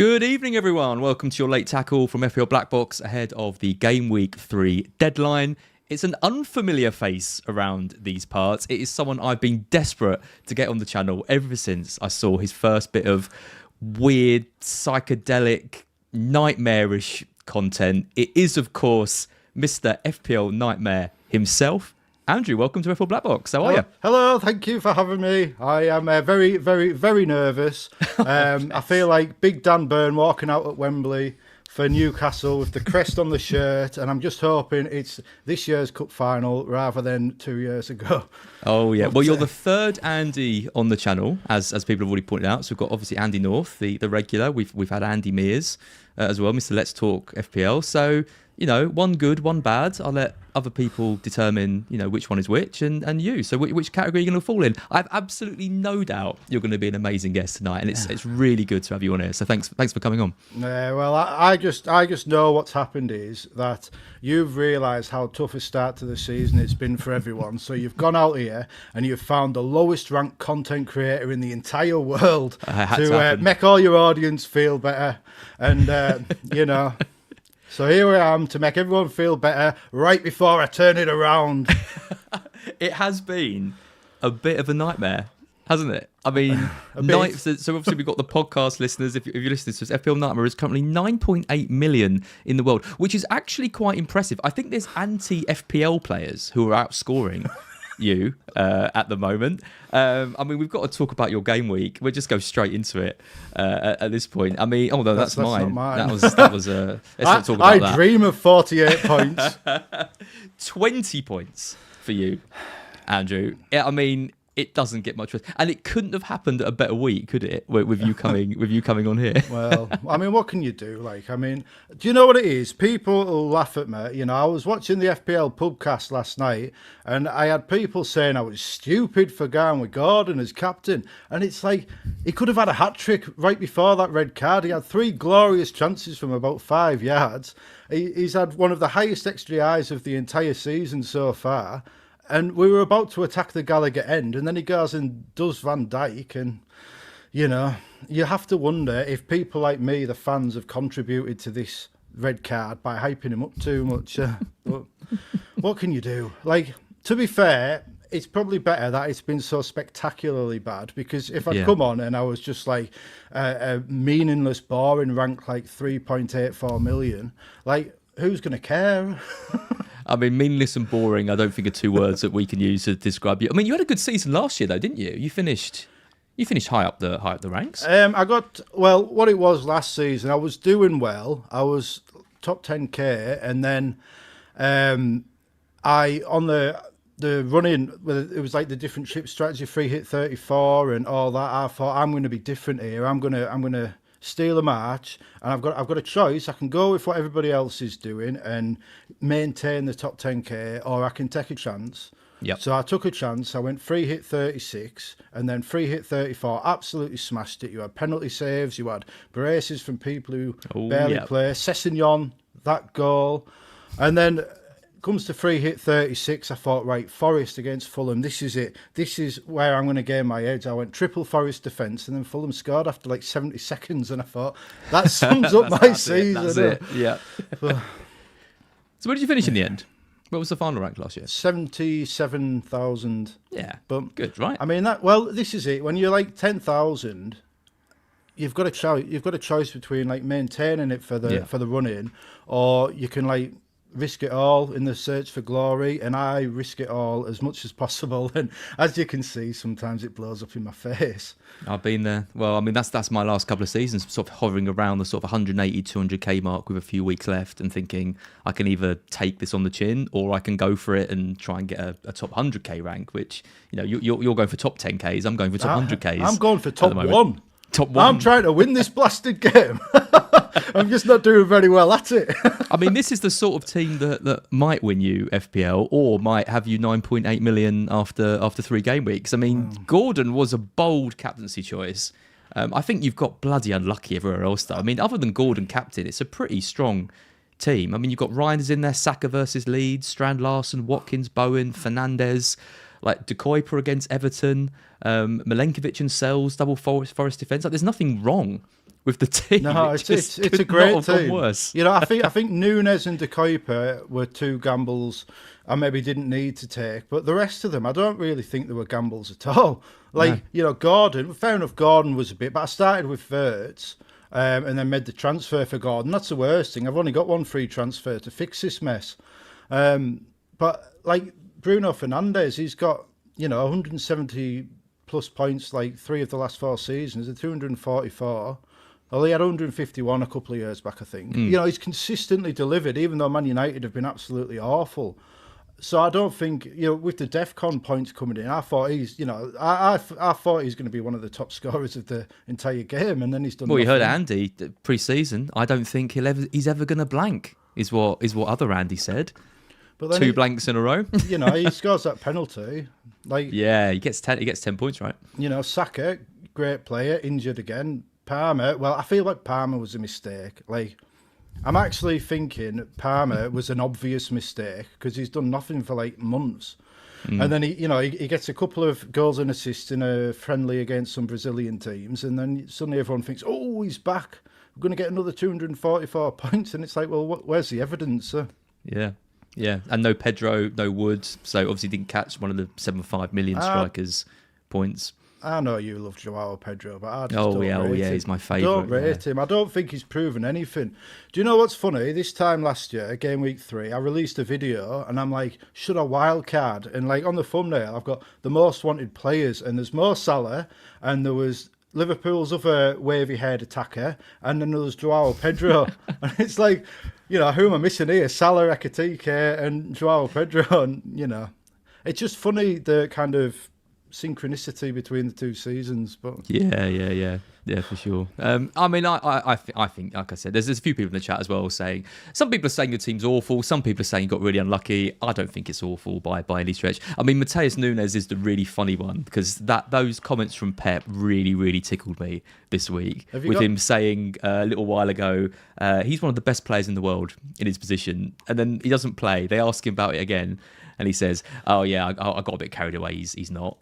Good evening, everyone. Welcome to your late tackle from FPL BlackBox ahead of the Gameweek 3 deadline. It's an unfamiliar face around these parts. It is someone I've been desperate to get on the channel ever since I saw his first bit of weird, psychedelic, nightmarish content. It is, of course, Mr. FPL Nightmare himself. Andrew, welcome to FPL BlackBox. How are you? Hello, thank you for having me. I am very, very, very nervous. I feel like Big Dan Burn walking out at Wembley for Newcastle with the crest on the shirt, and I'm just hoping it's this year's cup final rather than 2 years ago. Oh yeah, well you're the third Andy on the channel, as people have already pointed out. So we've got obviously Andy North, the regular. We've had Andy Mears as well, Mr. Let's Talk FPL. So one good, one bad. I'll let other people determine, which one is which, and you. So which category are you going to fall in? I have absolutely no doubt you're going to be an amazing guest tonight, and it's really good to have you on here. So thanks for coming on. Well, I just know what's happened is that you've realised how tough a start to the season it's been for everyone. So you've gone out here and you've found the lowest ranked content creator in the entire world to make all your audience feel better, and So here I am to make everyone feel better right before I turn it around. It has been a bit of a nightmare, hasn't it? I mean, so obviously we've got the podcast listeners. If you're listening to this, FPL Nightmare is currently 9.8 million in the world, which is actually quite impressive. I think there's anti-FPL players who are outscoring you at the moment. I mean, we've got to talk about your game week. We'll just go straight into it at this point. I mean, although that's mine. Not mine. That was let's not talk about that. I dream of 48 points. 20 points for you, Andrew. I mean, it doesn't get much worse, and it couldn't have happened at a better week, could it? With you coming on here. Well, I mean, what can you do? Do you know what it is? People will laugh at me. I was watching the FPL pubcast last night, and I had people saying I was stupid for going with Gordon as captain, and it's like he could have had a hat trick right before that red card. He had 3 glorious chances from about 5 yards. He's had one of the highest XGIs of the entire season so far. And we were about to attack the Gallagher end, and then he goes and does Van Dijk. And, you have to wonder if people like me, the fans, have contributed to this red card by hyping him up too much. But what can you do? To be fair, it's probably better that it's been so spectacularly bad, because if I'd come on and I was just like a meaningless, boring rank like 3.84 million, who's going to care? I mean, meaningless and boring, I don't think are 2 words that we can use to describe you. I mean, you had a good season last year, though, didn't you? You finished high up the ranks. What it was last season, I was doing well. I was top 10k, and then on the running, it was like the different chip strategy, free hit 34 and all that. I thought, I'm going to be different here. I'm gonna steal a march, and I've got a choice. I can go with what everybody else is doing and maintain the top 10k, or I can take a chance. Yep. So I took a chance. I went free hit 36 and then free hit 34. Absolutely smashed it. You had penalty saves. You had braces from people who barely play. Sessegnon, that goal. And then comes to free hit 36, I thought, right, Forest against Fulham, this is it. This is where I'm going to gain my edge. I went triple Forest defence, and then Fulham scored after 70 seconds, and I thought, that sums up my season. That's it, yeah. So where did you finish in the end? What was the final rank last year? 77,000. Yeah, but good, right? I mean, this is it. When you're 10,000, you've got a choice between maintaining it for the run-in, or you can risk it all in the search for glory, and I risk it all as much as possible. And as you can see, sometimes it blows up in my face. I've been there. Well, I mean, that's my last couple of seasons, sort of hovering around the sort of 180, 200k mark with a few weeks left, and thinking I can either take this on the chin, or I can go for it and try and get a top 100k rank, which, you're going for top 10ks. I'm going for top 100ks. I'm going for top 1. Top 1. I'm trying to win this blasted game. I'm just not doing very well at it. I mean, this is the sort of team that might win you FPL, or might have you 9.8 million after 3 game weeks. I mean, Gordon was a bold captaincy choice. I think you've got bloody unlucky everywhere else, though. I mean, other than Gordon captain, it's a pretty strong team. I mean, you've got Ryan is in there, Saka versus Leeds, Strand Larson, Watkins, Bowen, Fernandez. like De Kuyper against Everton, Milenkovic and Sells, double Forest defence. Like, there's nothing wrong with the team. No, it's a great team. Worse. You know, I think Nunes and De Kuyper were two gambles I maybe didn't need to take, but the rest of them, I don't really think there were gambles at all. Like, you know, Gordon, fair enough, Gordon was a bit, but I started with Wirtz and then made the transfer for Gordon. That's the worst thing. I've only got one free transfer to fix this mess. But like Bruno Fernandes, he's got, you know, 170 plus points, like 3 of the last 4 seasons, and 244. Well, he had 151 a couple of years back, I think. You know, he's consistently delivered, even though Man United have been absolutely awful. So I don't think, you know, with the DEFCON points coming in, I thought he's, you know, I thought he's going to be one of the top scorers of the entire game, and then he's done. Well, you heard Andy pre-season. I don't think he's ever going to blank. Is what other Andy said. But then 2 blanks in a row. You know, he scores that penalty. Like, yeah, he gets 10 points, right? You know, Saka, great player, injured again. Palmer, well, I feel like Palmer was a mistake. Like, I'm actually thinking Palmer was an obvious mistake because he's done nothing for like months. And then he gets a couple of goals and assists in a friendly against some Brazilian teams, and then suddenly everyone thinks, oh, he's back. We're going to get another 244 points, and it's like, well, where's the evidence? Yeah, and no Pedro, no Wood, so obviously didn't catch one of the 7.5 million strikers' points. I know you love Joao Pedro, but I just don't rate him. He's my favourite. Don't rate him. I don't think he's proven anything. Do you know what's funny? This time last year, Gameweek 3, I released a video, and I'm like, should I wildcard? And like on the thumbnail, I've got the most wanted players, and there's Mo Salah, and there was Liverpool's other wavy-haired attacker, and then there was Joao Pedro. And it's like, you know, who am I missing here? Salah, Ekitike, and Joao Pedro. And, you know, it's just funny, the kind of synchronicity between the 2 seasons. But yeah, for sure. I mean, I think, like I said, there's a few people in the chat as well saying, some people are saying your team's awful, some people are saying you got really unlucky. I don't think it's awful by any stretch. I mean, Mateus Nunes is the really funny one, because those comments from Pep really tickled me this week, with him saying a little while ago he's one of the best players in the world in his position, and then he doesn't play. They ask him about it again, and he says, oh yeah, I got a bit carried away, he's not.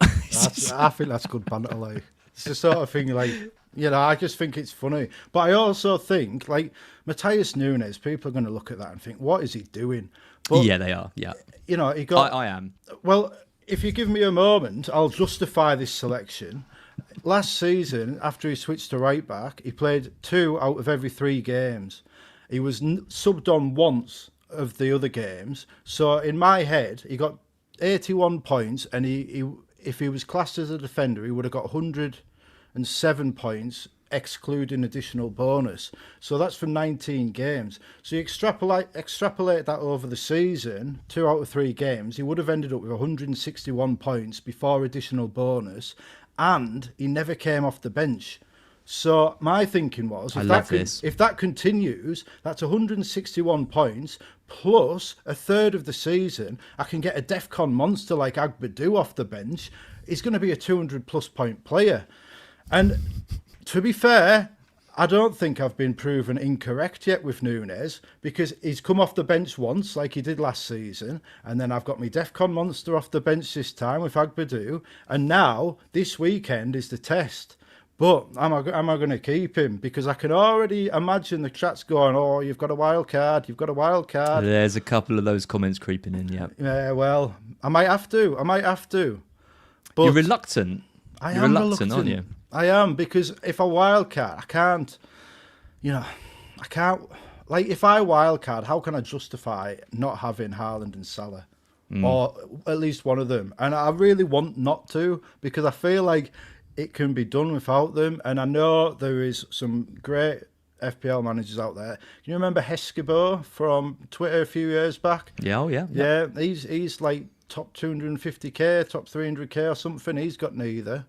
I think that's good banter. Like, it's the sort of thing, like, you know, I just think it's funny. But I also think, like, Mateus Nunes, people are going to look at that and think, what is he doing? But, yeah, they are, yeah. You know, he got... I am. Well, if you give me a moment, I'll justify this selection. Last season, after he switched to right back, he played 2 out of every 3 games. He was subbed on once of the other games. So in my head, he got 81 points, and he if he was classed as a defender, he would have got 107 points, excluding additional bonus. So that's from 19 games. So you extrapolate that over the season, 2 out of 3 games, he would have ended up with 161 points before additional bonus, and he never came off the bench. So my thinking was, if that continues, that's 161 points plus a third of the season. I can get a DEFCON monster like Agbadou off the bench. He's going to be a 200 plus point player. And to be fair, I don't think I've been proven incorrect yet with Nunes, because he's come off the bench once, like he did last season, and then I've got my DEFCON monster off the bench this time with Agbadou, and now this weekend is the test. But am I going to keep him? Because I can already imagine the chat's going, oh, you've got a wild card. There's a couple of those comments creeping in, yeah. Yeah, well, I might have to. But you're reluctant. You're reluctant, aren't you? I am, because if I wild card, I can't, like, if I wild card, how can I justify not having Haaland and Salah? Or at least one of them? And I really want not to, because I feel like it can be done without them. And I know there is some great FPL managers out there. Can you remember Heskebo from Twitter a few years back? Yeah, Yeah, he's like top 250k, top 300k or something. He's got neither.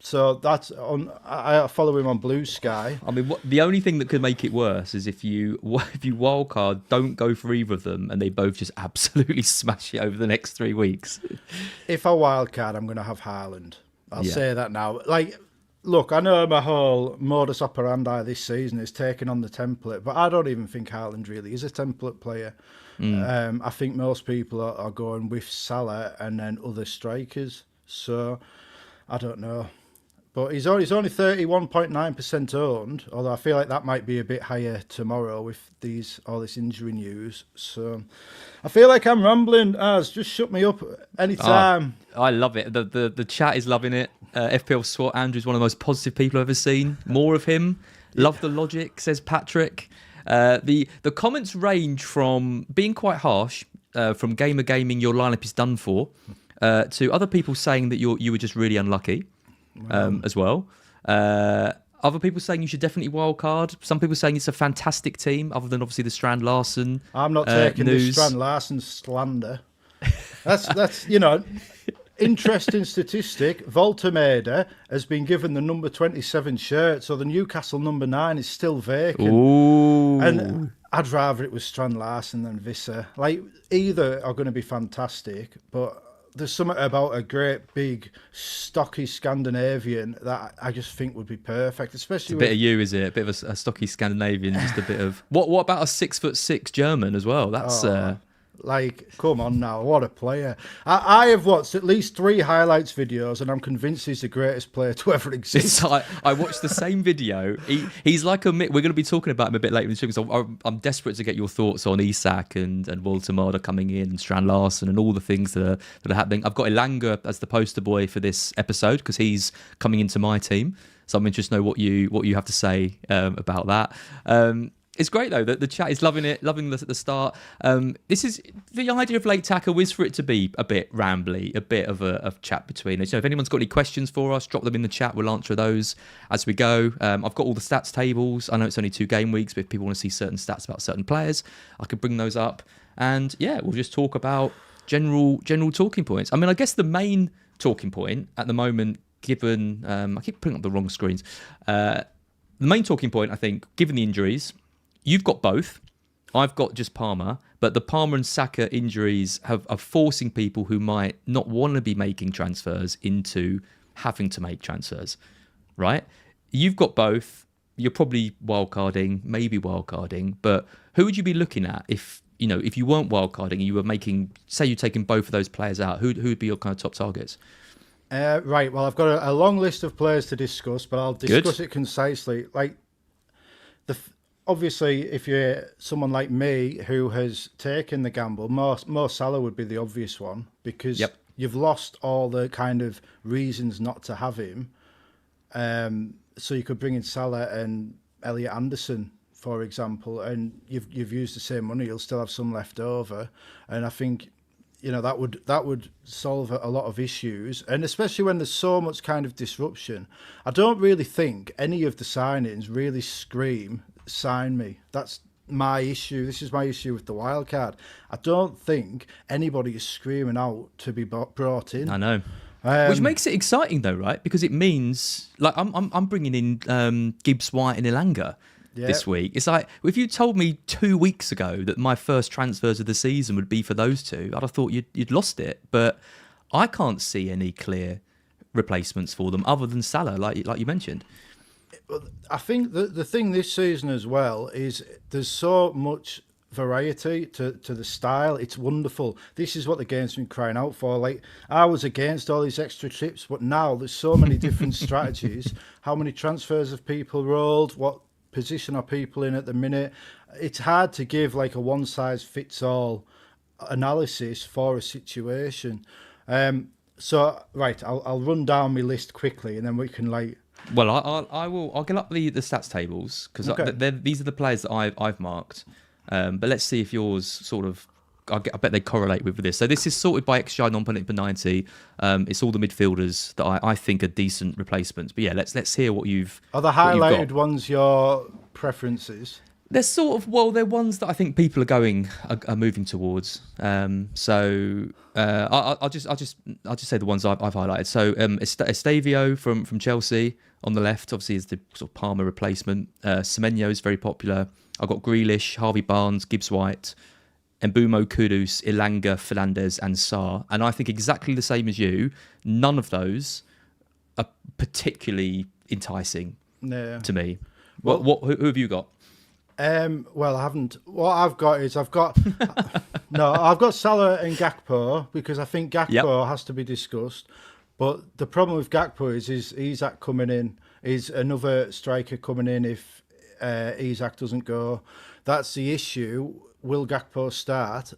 So that's on. I follow him on Blue Sky. I mean, the only thing that could make it worse is if you wildcard, don't go for either of them, and they both just absolutely smash it over the next 3 weeks. If I wildcard, I'm going to have Haaland. I'll say that now. Like, look, I know my whole modus operandi this season is taking on the template, but I don't even think Haaland really is a template player. I think most people are going with Salah and then other strikers. So I don't know. But he's only 31.9% owned, although I feel like that might be a bit higher tomorrow with all this injury news. So I feel like I'm rambling. Just shut me up anytime. I love it. The chat is loving it. FPL SWAT Andrew's one of the most positive people I've ever seen. More of him. Love the logic, says Patrick. The comments range from being quite harsh, from Gamer Gaming, your lineup is done for, to other people saying that you were just really unlucky. As well. Other people saying you should definitely wildcard. Some people saying it's a fantastic team, other than obviously the Strand Larsen I'm not taking news. the Strand Larsen slander. That's interesting statistic. Voltemeda has been given the number 27 shirt, so the Newcastle number 9 is still vacant. Ooh. And I'd rather it was Strand Larsen than Visser. Like, either are going to be fantastic, but there's something about a great, big, stocky Scandinavian that I just think would be perfect, especially it's a bit of you, is it? A bit of a stocky Scandinavian, just a bit of... What about a 6'6" German as well? That's... Like, come on now, what a player. I have watched at least 3 highlights videos and I'm convinced he's the greatest player to ever exist. I watched the same video. He's like a... We're going to be talking about him a bit later in the stream, so I'm desperate to get your thoughts on Isak and Voltemada coming in and Strand Larsen and all the things that are happening. I've got Elanga as the poster boy for this episode because he's coming into my team. So I'm interested to know what you have to say about that. It's great though that the chat is loving it, loving the start. This is the idea of late tackle is for it to be a bit rambly, a bit of a chat between us. If anyone's got any questions for us, drop them in the chat. We'll answer those as we go. I've got all the stats tables. I know it's only 2 game weeks, but if people want to see certain stats about certain players, I could bring those up. And yeah, we'll just talk about general talking points. I mean, I guess the main talking point at the moment, given I keep putting up the wrong screens. The main talking point, I think, given the injuries. You've got both. I've got just Palmer, but the Palmer and Saka injuries are forcing people who might not want to be making transfers into having to make transfers, right? You've got both. You're probably wildcarding, maybe wildcarding, but who would you be looking at if you weren't wildcarding and you were making, say you're taking both of those players out, who'd be your kind of top targets? Right, well, I've got a long list of players to discuss, but I'll discuss it concisely. Like, obviously, if you're someone like me who has taken the gamble, Mo Salah would be the obvious one because you've lost all the kind of reasons not to have him. So you could bring in Salah and Elliot Anderson, for example, and you've used the same money. You'll still have some left over, and I think that would solve a lot of issues, and especially when there's so much kind of disruption. I don't really think any of the signings really scream sign me. That's my issue. This is my issue with the wildcard. I don't think anybody is screaming out to be brought in. I know, which makes it exciting though, right? Because it means like I'm bringing in Gibbs White and Elanga this week. It's like if you told me 2 weeks ago that my first transfers of the season would be for those two, I'd have thought you'd lost it. But I can't see any clear replacements for them other than Salah, like you mentioned. I think the thing this season as well is there's so much variety to the style. It's wonderful. This is what the game's been crying out for. Like, I was against all these extra trips, but now there's so many different strategies. How many transfers have people rolled? What position are people in at the minute? It's hard to give like a one-size-fits-all analysis for a situation. So, right, I'll run down my list quickly and then we can like... Well, I'll get up the stats tables because these are the players that I've marked. But let's see if yours sort of. I bet they correlate with this. So this is sorted by XGI non-penalty per 90. It's all the midfielders that I think are decent replacements. But yeah, let's hear what you've. Are the highlighted ones your preferences? They're sort of they're ones that I think people are moving towards. So I'll just say the ones I've highlighted. So Estavio from Chelsea on the left, obviously is the sort of Palmer replacement. Semenyo is very popular. I've got Grealish, Harvey Barnes, Gibbs White, Mbumo, Kudus, Elanga, Fernandes, and Sarr. And I think exactly the same as you. None of those are particularly enticing Yeah. to me. Well- Who have you got? Well, I haven't. What I've got is I've got Salah and Gakpo because I think Gakpo has to be discussed. But the problem with Gakpo is Isak coming in. Is another striker coming in if Isak doesn't go? That's the issue. Will Gakpo start?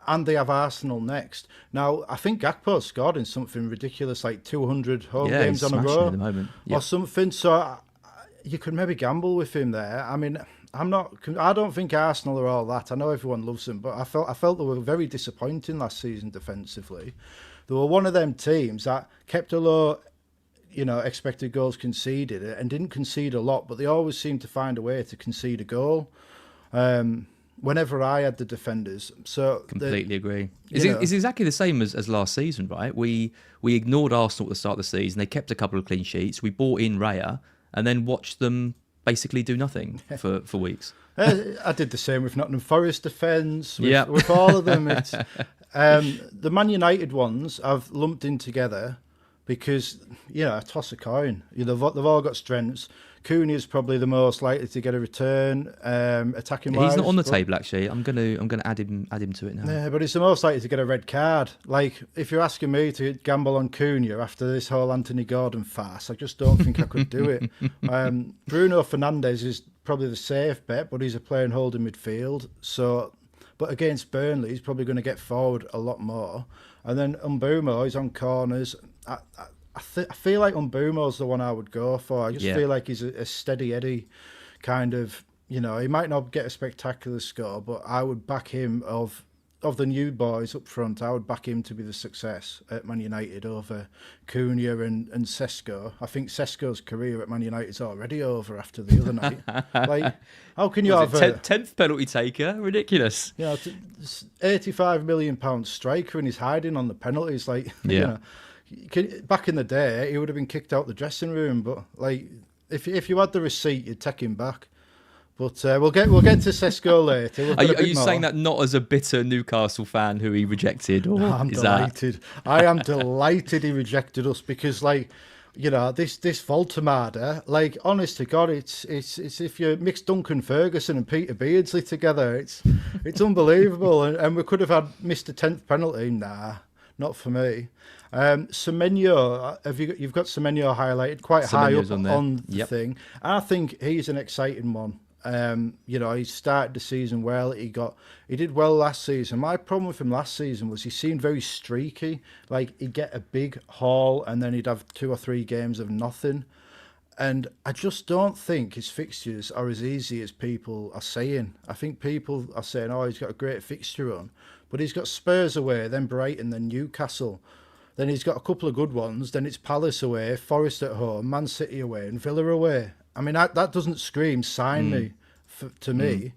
And they have Arsenal next. Now, I think Gakpo scored in something ridiculous, like 200 home games on a row at the moment. or something. So you could maybe gamble with him there. I mean, I don't think Arsenal are all that. I know everyone loves them, but I felt they were very disappointing last season defensively. They were one of them teams that kept a low, expected goals conceded and didn't concede a lot, but they always seemed to find a way to concede a goal. Whenever I had the defenders, so completely agree. It's exactly the same as last season, right? We ignored Arsenal at the start of the season. They kept a couple of clean sheets. We bought in Raya and then watched them basically do nothing for weeks. I did the same with Nottingham Forest defence, with all of them. It's, the Man United ones I've lumped in together because, toss a coin. They've all got strengths. Cunha's probably the most likely to get a return, attacking wise. He's not on the table actually. I'm gonna add him to it now. Yeah, but he's the most likely to get a red card. Like if you're asking me to gamble on Cunha after this whole Anthony Gordon farce, I just don't think I could do it. Bruno Fernandes is probably the safe bet, but he's a player in holding midfield. So, but against Burnley, he's probably going to get forward a lot more. And then Mbeumo is on corners. I feel like Mbeumo's the one I would go for. I just feel like he's a steady Eddie kind of, he might not get a spectacular score, but I would back him of the new boys up front. I would back him to be the success at Man United over Cunha and Sesko. I think Sesko's career at Man United is already over after the other night. Like, how can you have a 10th penalty taker? Ridiculous. £85 million striker and he's hiding on the penalties. Like, back in the day, he would have been kicked out the dressing room. But like, if you had the receipt, you'd take him back. But we'll get to Sesko later. Are you saying that not as a bitter Newcastle fan who he rejected? Or I'm delighted. I am delighted he rejected us because, like, this Voltemada, like, honest to God, it's if you mix Duncan Ferguson and Peter Beardsley together, it's unbelievable. And we could have had missed a 10th penalty. Nah, not for me. Semenyo, you've got Semenyo highlighted quite high up on the thing. I think he's an exciting one. He started the season well. He did well last season. My problem with him last season was he seemed very streaky. Like he'd get a big haul and then he'd have 2 or 3 games of nothing. And I just don't think his fixtures are as easy as people are saying. I think people are saying, oh, he's got a great fixture on. But he's got Spurs away, then Brighton, then Newcastle. Then he's got a couple of good ones. Then it's Palace away, Forest at home, Man City away, and Villa away. I mean, that doesn't scream sign me to me.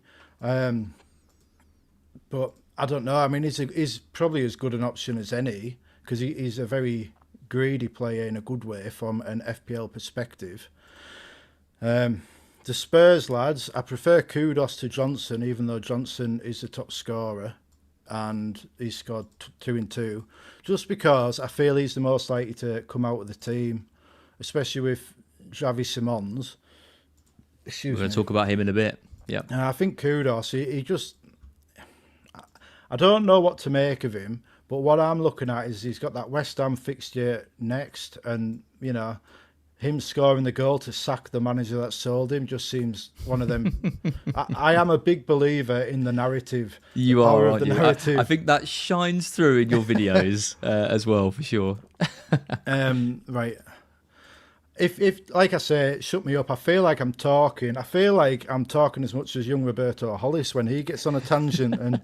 But I don't know. I mean, he's probably as good an option as any because he's a very greedy player in a good way from an FPL perspective. The Spurs lads, I prefer Kudos to Johnson, even though Johnson is the top scorer and he scored 2 in 2, just because I feel he's the most likely to come out of the team, especially with Xavi Simmons. We're going to talk about him in a bit. Yeah, I think Kudos, he just, I don't know what to make of him, but what I'm looking at is he's got that West Ham fixture next, and him scoring the goal to sack the manager that sold him just seems one of them. I am a big believer in the narrative. You are, aren't you? I think that shines through in your videos as well, for sure. Right. If like I say, shut me up. I feel like I'm talking. I feel like I'm talking as much as young Roberto Hollis when he gets on a tangent and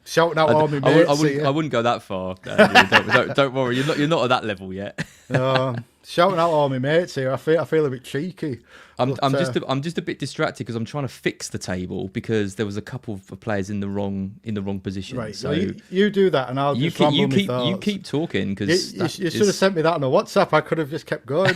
shouting out all my mates. I wouldn't go that far. Don't worry. You're not at that level yet. Shouting out all my mates here. I feel a bit cheeky. I'm just a bit distracted because I'm trying to fix the table because there was a couple of players in the wrong position. Right. So well, you do that, and I'll just ramble my thoughts. You keep talking because you should have sent me that on a WhatsApp. I could have just kept going.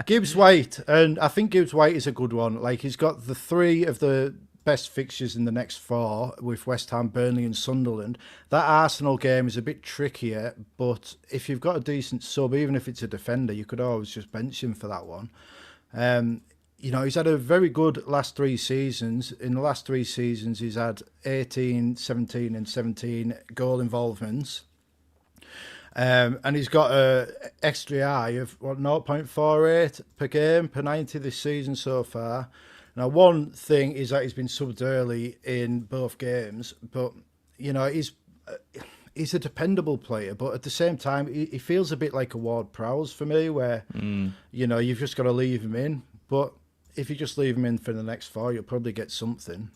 Gibbs White, and I think Gibbs White is a good one. Like he's got the 3 of the best fixtures in the next 4 with West Ham, Burnley and Sunderland. That Arsenal game is a bit trickier, but if you've got a decent sub, even if it's a defender, you could always just bench him for that one. He's had a very good last 3 seasons. In the last 3 seasons, he's had 18, 17 and 17 goal involvements. And he's got a XGI of 0.48 per game per 90 this season so far. Now, one thing is that he's been subbed early in both games, but he's a dependable player. But at the same time, he feels a bit like a Ward-Prowse for me, where you've just got to leave him in. But if you just leave him in for the next 4, you'll probably get something.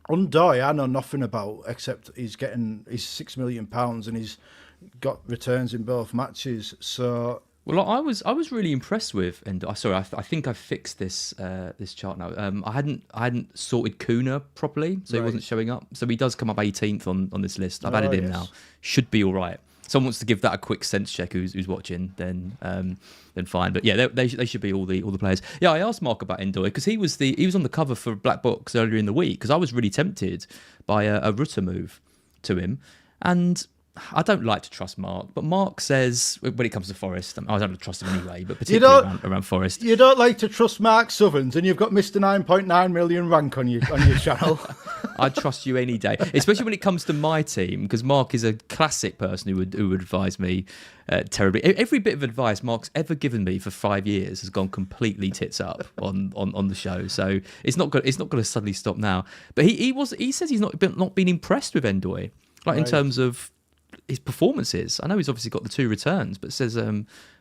Undoy, I know nothing about, except he's getting his £6 million and he's got returns in both matches. So, well, I was really impressed with, and sorry, I think I fixed this chart now. I hadn't sorted Kuna properly, so he wasn't showing up. So he does come up 18th on this list. I've added him now. Should be all right. Someone wants to give that a quick sense check who's watching, then fine. But yeah, they should be all the players. Yeah, I asked Mark about Endoy because he was on the cover for BlackBox earlier in the week, because I was really tempted by a Rutter move to him, and I don't like to trust Mark, but Mark says when it comes to Forest, I don't trust him anyway, but particularly around Forest. You don't like to trust Mark Southerns, and you've got Mr. 9.9 million rank on your channel. I'd trust you any day, especially when it comes to my team, because Mark is a classic person who would advise me terribly. Every bit of advice Mark's ever given me for 5 years has gone completely tits up on the show. So it's not going to suddenly stop now. But he says he's not been impressed with Endoy, in terms of his performances. I know he's obviously got the 2 returns, but says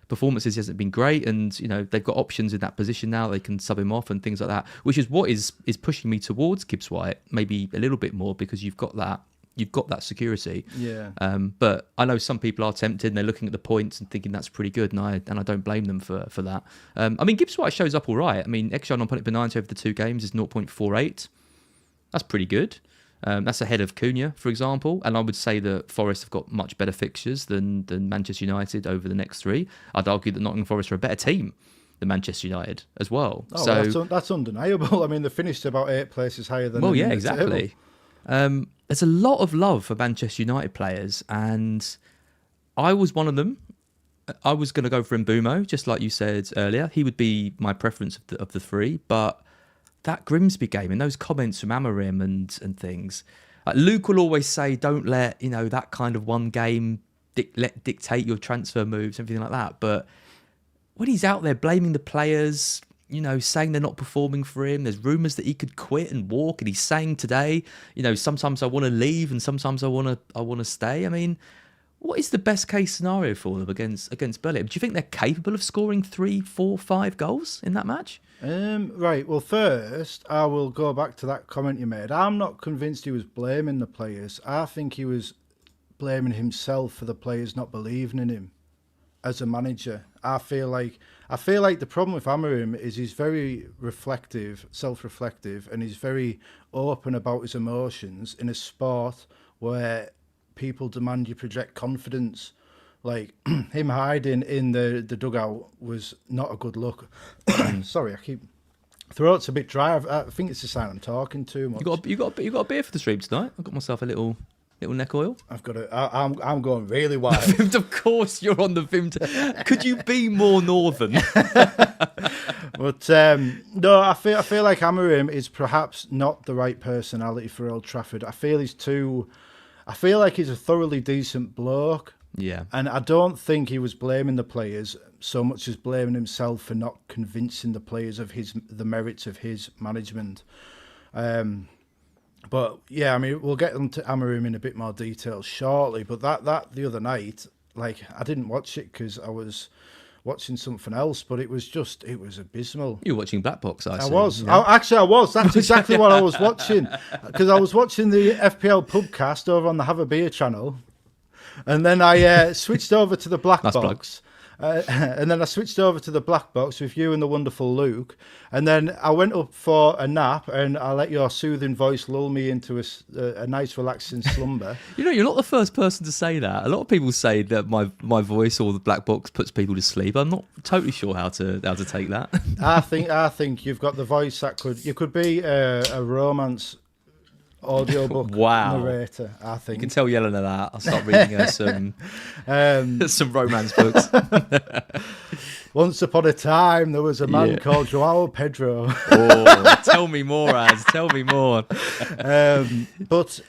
performances hasn't been great, and they've got options in that position now. They can sub him off and things like that, which is what is pushing me towards Gibbs White maybe a little bit more, because you've got that security. Yeah. But I know some people are tempted and they're looking at the points and thinking that's pretty good, and I don't blame them for that. Gibbs White shows up all right. XG on opponent per 90 over the 2 games is 0.48. That's pretty good. That's ahead of Cunha, for example, and I would say that Forest have got much better fixtures than Manchester United over the next 3. I'd argue that Nottingham Forest are a better team than Manchester United as well. Oh, so that's undeniable. They finished about 8 places higher than. Well, yeah, exactly. There's a lot of love for Manchester United players, and I was one of them. I was going to go for Mbumo, just like you said earlier. He would be my preference of the 3, but that Grimsby game and those comments from Amorim and things. Luke will always say, don't let that kind of one game dictate your transfer moves, everything like that. But when he's out there blaming the players, saying they're not performing for him, there's rumours that he could quit and walk, and he's saying today, sometimes I want to leave and sometimes I want to stay. What is the best case scenario for them against Burnley? Do you think they're capable of scoring 3, 4, 5 goals in that match? Right. Well, first, I will go back to that comment you made. I'm not convinced he was blaming the players. I think he was blaming himself for the players not believing in him as a manager. I feel like the problem with Amorim is he's very reflective, self-reflective, and he's very open about his emotions in a sport where people demand you project confidence. Like, him hiding in the dugout was not a good look. Sorry, throat's a bit dry. I think it's a sign I'm talking too much. You got a beer for the stream tonight? I've got myself a little neck oil. I've got I'm going really wide. Of course, you're on the Vim. Could you be more northern? But no, I feel like Amorim is perhaps not the right personality for Old Trafford. I feel like he's a thoroughly decent bloke. Yeah. And I don't think he was blaming the players so much as blaming himself for not convincing the players of the merits of his management. But yeah, we'll get on to Amorim in a bit more detail shortly. But that the other night, I didn't watch it because I was watching something else, but it was abysmal. You were watching BlackBox, I see. I was. Yeah. I was. That's exactly what I was watching. Because I was watching the FPL Pubcast over on the Have a Beer channel. And then I switched over to the BlackBox. And then I switched over to the black box with you and the wonderful Luke. And then I went up for a nap, and I let your soothing voice lull me into a nice, relaxing slumber. You're not the first person to say that. A lot of people say that my voice or the black box puts people to sleep. I'm not totally sure how to take that. I think you've got the voice that you could be a romance audiobook narrator. I think you can tell Yelena that. I'll start reading her some romance books. Once upon a time, there was a man called Joao Pedro. Oh, tell me more, Az. Tell me more. But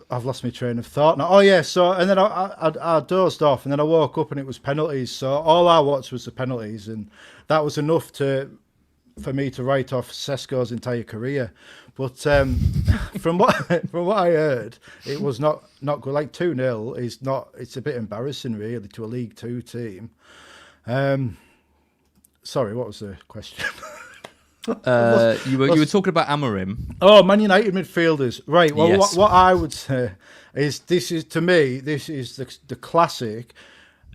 I've lost my train of thought now. Oh yeah, so and then I dozed off, and then I woke up and it was penalties. So all I watched was the penalties, and that was enough for me to write off Sesko's entire career. But from what I heard, it was not good. Like 2-0 is not. It's a bit embarrassing, really, to a League Two team. Sorry, what was the question? You were talking about Amorim. Oh, Man United midfielders, right? Well, yes. what I would say is this is the classic.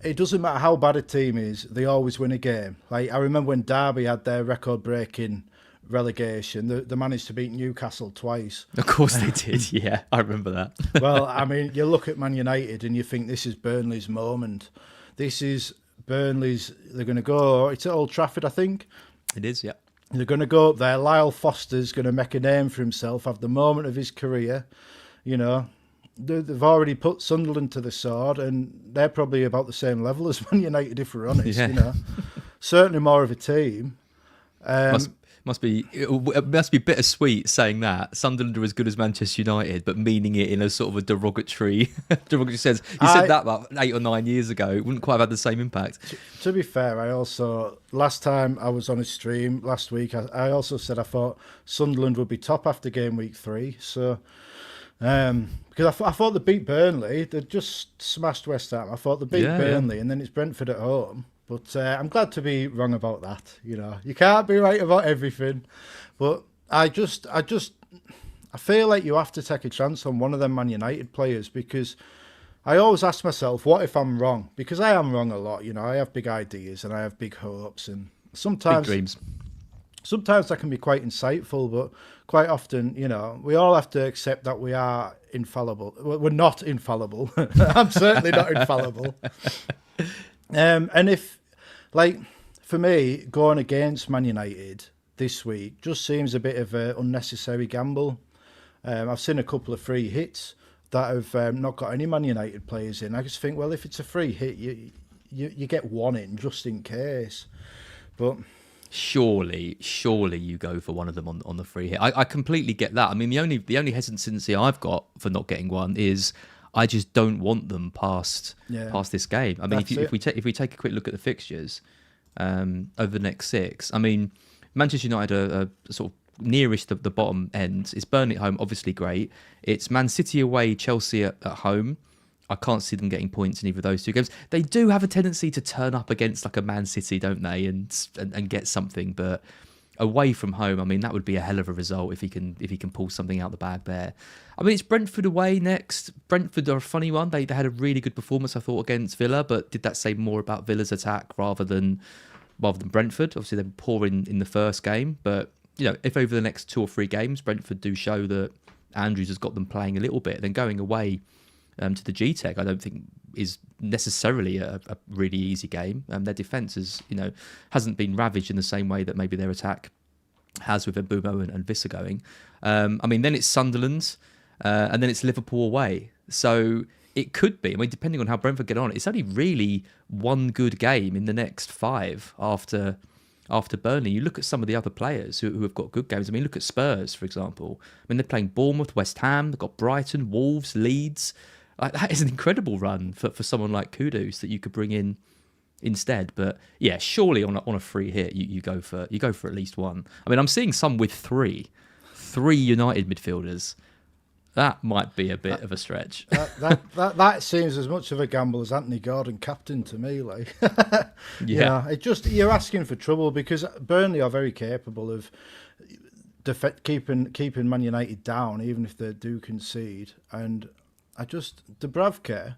It doesn't matter how bad a team is; they always win a game. Like I remember when Derby had their record-breaking relegation, they managed to beat Newcastle twice. Of course they did. Yeah, I remember that. Well, I mean, you look at Man United and you think this is Burnley's moment. This is Burnley's. They're going to go. It's at Old Trafford, I think. It is. Yeah. They're going to go up there. Lyle Foster's going to make a name for himself, have the moment of his career. You know, they've already put Sunderland to the sword, and they're probably about the same level as Man United, if we're honest. Yeah. You know, certainly more of a team. It must be bittersweet saying that Sunderland are as good as Manchester United, but meaning it in a sort of a derogatory sense. You said that about 8 or 9 years ago. It wouldn't quite have had the same impact. To be fair, I also, last time I was on a stream last week, I also said I thought Sunderland would be top after game week 3. So, because I thought they beat Burnley, they just smashed West Ham. I thought they beat Burnley, and then it's Brentford at home. But I'm glad to be wrong about that. You know, you can't be right about everything. But I feel like you have to take a chance on one of them Man United players, because I always ask myself, what if I'm wrong? Because I am wrong a lot. You know, I have big ideas and I have big hopes, and sometimes big dreams. Sometimes that can be quite insightful, but quite often, you know, we all have to accept that we are infallible. We're not infallible. I'm certainly not infallible. And if, like, for me, going against Man United this week just seems a bit of an unnecessary gamble. I've seen a couple of free hits that have not got any Man United players in. I just think, well, if it's a free hit, you get one in just in case. But surely you go for one of them on the free hit. I completely get that. I mean, the only hesitancy I've got for not getting one is I just don't want them past this game. I mean, if we take a quick look at the fixtures over the next 6, I mean, Manchester United are sort of nearest the bottom end. It's Burnley at home, obviously great. It's Man City away, Chelsea at home. I can't see them getting points in either of those 2 games. They do have a tendency to turn up against like a Man City, don't they, and get something, but away from home, I mean, that would be a hell of a result if he can pull something out the bag there. I mean, it's Brentford away next. Brentford are a funny one. They had a really good performance, I thought, against Villa, but did that say more about Villa's attack rather than Brentford? Obviously, they were poor in the first game, but you know, if over the next 2 or 3 games, Brentford do show that Andrews has got them playing a little bit, then going away to the G-Tech, I don't think is necessarily a really easy game. Their defence hasn't been ravaged in the same way that maybe their attack has with Mbumo and Vissa going. I mean, then it's Sunderland, and then it's Liverpool away. So it could be, I mean, depending on how Brentford get on, it's only really one good game in the next 5 after Burnley. You look at some of the other players who have got good games. I mean, look at Spurs, for example. I mean, they're playing Bournemouth, West Ham, they've got Brighton, Wolves, Leeds. That is an incredible run for someone like Kudus that you could bring in instead. But yeah, surely on a free hit, you go for at least one. I mean, I'm seeing some with three United midfielders. That might be a bit of a stretch. That seems as much of a gamble as Anthony Gordon captain to me. Like, yeah, it just, you're asking for trouble, because Burnley are very capable of keeping Man United down, even if they do concede. And Dubravka,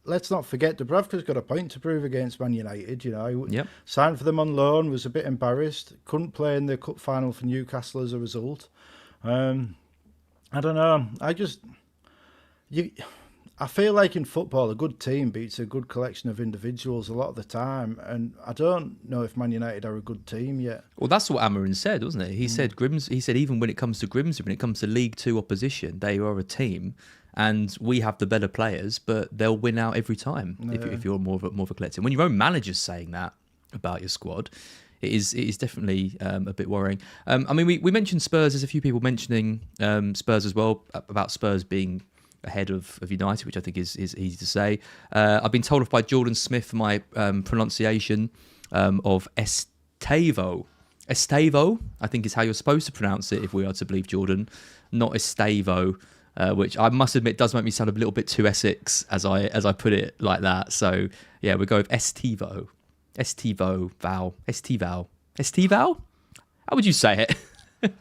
let's not forget, Dubravka's got a point to prove against Man United. You know, he Yep. signed for them on loan, was a bit embarrassed, couldn't play in the cup final for Newcastle as a result. I don't know. I feel like in football, a good team beats a good collection of individuals a lot of the time, and I don't know if Man United are a good team yet. Well, that's what Amarin said, wasn't it? He said He said even when it comes to Grimsby, when it comes to League Two opposition, they are a team, and we have the better players, but they'll win out every time if you're more of a collective. When your own manager's saying that about your squad, it is definitely a bit worrying. I mean, we mentioned Spurs. There's a few people mentioning Spurs as well, about Spurs being ahead of United, which I think is easy to say. I've been told off by Jordan Smith for my pronunciation of Estavo. Estavo, I think, is how you're supposed to pronounce it if we are to believe Jordan, not Estavo, which I must admit does make me sound a little bit too Essex as I put it like that. So yeah, we go with Estivo. Estivo, Val. Estival. Estival? How would you say it?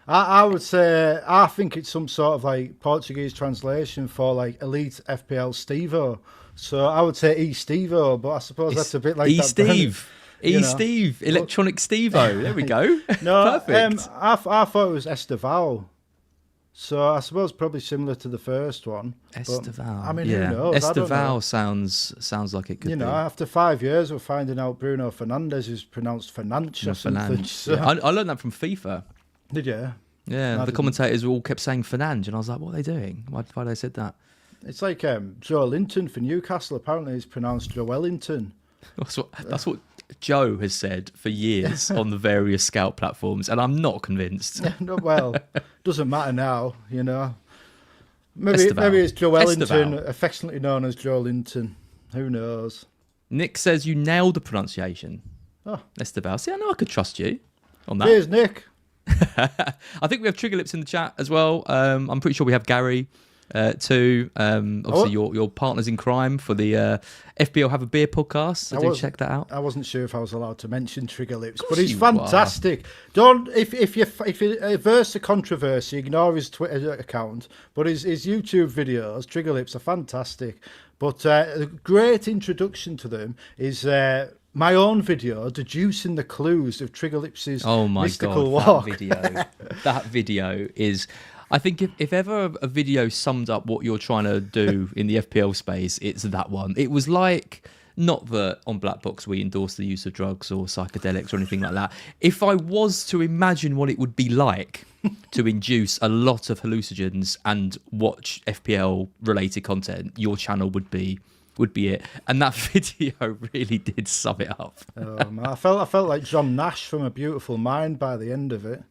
I would say, I think it's some sort of like Portuguese translation for like elite FPL Stevo. So I would say E-Stevo, but I suppose that's a bit like E-Steve. E-Steve. Electronic Stevo. There we go. No, perfect. I thought it was Esteval. So I suppose probably similar to the first one. Esteval. I mean, who knows? Esteval sounds like it could be. You know, after 5 years, we're finding out Bruno Fernandes is pronounced Fernandes or something. So. Yeah. I learned that from FIFA. Did you? Yeah, the commentators all kept saying Fernandes, and I was like, what are they doing? Why they said that? It's like Joe Linton for Newcastle. Apparently, it's pronounced Joelinton. That's what Joe has said for years on the various scout platforms, and I'm not convinced. Well, doesn't matter now, you know. Maybe it's Joelinton, affectionately known as Joe Linton. Who knows? Nick says you nailed the pronunciation. Oh, Esteval. See, I know I could trust you on that. Cheers, Nick. I think we have Trigger Lips in the chat as well. I'm pretty sure we have Gary too. Obviously, your partners in crime for the FPL Have a Beer podcast. So do check that out. I wasn't sure if I was allowed to mention Trigger Lips, but he's fantastic. Don't if you averse to controversy, ignore his Twitter account. But his YouTube videos, Trigger Lips, are fantastic. But a great introduction to them is. My own video deducing the clues of Trigger Lips' mystical walk. That video is, I think if ever a video summed up what you're trying to do in the FPL space, it's that one. It was like, not that on BlackBox we endorse the use of drugs or psychedelics or anything like that. If I was to imagine what it would be like to induce a lot of hallucinogens and watch FPL related content, your channel would be it, and that video really did sum it up. Oh man, I felt like John Nash from A Beautiful Mind by the end of it.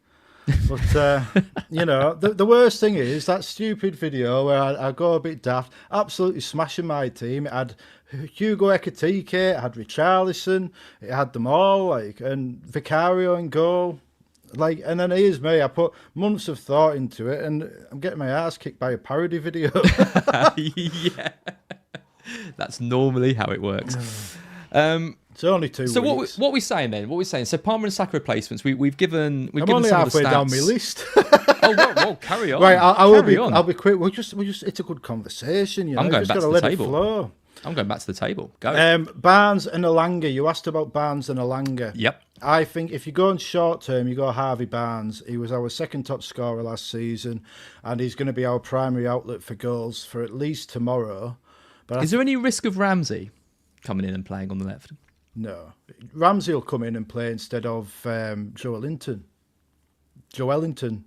But you know, the worst thing is that stupid video where I go a bit daft, absolutely smashing my team. It had Hugo Ekitike, it had Richarlison, it had them all, like, and Vicario in goal. Like, and then here's me, I put months of thought into it, and I'm getting my ass kicked by a parody video. Yeah. That's normally how it works. It's only 2 weeks. So what are we saying then? What are we saying? So Palmer and Saka replacements. We've given. I'm only some halfway of the stats. down my list. Well, carry on. Right, I'll be quick. We'll just. It's a good conversation. You know, I'm going back to the table. It flow. I'm going back to the table. Go. Barnes and Elanga. You asked about Barnes and Elanga. Yep. I think if you go in short term, you go Harvey Barnes. He was our second top scorer last season, and he's going to be our primary outlet for goals for at least tomorrow. But is there any risk of Ramsey coming in and playing on the left? No. Ramsey will come in and play instead of Joelinton. Joelinton,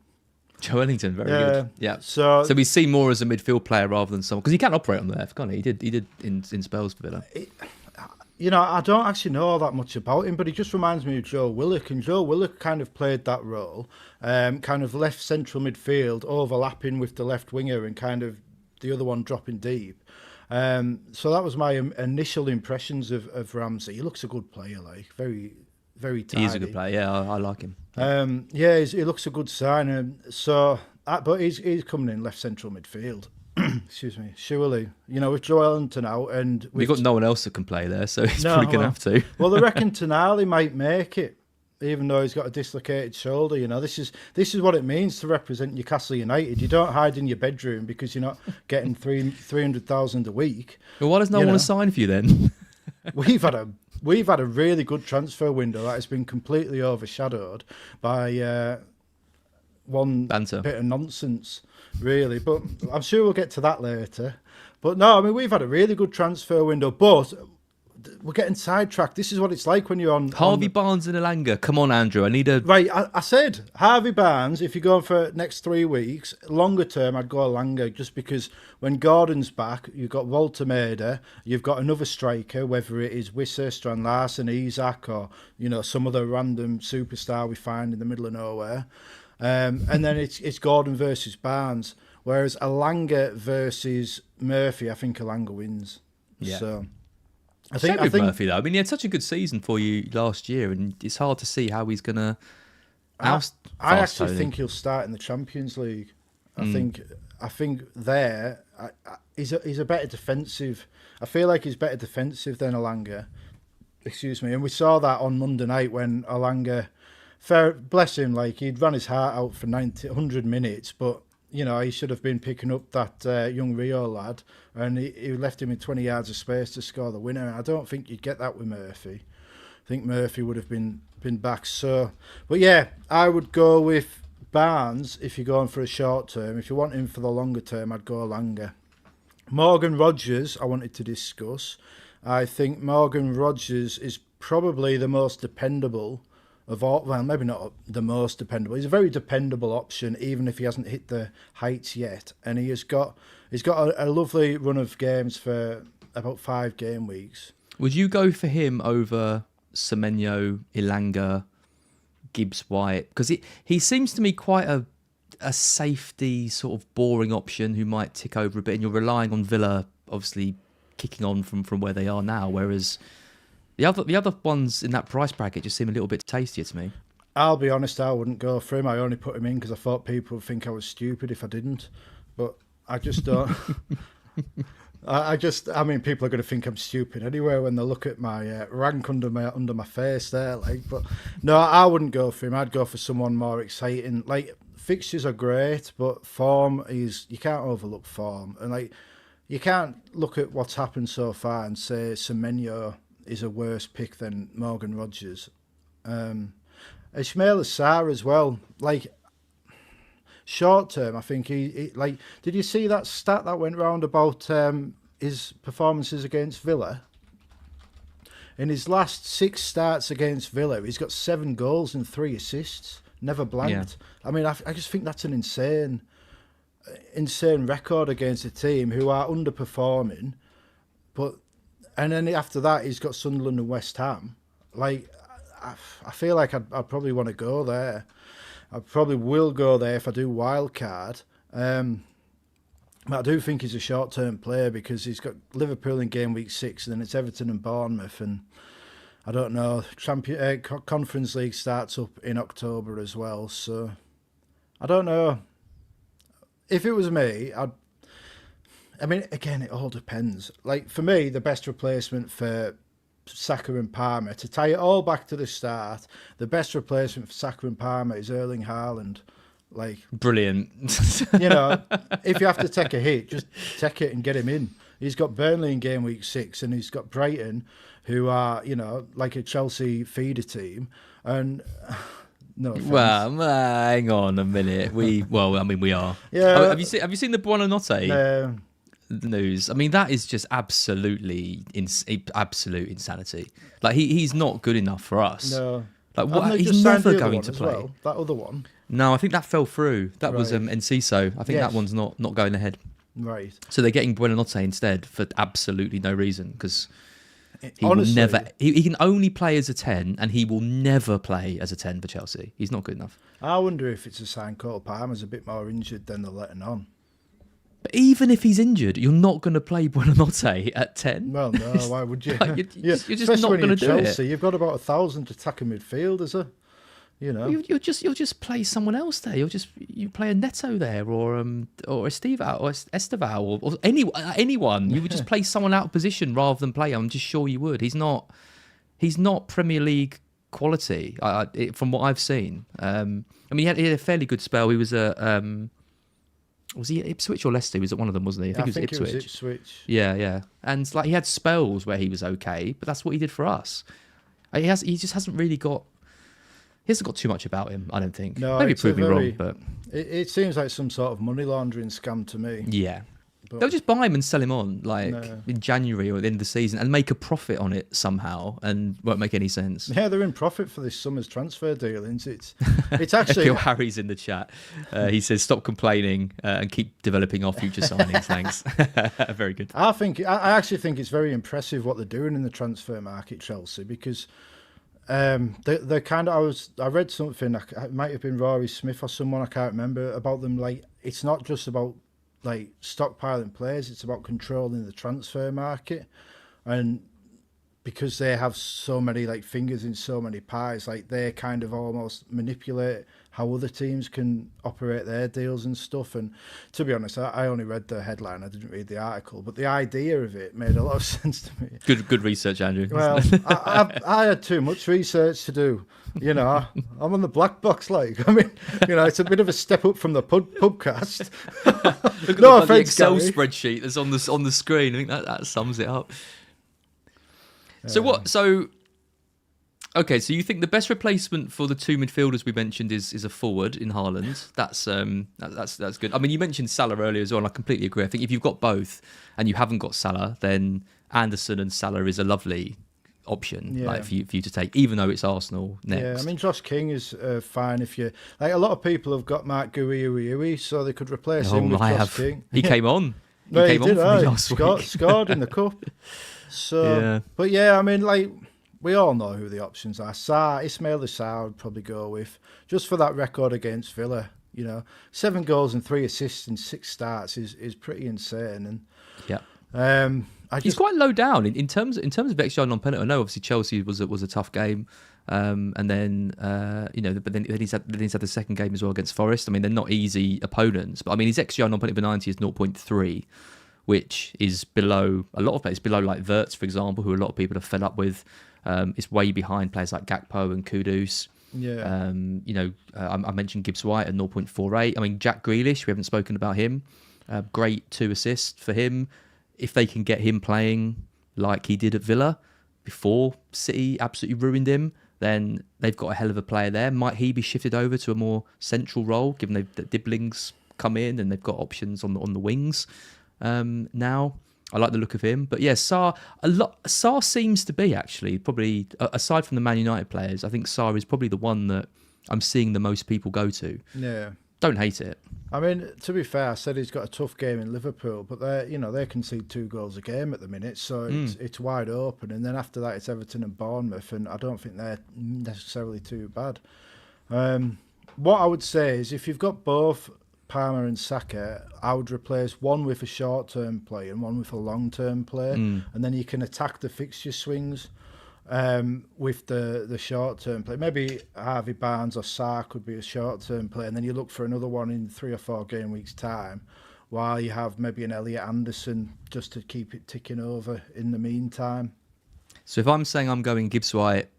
very good. Yeah. So we see more as a midfield player rather than someone, because he can operate on the left, can't he? He did in spells for Villa. You know, I don't actually know that much about him, but he just reminds me of Joe Willock, and Joe Willock kind of played that role, kind of left central midfield, overlapping with the left winger and kind of the other one dropping deep. So that was my initial impressions of Ramsey. He looks a good player, like very, very tidy. He's a good player. Yeah, I like him. He looks a good sign. But he's coming in left central midfield. Excuse me, surely. You know, with Joelinton out and we've got no one else that can play there, so he's probably going to have to. Well, they reckon Tonali might make it. even though he's got a dislocated shoulder. You know, this is what it means to represent Newcastle United. You don't hide in your bedroom because you're not getting 300,000 a week. Well, why does no one want to sign for you then? We've had a really good transfer window that has been completely overshadowed by one banter, bit of nonsense, really. But I'm sure we'll get to that later. But no, I mean, we've had a really good transfer window, but we're getting sidetracked. This is what it's like when you're on... Harvey Barnes and Elanga. Come on, Andrew. I need a... Right, I said Harvey Barnes, if you're going for next 3 weeks, longer term, I'd go Elanga, just because when Gordon's back, you've got Walter Maida, you've got another striker, whether it is Wissa, Strand Larsen, Isak, or, you know, some other random superstar we find in the middle of nowhere. And then it's Gordon versus Barnes. Whereas Elanga versus Murphy, I think Elanga wins. Yeah. So... I think Murphy, though. I mean, he had such a good season for you last year, and it's hard to see how he's going to oust. I actually think he'll start in the Champions League. I think there he's a better defensive. I feel like he's better defensive than Elanga. Excuse me. And we saw that on Monday night when Elanga, bless him, like he'd run his heart out for 100 minutes, but you know, he should have been picking up that young Rio lad, and he left him in 20 yards of space to score the winner. I don't think you'd get that with Murphy. I think Murphy would have been back. So, but yeah, I would go with Barnes if you're going for a short term. If you want him for the longer term, I'd go Elanga. Morgan Rogers, I wanted to discuss. I think Morgan Rogers is probably the most dependable of all. Well, maybe not the most dependable. He's a very dependable option, even if he hasn't hit the heights yet. And he's got a lovely run of games for about 5 game weeks. Would you go for him over Semenyo, Elanga, Gibbs White? Because he seems to me quite a safety sort of boring option who might tick over a bit, and you're relying on Villa obviously kicking on from where they are now, whereas the other ones in that price bracket just seem a little bit tastier to me. I'll be honest, I wouldn't go for him. I only put him in because I thought people would think I was stupid if I didn't. But I just don't. I mean, people are going to think I'm stupid anyway when they look at my rank under my face there. Like, but no, I wouldn't go for him. I'd go for someone more exciting. Like, fixtures are great, but form you can't overlook form, and like you can't look at what's happened so far and say Semenyo is a worse pick than Morgan Rogers. Ismail Assar as well. Like, short term, I think he like. Did you see that stat that went round about his performances against Villa? In his last 6 starts against Villa, he's got 7 goals and 3 assists. Never blanked. Yeah. I mean, I just think that's an insane record against a team who are underperforming, and then after that, he's got Sunderland and West Ham. Like, I feel like I'd probably want to go there. I probably will go there if I do wildcard. But I do think he's a short-term player because he's got Liverpool in game week 6, and then it's Everton and Bournemouth, and I don't know. Conference League starts up in October as well, so I don't know. If it was me, I mean, again, it all depends. Like, for me, the best replacement for Saka and Palmer, to tie it all back to the start, the best replacement for Saka and Palmer is Erling Haaland. Like, brilliant. You know, if you have to take a hit, just take it and get him in. He's got Burnley in game week 6, and he's got Brighton, who are, you know, like a Chelsea feeder team. And no offense. Well, hang on a minute. We are. Yeah. Oh, have you seen the Buonanotte news? I mean, that is just absolute insanity. Like, he's not good enough for us. No. Like, what? He's never going to play. Well, that other one. No, I think that fell through. That was Enciso. I think that one's not going ahead. Right. So they're getting Buonanotte instead for absolutely no reason, because honestly, will never. He can only play as a 10, and he will never play as a 10 for Chelsea. He's not good enough. I wonder if it's a sign Cole Palmer's a bit more injured than they're letting on. But even if he's injured, you're not going to play Buonanotte at 10. Well, no, why would you? Like, you're just not going to do Chelsea, You've got about 1,000 attacking midfielders. You know, you'll just play someone else there. You play a Neto there, or Estevao, or Esteval, or anyone. You would just play someone out of position rather than play. I'm just sure you would. He's not Premier League quality from what I've seen. I mean, he had a fairly good spell. He was was he at Ipswich or Leicester? He was at one of them, wasn't he? I think it was Ipswich. Yeah. And like he had spells where he was okay, but that's what he did for us. He just hasn't really got. He hasn't got too much about him, I don't think. No, maybe prove me wrong, but it seems like some sort of money laundering scam to me. Yeah. But they'll just buy him and sell him on in January or at the end of the season and make a profit on it somehow, and won't make any sense. Yeah, they're in profit for this summer's transfer dealings. It's actually FPL Harry's in the chat. He says, "Stop complaining and keep developing our future signings." Thanks. Very good. I actually think it's very impressive what they're doing in the transfer market, Chelsea, because they're kind of. I read something. It might have been Rory Smith or someone, I can't remember, about them. Like, it's not just about like stockpiling players, it's about controlling the transfer market, and because they have so many like fingers in so many pies, like they kind of almost manipulate how other teams can operate their deals and stuff. And to be honest, I only read the headline, I didn't read the article, but the idea of it made a lot of sense to me. Good research, Andrew. Well, I had too much research to do. You know, I'm on the black box. Like, I mean, you know, it's a bit of a step up from the pubcast. Look at No the offense, Excel Gary. spreadsheet that's on the screen. I think that sums it up. So okay, so you think the best replacement for the two midfielders we mentioned is a forward in Haaland? That's good. I mean, you mentioned Salah earlier as well, and I completely agree. I think if you've got both and you haven't got Salah, then Anderson and Salah is a lovely option, Yeah. like for you to take, even though it's Arsenal next. Yeah, I mean, Josh King is fine if you like. A lot of people have got Mark Gui, so they could replace him with Josh King. He came on. He No, came on did, for me last week. Scored in the cup. So, Yeah. But yeah, I mean, like, we all know who the options are. Ismail Assar would probably go with, just for that record against Villa. You know, 7 goals and 3 assists in 6 starts is pretty insane. And Yeah. He's quite low down in terms of XG non-penalty. I know obviously Chelsea was a tough game, and then but then he's had the second game as well against Forest. I mean, they're not easy opponents, but I mean his XG non-penalty per 90 is 0.3, which is below a lot of players, below like Wirtz, for example, who a lot of people are fed up with. It's way behind players like Gakpo and Kudus. Yeah. I mentioned Gibbs White at 0.48. I mean, Jack Grealish, we haven't spoken about him. Great 2 assists for him. If they can get him playing like he did at Villa before City absolutely ruined him, then they've got a hell of a player there. Might he be shifted over to a more central role, given that Dibbling's come in and they've got options on the wings now? I like the look of him. But yeah, Sarr seems to be actually probably, aside from the Man United players, I think Sarr is probably the one that I'm seeing the most people go to. Yeah. Don't hate it. I mean, to be fair, I said he's got a tough game in Liverpool, but they concede 2 goals a game at the minute, so it's wide open. And then after that, it's Everton and Bournemouth, and I don't think they're necessarily too bad. What I would say is, if you've got both Palmer and Saka, I would replace one with a short-term play and one with a long-term play, and then you can attack the fixture swings with the short-term play. Maybe Harvey Barnes or Sarr could be a short-term play, and then you look for another one in 3 or 4 game weeks' time, while you have maybe an Elliot Anderson just to keep it ticking over in the meantime. So if I'm saying I'm going Gibbs White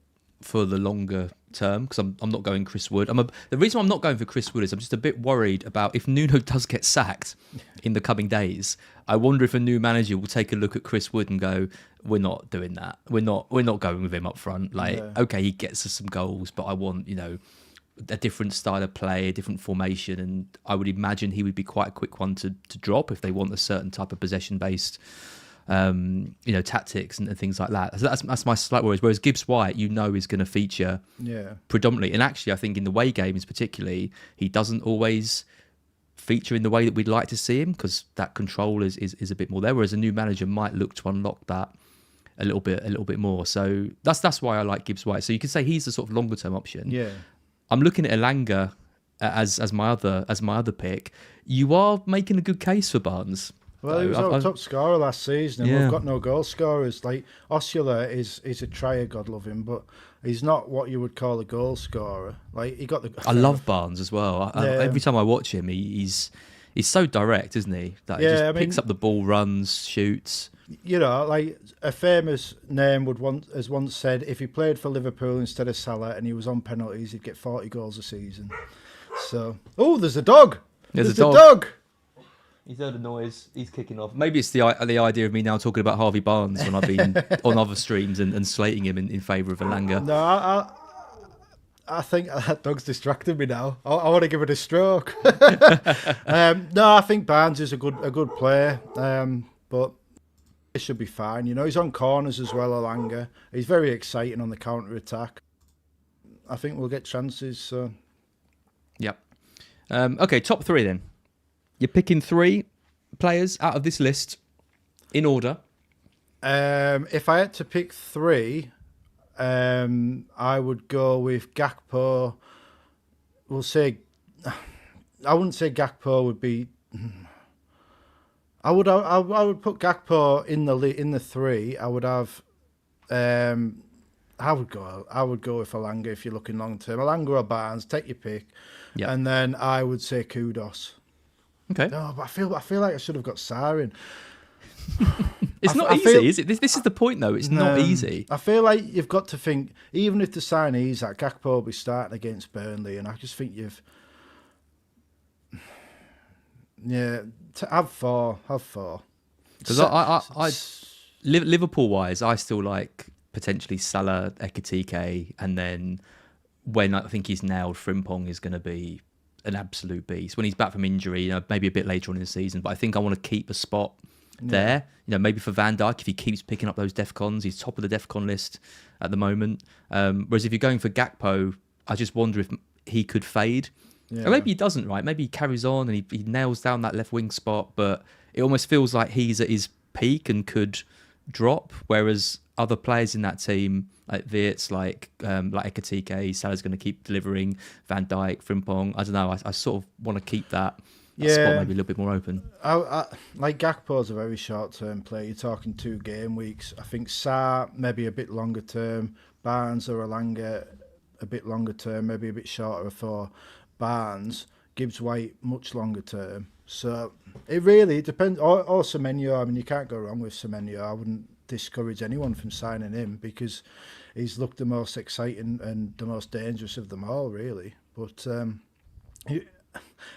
for the longer term, because I'm not going Chris Wood. The reason why I'm not going for Chris Wood is I'm just a bit worried about if Nuno does get sacked in the coming days. I wonder if a new manager will take a look at Chris Wood and go, "We're not doing that. We're not going with him up front. Like, okay, he gets us some goals, but I want a different style of play, a different formation." And I would imagine he would be quite a quick one to drop if they want a certain type of possession based tactics and things like that. So that's my slight worries. Whereas Gibbs White, is going to feature predominantly, and actually I think in the away games particularly, he doesn't always feature in the way that we'd like to see him, because that control is a bit more there. Whereas a new manager might look to unlock that a little bit more. So that's why I like Gibbs White. So you could say he's the sort of longer term option. Yeah, I'm looking at Elanga as my other pick. You are making a good case for Barnes. Well, he was our top scorer last season, and we've got no goal scorers. Like, Osula is a tryer, God love him, but he's not what you would call a goal scorer. Like, he got the. I love Barnes as well. Every time I watch him, he's so direct, isn't he? That he just picks up the ball, runs, shoots. You know, like a famous name has once said, if he played for Liverpool instead of Salah and he was on penalties, he'd get 40 goals a season. So, there's a dog. There's a dog. He's heard a noise. He's kicking off. Maybe it's the idea of me now talking about Harvey Barnes when I've been on other streams and slating him in favour of Elanga. No, I think that dog's distracted me now. I want to give it a stroke. No, I think Barnes is a good player, but it should be fine. You know, he's on corners as well, Elanga. He's very exciting on the counter attack. I think we'll get chances. So. Yep. Okay, top three then. You're picking three players out of this list in order. If I had to pick three, I would go with Gakpo. We'll say, I wouldn't say Gakpo would be. I would put Gakpo in the three. I would have. I would go with Elanga if you're looking long term. Elanga or Barnes, take your pick. Yep. And then I would say Kudos. Okay. No, but I feel like I should have got Sarr in. It's not easy, is it? This is the point, though. It's not easy. I feel like you've got to think, even if the sign is that Gakpo will be starting against Burnley, and I just think have four. Because Liverpool-wise, I still like potentially Salah, Ekitike, and then when I think he's nailed, Frimpong is going to be an absolute beast. When he's back from injury, you know, maybe a bit later on in the season, but I think I want to keep a spot there. You know, maybe for Van Dijk, if he keeps picking up those DEFCONs, he's top of the DEFCON list at the moment. Whereas if you're going for Gakpo, I just wonder if he could fade. Or maybe he doesn't, right? Maybe he carries on and he nails down that left wing spot, but it almost feels like he's at his peak and could drop, whereas other players in that team, like Wirtz, like Ekitike, Salah's going to keep delivering, Van Dijk, Frimpong. I don't know. I sort of want to keep that spot maybe a little bit more open. I like Gakpo's a very short-term play. You're talking 2 game weeks. I think Sarr maybe a bit longer term. Barnes or Elanga a bit longer term, maybe a bit shorter for Barnes. Gibbs White much longer term. So it really depends. Or Semenyo. I mean, you can't go wrong with Semenyo. I wouldn't discourage anyone from signing him because he's looked the most exciting and the most dangerous of them all, really. But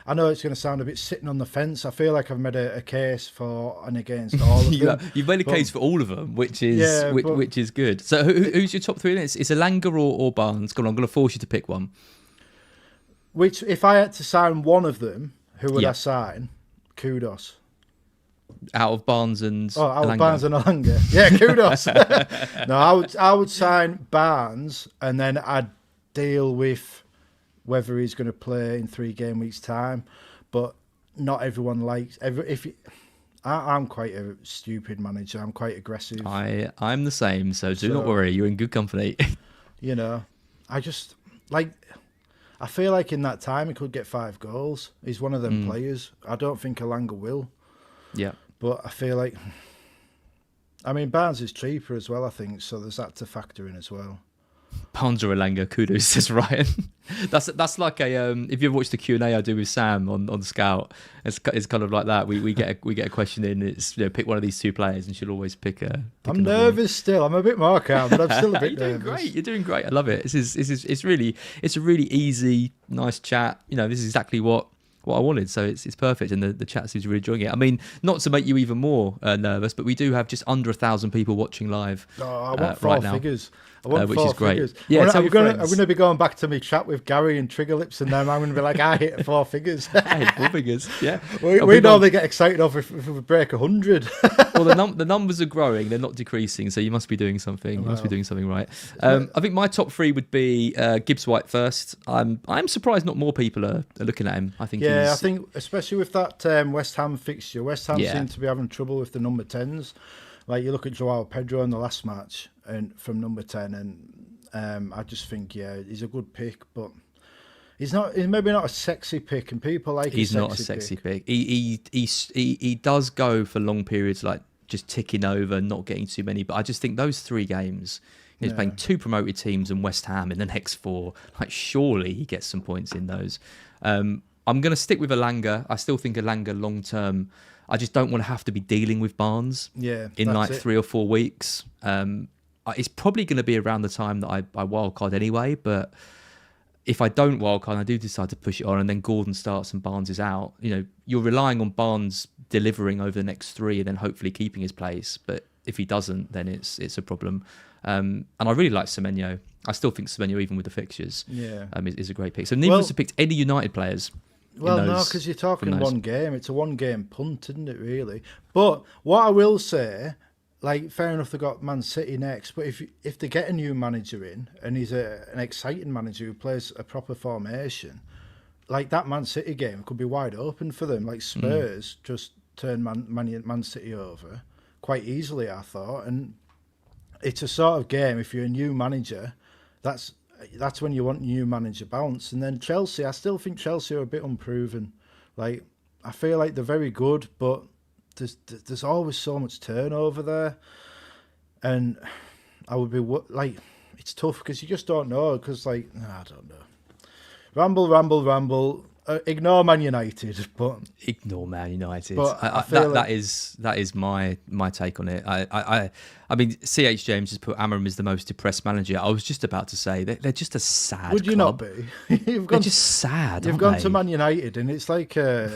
I know it's going to sound a bit sitting on the fence. I feel like I've made a case for and against all of them. You've made a case for all of them, which is good. So who's your top three? It's Elanga or Barnes. Come on, I'm going to force you to pick one. Which, if I had to sign one of them, who would I sign? Kudos. Out of Barnes and Elanga. Barnes and Elanga. Yeah, Kudos. No, I would sign Barnes, and then I'd deal with whether he's going to play in 3 game weeks' time. But not everyone likes. I'm quite a stupid manager. I'm quite aggressive. I'm the same, so do not worry. You're in good company. You know, I just like. I feel like in that time he could get 5 goals. He's one of them players. I don't think Elanga will. Yeah. But I feel like, I mean, Barnes is cheaper as well, I think, so there's that to factor in as well. Barnes or Elanga, kudos, says Ryan. that's like a if you ever watched the Q&A I do with Sam on Scout, it's kind of like that. We get a question in. It's pick one of these 2 players, and she'll always pick I'm nervous still. I'm a bit more calm, but I'm still a bit nervous. You're doing great. I love it. It's a really easy, nice chat. You know, this is exactly what I wanted, so it's perfect, and the chat seems really enjoying it. I mean, not to make you even more nervous, but we do have just under 1,000 people watching live. I want 4 figures. I want which 4 is great. Figures. Yeah, I'm going to be going back to my chat with Gary and Trigger Lips, and then I'm going to be like, I hit 4 figures. I hit 4 figures. Yeah, we normally get excited if we break 100. Well, the numbers are growing; they're not decreasing. So you must be doing something. You must be doing something right. I think my top 3 would be Gibbs White first. I'm surprised not more people are looking at him. I think. I think especially with that West Ham fixture, West Ham seem to be having trouble with the number 10s. Like you look at Joao Pedro in the last match and from number 10, and I just think he's a good pick, but he's maybe not a sexy pick, and people like he's not a sexy pick. He does go for long periods, like just ticking over, not getting too many. But I just think those 3 games, he's playing 2 promoted teams and West Ham in the next 4. Like surely he gets some points in those. I'm going to stick with Elanga. I still think Elanga long term. I just don't want to have to be dealing with Barnes in like 3 or 4 weeks. It's probably going to be around the time that I wildcard anyway, but if I don't wildcard and I do decide to push it on and then Gordon starts and Barnes is out, you're relying on Barnes delivering over the next 3 and then hopefully keeping his place. But if he doesn't, then it's a problem. And I really like Semenyo. I still think Semenyo, even with the fixtures, is a great pick. So neither of us have picked any United players. Well, no, because you're talking one game. It's a one-game punt, isn't it, really? But what I will say, like, fair enough, they got Man City next, but if they get a new manager in, and he's an exciting manager who plays a proper formation, like that Man City game could be wide open for them. Like Spurs just turned Man City over quite easily, I thought. And it's a sort of game, if you're a new manager, that's when you want new manager bounce. And then Chelsea, I still think Chelsea are a bit unproven. Like, I feel like they're very good, but there's always so much turnover there. And I would be like, it's tough because you just don't know. Because, like, I don't know. Ramble. Ignore Man United, but ignore Man United. But that is my take on it. I mean, CH James has put Amorim as the most depressed manager. I was just about to say they're just a sad. Would you club. Not be? They're just sad. You've gone to Man United, and it's like a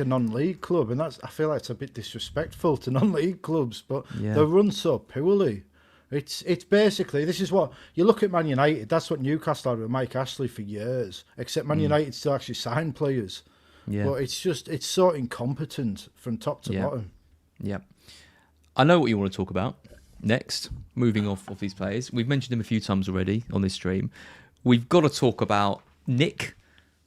non-league club, and I feel like it's a bit disrespectful to non-league clubs, but they're run so poorly. It's basically, this is what you look at Man United. That's what Newcastle had with Mike Ashley for years. Except Man United still actually sign players. Yeah. But it's so incompetent from top to bottom. Yeah. I know what you want to talk about next. Moving off of these players, we've mentioned him a few times already on this stream. We've got to talk about Nick.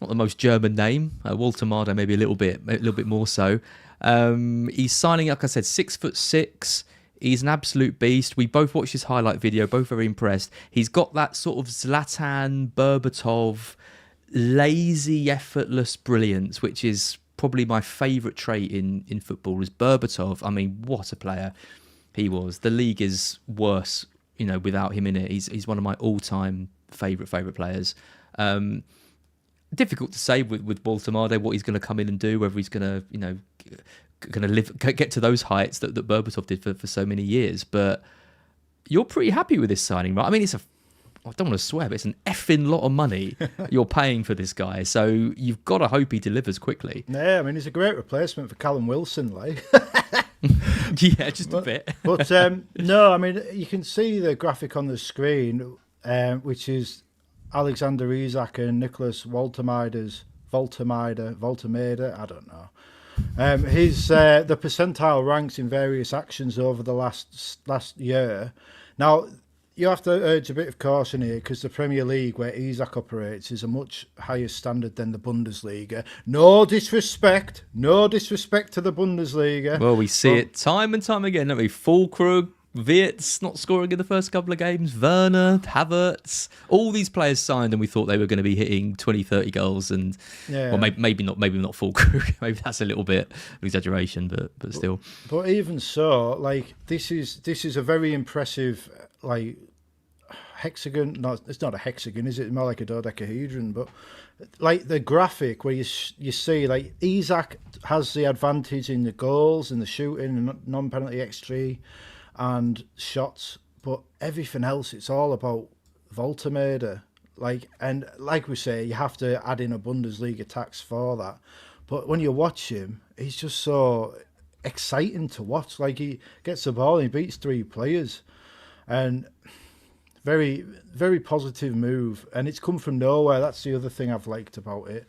Not the most German name. Walter Mardo maybe a little bit more so. He's signing, like I said, 6'6". He's an absolute beast. We both watched his highlight video, both very impressed. He's got that sort of Zlatan, Berbatov, lazy, effortless brilliance, which is probably my favourite trait in football, is Berbatov. I mean, what a player he was. The league is worse, without him in it. He's one of my all-time favourite players. Difficult to say with Baltamade what he's going to come in and do, whether he's going to, get to those heights that Berbatov did for so many years. But you're pretty happy with this signing, right? I mean, I don't want to swear, but it's an effing lot of money you're paying for this guy. So you've got to hope he delivers quickly. Yeah, I mean, he's a great replacement for Callum Wilson, like. Yeah, just a bit. But no, I mean, you can see the graphic on the screen, which is Alexander Isak and Nicholas Voltemade, I don't know. His the percentile ranks in various actions over the last year. Now, you have to urge a bit of caution here because the Premier League, where Isak operates, is a much higher standard than the Bundesliga. No disrespect to the Bundesliga. Well, we see it time and time again, don't we? Füllkrug, Wirtz not scoring in the first couple of games, Werner, Havertz, all these players signed and we thought they were going to be hitting 20, 30 goals and well, maybe not Füllkrug. Maybe that's a little bit of exaggeration, but still. But even so, like this is a very impressive like hexagon. No, it's not a hexagon, is it? It's more like a dodecahedron, but like the graphic where you see like Isak has the advantage in the goals and the shooting and non-penalty XG and shots, but everything else, it's all about Voltemade. And like we say, you have to add in a Bundesliga tax for that. But when you watch him, he's just so exciting to watch. Like, he gets the ball and he beats 3 players. And very, very positive move. And it's come from nowhere. That's the other thing I've liked about it.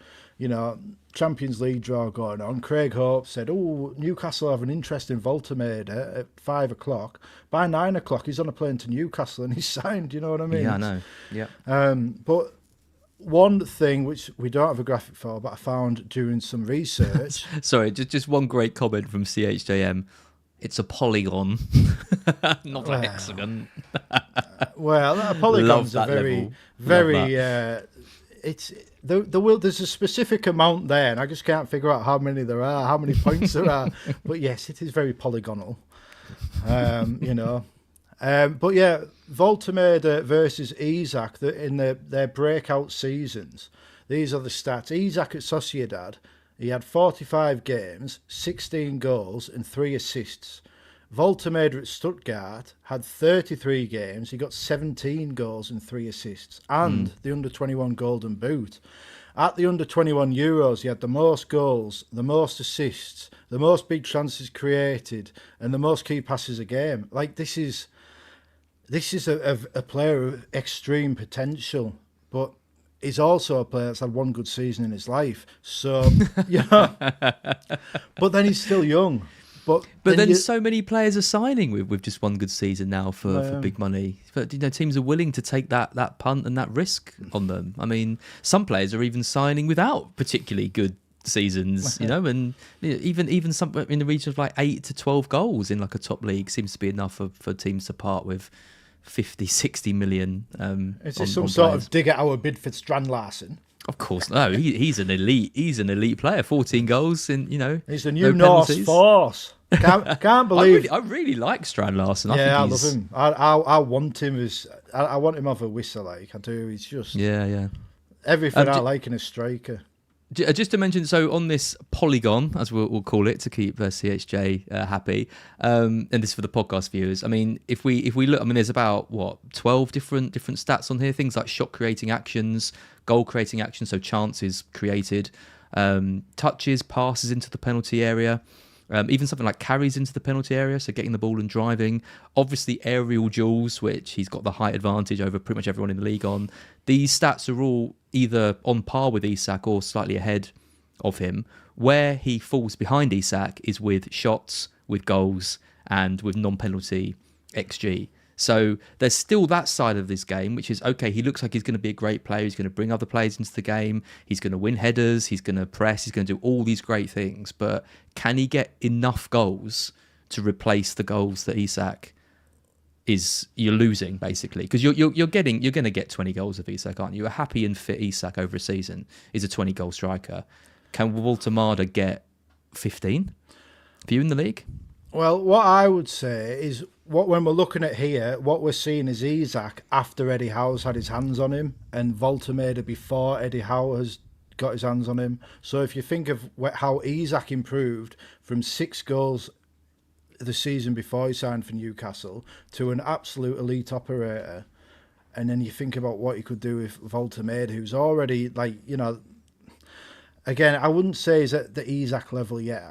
Champions League draw going on. Craig Hope said, Newcastle have an interest in Voltemade at 5 o'clock. By 9 o'clock, he's on a plane to Newcastle and he's signed, you know what I mean? Yeah, I know. Yeah. But one thing which we don't have a graphic for, but I found during some research. Sorry, just one great comment from CHJM. It's a polygon, not a hexagon. Well, a polygon's a very there's a specific amount there, and I just can't figure out how many there are, how many points there are. But yes, it is very polygonal, But yeah, Voltemade versus Isak in their breakout seasons. These are the stats. Isak at Sociedad, He had 45 games, 16 goals and 3 assists. Voltermader at Stuttgart had 33 games. He got 17 goals and 3 assists and the under-21 Golden Boot. At the under-21 Euros, he had the most goals, the most assists, the most big chances created, and the most key passes a game. Like, this is a player of extreme potential, but he's also a player that's had one good season in his life. So, but then he's still young. But then so many players are signing with just one good season now for big money. But teams are willing to take that punt and that risk on them. I mean, some players are even signing without particularly good seasons, and even some in the region of like 8 to 12 goals in like a top league seems to be enough for teams to part with 50, 60 million. Is this some sort of dig at our bid for Strand Larsen? Of course, no. He's an elite. He's an elite player. 14 goals in He's the new Norse force. Can't believe. I really like Strand Larsen. I love him. I want him as. I want him over Wissa. Like I do. He's just everything I like in a striker. Just to mention, so on this polygon, as we'll call it, to keep CHJ happy, and this is for the podcast viewers. I mean, if we look, I mean, there's about 12 different stats on here. Things like shot creating actions, goal creating actions, so chances created, touches, passes into the penalty area, even something like carries into the penalty area, so getting the ball and driving. Obviously, aerial duels, which he's got the height advantage over pretty much everyone in the league on. These stats are all either on par with Isak or slightly ahead of him. Where he falls behind Isak is with shots, with goals, and with non-penalty XG. So there's still that side of this game, which is, okay, he looks like he's going to be a great player. He's going to bring other players into the game. He's going to win headers. He's going to press. He's going to do all these great things. But can he get enough goals to replace the goals that Isak you're losing, basically? Because you're going to get 20 goals of Isak, aren't you? A happy and fit Isak over a season is a 20-goal striker. Can Voltermader get 15 for you in the league? Well, what I would say is, when we're looking at here, what we're seeing is Isak after Eddie Howe's had his hands on him, and Voltermader before Eddie Howe has got his hands on him. So if you think of how Isak improved from 6 goals the season before he signed for Newcastle to an absolute elite operator, and then you think about what he could do with Voltermader, who's already, again, I wouldn't say he's at the Isak level yet.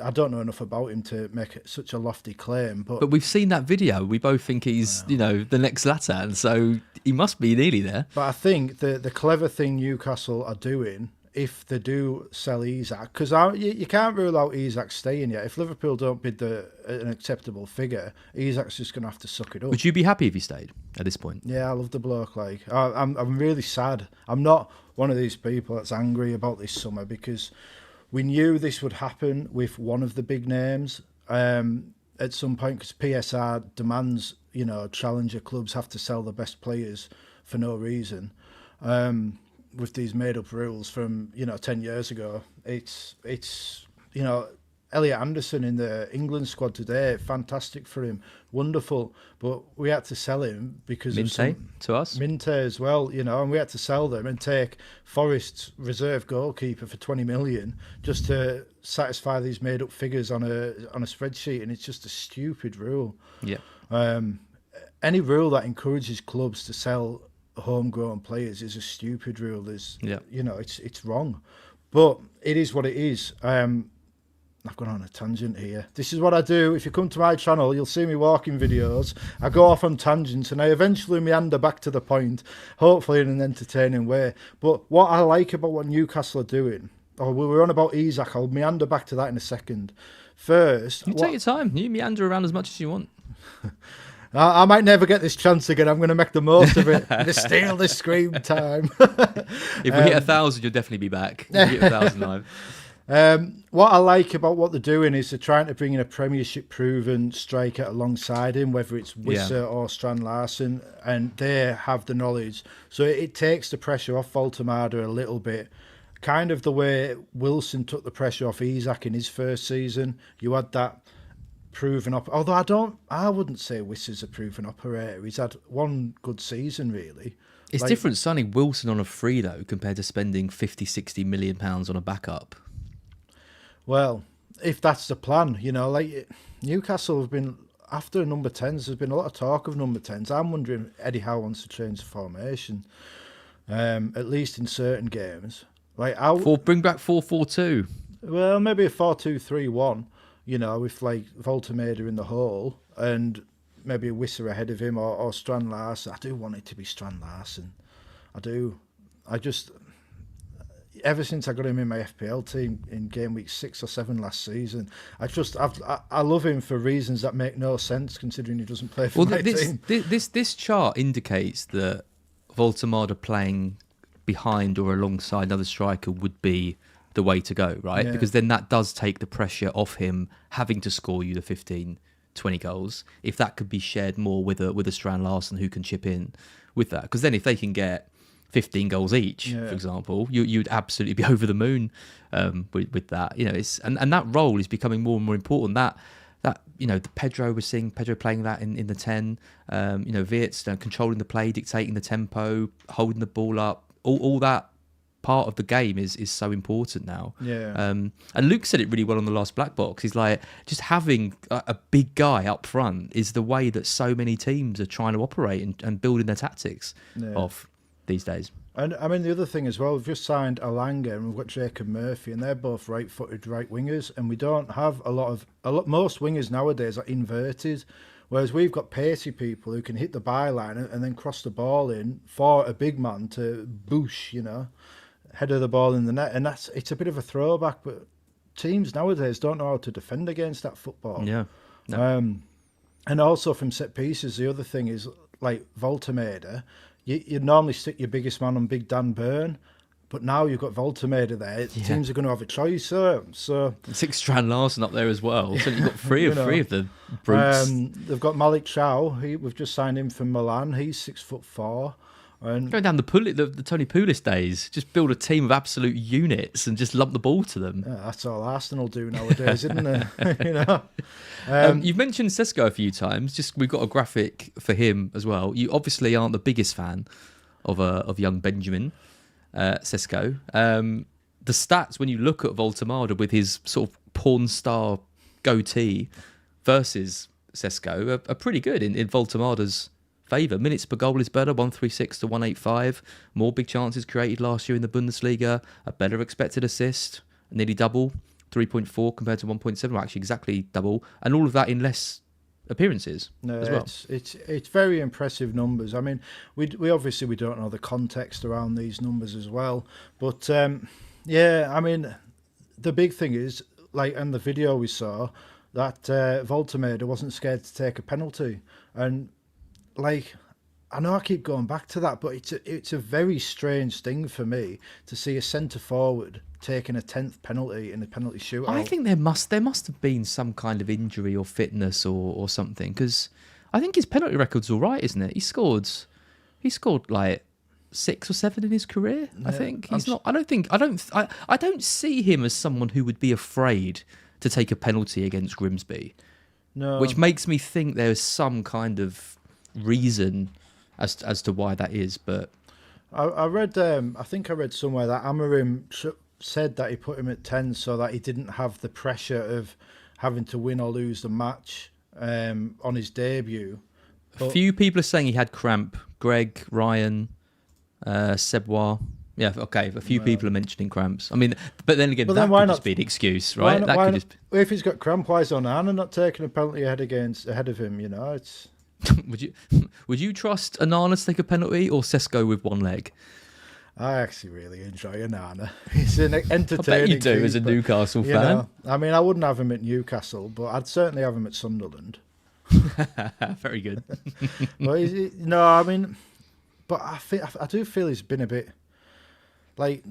I don't know enough about him to make such a lofty claim. But we've seen that video. We both think he's, the next Zlatan, so he must be nearly there. But I think the clever thing Newcastle are doing, if they do sell Isak, because you can't rule out Isak staying yet. If Liverpool don't bid an acceptable figure, Isak's just going to have to suck it up. Would you be happy if he stayed at this point? Yeah, I love the bloke. I'm really sad. I'm not one of these people that's angry about this summer, because we knew this would happen with one of the big names at some point, because PSR demands, challenger clubs have to sell the best players for no reason. With these made-up rules from 10 years ago, it's Elliot Anderson in the England squad today, fantastic for him, wonderful. But we had to sell him because Minte to us, Minte as well, and we had to sell them and take Forest's reserve goalkeeper for 20 million just to satisfy these made-up figures on a spreadsheet, and it's just a stupid rule. Yeah. Any rule that encourages clubs to sell homegrown players is a stupid rule. It's wrong, but it is what it is. I've gone on a tangent here. This is what I do. If you come to my channel, you'll see me walking videos. I go off on tangents and I eventually meander back to the point, hopefully in an entertaining way. But what I like about what Newcastle are doing, we were on about Isak, I'll meander back to that in a second. First, take your time. You meander around as much as you want. I might never get this chance again. I'm going to make the most of it. To steal the screen time. If we hit 1,000, you'll definitely be back. If we hit 1,000 live. What I like about what they're doing is they're trying to bring in a Premiership-proven striker alongside him, whether it's Wissa or Strand Larsen, and they have the knowledge. So it takes the pressure off Voltermader a little bit, kind of the way Wilson took the pressure off Isak in his first season. You had that proven up. Although I wouldn't say Wissa's a proven operator. He's had one good season, really. It's different signing Wilson on a free, though, compared to spending 50, 60 million pounds on a backup. Well, if that's the plan, like Newcastle have been after number 10s. There's been a lot of talk of number 10s. I'm wondering if Eddie Howe wants to change the formation, at least in certain games. Like bring back 4-4-2. Well, maybe a 4-2-3-1. With like Voltemade in the hole and maybe a Wisser ahead of him or Strand Larsen. I do want it to be Strand Larsen. I do. Ever since I got him in my FPL team in game week 6 or 7 last season, I love him for reasons that make no sense considering he doesn't play for my team. This chart indicates that Voltemade playing behind or alongside another striker would be the way to go, right? Yeah. Because then that does take the pressure off him having to score you the 15, 20 goals. If that could be shared more with a Strand Larsen who can chip in with that. Because then if they can get 15 goals each, for example, you'd absolutely be over the moon with that. And that role is becoming more and more important. That the Pedro, we're seeing Pedro playing that in the 10. Wirtz controlling the play, dictating the tempo, holding the ball up. All that part of the game is so important now. Yeah. And Luke said it really well on the last Black Box. He's like, just having a big guy up front is the way that so many teams are trying to operate and building their tactics off these days. And I mean, the other thing as well, we've just signed Alanga and we've got Jacob Murphy, and they're both right-footed right wingers, and we don't have most wingers nowadays are inverted, whereas we've got pacey people who can hit the byline and then cross the ball in for a big man to boosh, header the ball in the net, and it's a bit of a throwback, but teams nowadays don't know how to defend against that football. Yeah. No. And also from set pieces, the other thing is like Voltemade. You normally stick your biggest man on Big Dan Burn, but now you've got Voltemade there. Yeah. Teams are going to have a choice. So 6 Strand Larsen up there as well. So you've got three of the brutes. They've got Malik Chow. We've just signed him from Milan. He's 6'4". And going down the Tony Pulis days, just build a team of absolute units and just lump the ball to them. Yeah, that's all Arsenal do nowadays, isn't it? You've mentioned Sesko a few times. We've got a graphic for him as well. You obviously aren't the biggest fan of young Benjamin Sesko. The stats when you look at Voltemade with his sort of porn star goatee versus Sesko are pretty good in Voltemade's favour. Minutes per goal is better, 136 to 185. More big chances created last year in the Bundesliga. A better expected assist, nearly double, 3.4 compared to 1.7. Well, actually, exactly double, and all of that in less appeareances as well. It's very impressive numbers. I mean, we obviously we don't know the context around these numbers as well, but yeah, I mean, the big thing is like in the video we saw that Voltemade wasn't scared to take a penalty. And like, I know I keep going back to that, but it's a very strange thing for me to see a centre forward taking a 10th penalty in a penalty shootout. I think there must have been some kind of injury or fitness or something, because I think his penalty record's all right, isn't it? He scored like 6 or 7 in his career. Yeah, I think he's not. I don't see him as someone who would be afraid to take a penalty against Grimsby. No, which makes me think there's some kind of reason as to why that is. But I read, I think I read somewhere that Amorim said that he put him at 10 so that he didn't have the pressure of having to win or lose the match on his debut. A few people are saying he had cramp. Greg, Ryan, Sebois. Yeah, okay. A few people are mentioning cramps. I mean, but then again, that could just be an excuse, right? If he's got cramp, why is Onana not taking a penalty ahead of him? It's. Would you trust Onana to take a penalty or Sesko with one leg? I actually really enjoy Onana. He's an entertaining. I bet you do keeper. As a Newcastle fan. I mean, I wouldn't have him at Newcastle, but I'd certainly have him at Sunderland. Very good. But I do feel he's been a bit like.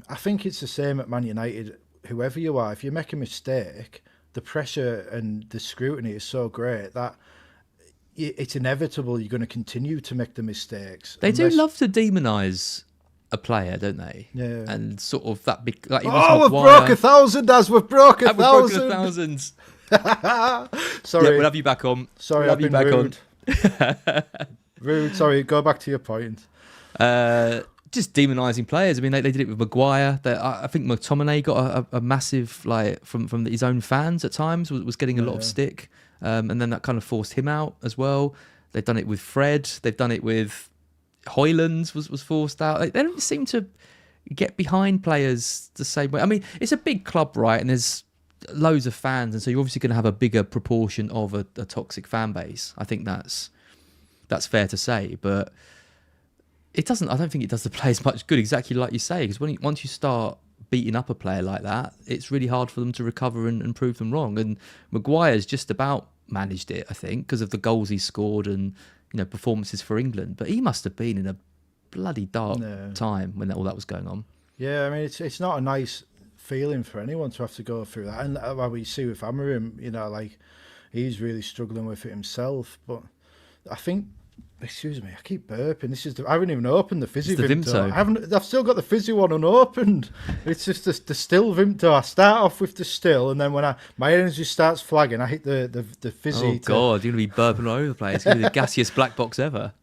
I think it's the same at Man United. Whoever you are, if you make a mistake, the pressure and the scrutiny is so great that it's inevitable you're going to continue to make the mistakes. They do love to demonise a player, don't they? Yeah. And sort of that big. Like, we've broke 1,000 as we've broke 1,000. We've broken 1,000. Sorry. Yeah, we'll have you back on. Sorry, I've been rude. Rude. Sorry, go back to your point. just demonising players. I mean, they did it with Maguire. I think McTominay got a massive from his own fans at times, was getting a lot of stick, and then that kind of forced him out as well. They've done it with Fred. They've done it with Hoyland was forced out. They don't seem to get behind players the same way. I mean, it's a big club, right? And there's loads of fans, and so you're obviously going to have a bigger proportion of a toxic fan base. I think that's fair to say, but it doesn't. I don't think it does the players much good. Exactly like you say, because once you start beating up a player like that, it's really hard for them to recover and prove them wrong. And Maguire's just about managed it, I think, because of the goals he scored and performances for England. But he must have been in a bloody dark time when all that was going on. Yeah, I mean, it's not a nice feeling for anyone to have to go through that. And what we see with Amorim, like he's really struggling with it himself. But I think, excuse me, I keep burping. I haven't even opened the fizzy Vimto. I've still got the fizzy one unopened. It's just the still Vimto. I start off with the still, and then when my energy starts flagging, I hit the fizzy. Oh God, you're gonna be burping all over the place. It's gonna be the gassiest black box ever.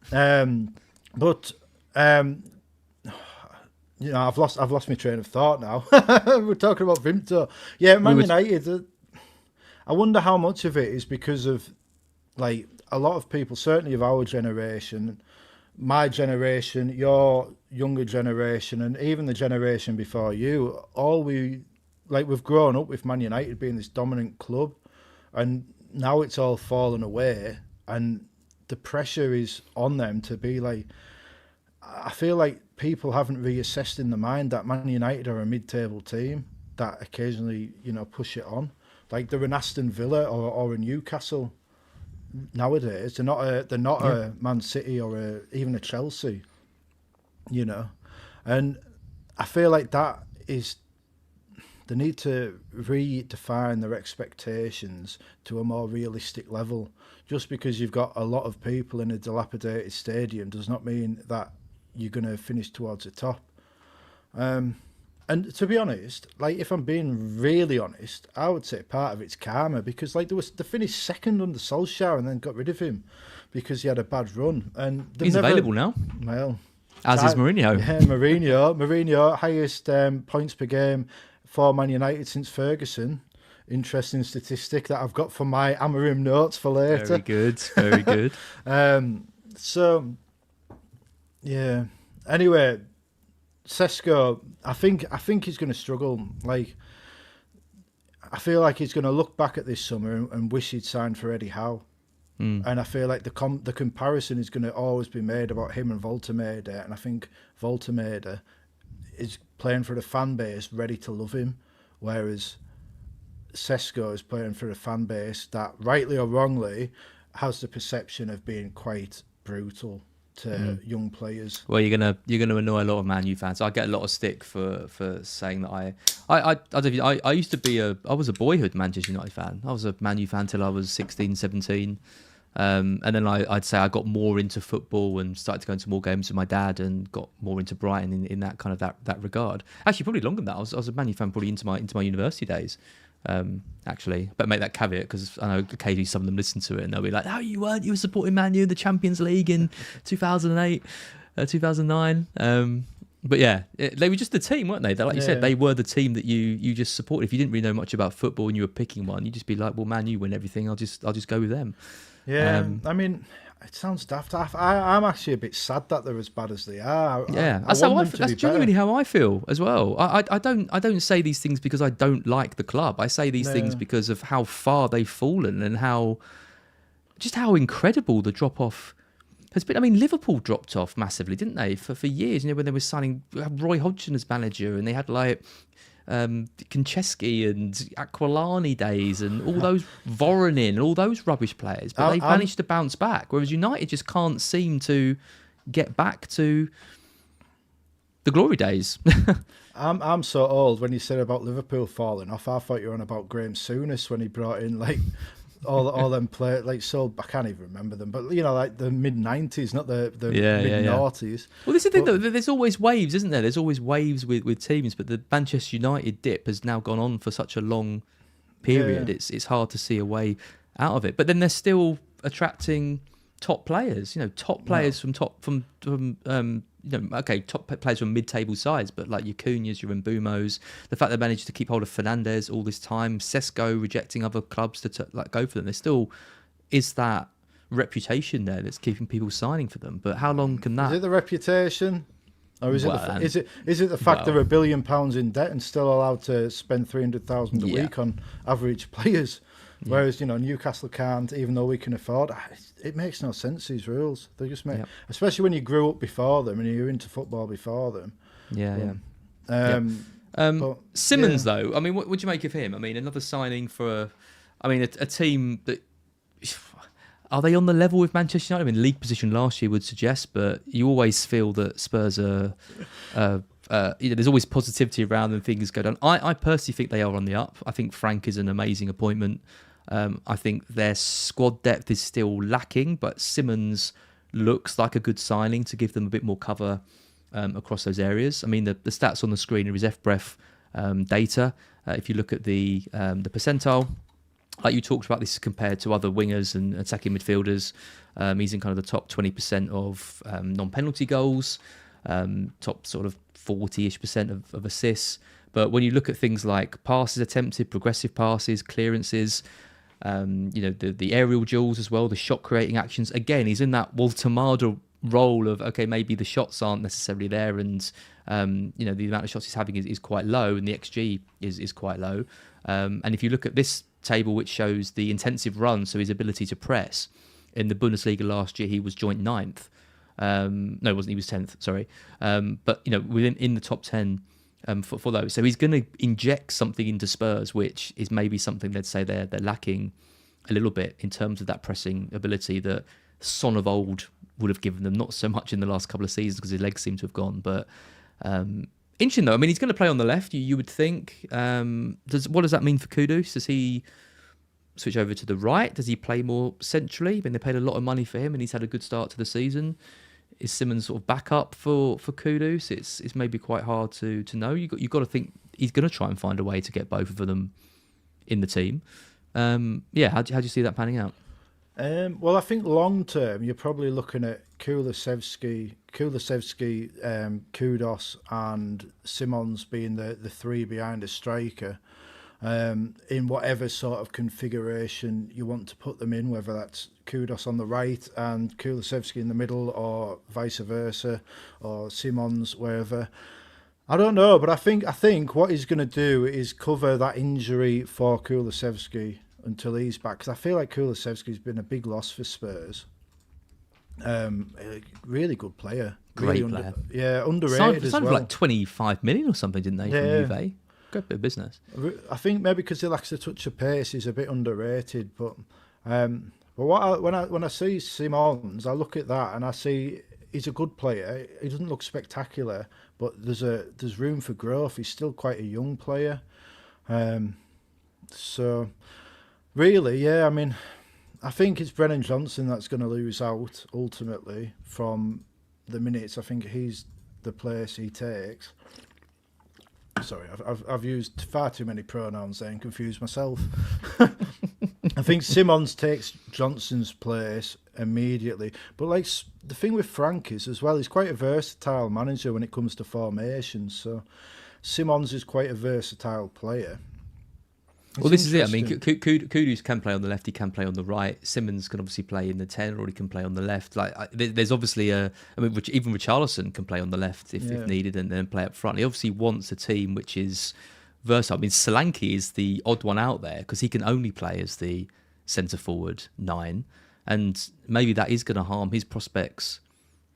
I've lost my train of thought now. We're talking about Vimto. Yeah, Man United. I wonder how much of it is because of like a lot of people, certainly of our generation, my generation, your younger generation, and even the generation before you. We've grown up with Man United being this dominant club, and now it's all fallen away, and the pressure is on them to be like. I feel like people haven't reassessed in the mind that Man United are a mid-table team that occasionally, push it on. Like they're an Aston Villa or a Newcastle nowadays. They're not a Man City or even a Chelsea, And I feel like that is... They need to redefine their expectations to a more realistic level. Just because you've got a lot of people in a dilapidated stadium does not mean that you're going to finish towards the top. And to be honest, like if I'm being really honest, I would say part of it's karma, because like they finished second under Solskjaer and then got rid of him because he had a bad run. And he's available now. Well, as is Mourinho. Yeah, Mourinho, highest points per game for Man United since Ferguson. Interesting statistic that I've got for my Amorim notes for later. Very good, very good. Yeah. Anyway, Sesko, I think he's going to struggle. Like, I feel like he's going to look back at this summer and wish he'd signed for Eddie Howe. And I feel like the comparison is going to always be made about him and Voltemade, and I think Voltemade is playing for the fan base ready to love him, whereas Sesko is playing for a fan base that, rightly or wrongly, has the perception of being quite brutal to young players. Well, you're gonna annoy a lot of Man U fans. I get a lot of stick for saying that I used to be I was a boyhood Manchester United fan. I was a Man U fan till I was 16, 17. And then I'd say I got more into football and started to go into more games with my dad and got more into Brighton in that kind of that regard. Actually, probably longer than that. I was a Man U fan probably into my university days. Actually, but make that caveat because I know occasionally some of them listen to it and they'll be like, "No, you weren't. You were supporting Man U in the Champions League in 2008, 2009." But yeah, they were just the team, weren't they? Like you said, they were the team that you just supported. If you didn't really know much about football and you were picking one, you'd just be like, "Well, Man U win everything. I'll just go with them." Yeah, I mean, it sounds daft. I'm actually a bit sad that they're as bad as they are. Yeah, that's genuinely how I feel as well. I don't say these things because I don't like the club. I say these things because of how far they've fallen and how incredible the drop off has been. I mean, Liverpool dropped off massively, didn't they? For years, when they were signing Roy Hodgson as manager, and they had like Konchesky and Aquilani days and all those Voronin and all those rubbish players, but they've managed to bounce back, whereas United just can't seem to get back to the glory days. I'm so old. When you said about Liverpool falling off, I thought you were on about Graham Souness when he brought in like all them players, like, so I can't even remember them, but like the mid-90s, not the mid-noughties. Well, this is the thing, though. There's always waves, isn't there? There's always waves with teams, but the Manchester United dip has now gone on for such a long period. It's hard to see a way out of it. But then they're still attracting top players. From okay, top players from mid-table sides, but like your Cunhas, your Mbumos, the fact they managed to keep hold of Fernandes all this time, Sesko rejecting other clubs to like go for them. There still is that reputation there that's keeping people signing for them. But how long can that? Is it the reputation? Or is it the fact they're £1 billion in debt and still allowed to spend 300,000 a week on average players, whereas Newcastle can't, even though we can afford? It makes no sense, these rules. They just make, especially when you grew up before them and you're into football before them. Simmons though, I mean, what do you make of him? I mean, another signing for, a team that. Are they on the level with Manchester United? I mean, league position last year would suggest, but you always feel that Spurs are, there's always positivity around them, things go down. I personally think they are on the up. I think Frank is an amazing appointment. I think their squad depth is still lacking, but Simmons looks like a good signing to give them a bit more cover across those areas. I mean, the stats on the screen are his FBref data. If you look at the percentile, like you talked about, this is compared to other wingers and attacking midfielders. He's in kind of the top 20% of non-penalty goals, top sort of 40-ish% of assists. But when you look at things like passes attempted, progressive passes, clearances, the aerial duels as well, the shot creating actions, again, he's in that Walter Marder role of, okay, maybe the shots aren't necessarily there, and the amount of shots he's having is quite low, and the XG is quite low. And if you look at this table, which shows the intensive run, so his ability to press, in the Bundesliga last year he was joint 9th. No, it wasn't, he was 10th, sorry. But within the top 10 for those. So he's going to inject something into Spurs, which is maybe something they'd say they're lacking a little bit in terms of that pressing ability that Son of old would have given them, not so much in the last couple of seasons because his legs seem to have gone, but interesting though. I mean, he's going to play on the left, you would think. What does that mean for Kudus? Does he switch over to the right? Does he play more centrally? I mean, they paid a lot of money for him and he's had a good start to the season. Is Simmons sort of backup for Kudus? It's maybe quite hard to know. You've got to think he's going to try and find a way to get both of them in the team. How do you see that panning out? Well, I think long term you're probably looking at Kulusevski, Kudos, and Simmons being the three behind a striker, in whatever sort of configuration you want to put them in, whether that's Kudos on the right and Kulusevski in the middle, or vice versa, or Simmons wherever. I don't know, but I think what he's going to do is cover that injury for Kulusevski until he's back, because I feel like Kulusevski's been a big loss for Spurs. Really good player. Great really player. Underrated as well. For like 25 million or something, didn't they, from Juve? Good bit of business. I think maybe because he lacks a touch of pace, he's a bit underrated. But when I see Simmons, I look at that and I see he's a good player. He doesn't look spectacular, but there's room for growth. He's still quite a young player. So really, I mean, I think it's Brennan Johnson that's going to lose out ultimately from the minutes. I think he's the place he takes. Sorry, I've used far too many pronouns there and confused myself. I think Simmons takes Johnson's place immediately. But like the thing with Frank is as well, he's quite a versatile manager when it comes to formations. So Simmons is quite a versatile player. Well, this is it. I mean, Kudus can play on the left, he can play on the right. Simmons can obviously play in the 10, or he can play on the left. There's obviously even Richarlison can play on the left if needed, and then play up front. He obviously wants a team which is versatile. I mean, Solanke is the odd one out there because he can only play as the centre forward 9, and maybe that is going to harm his prospects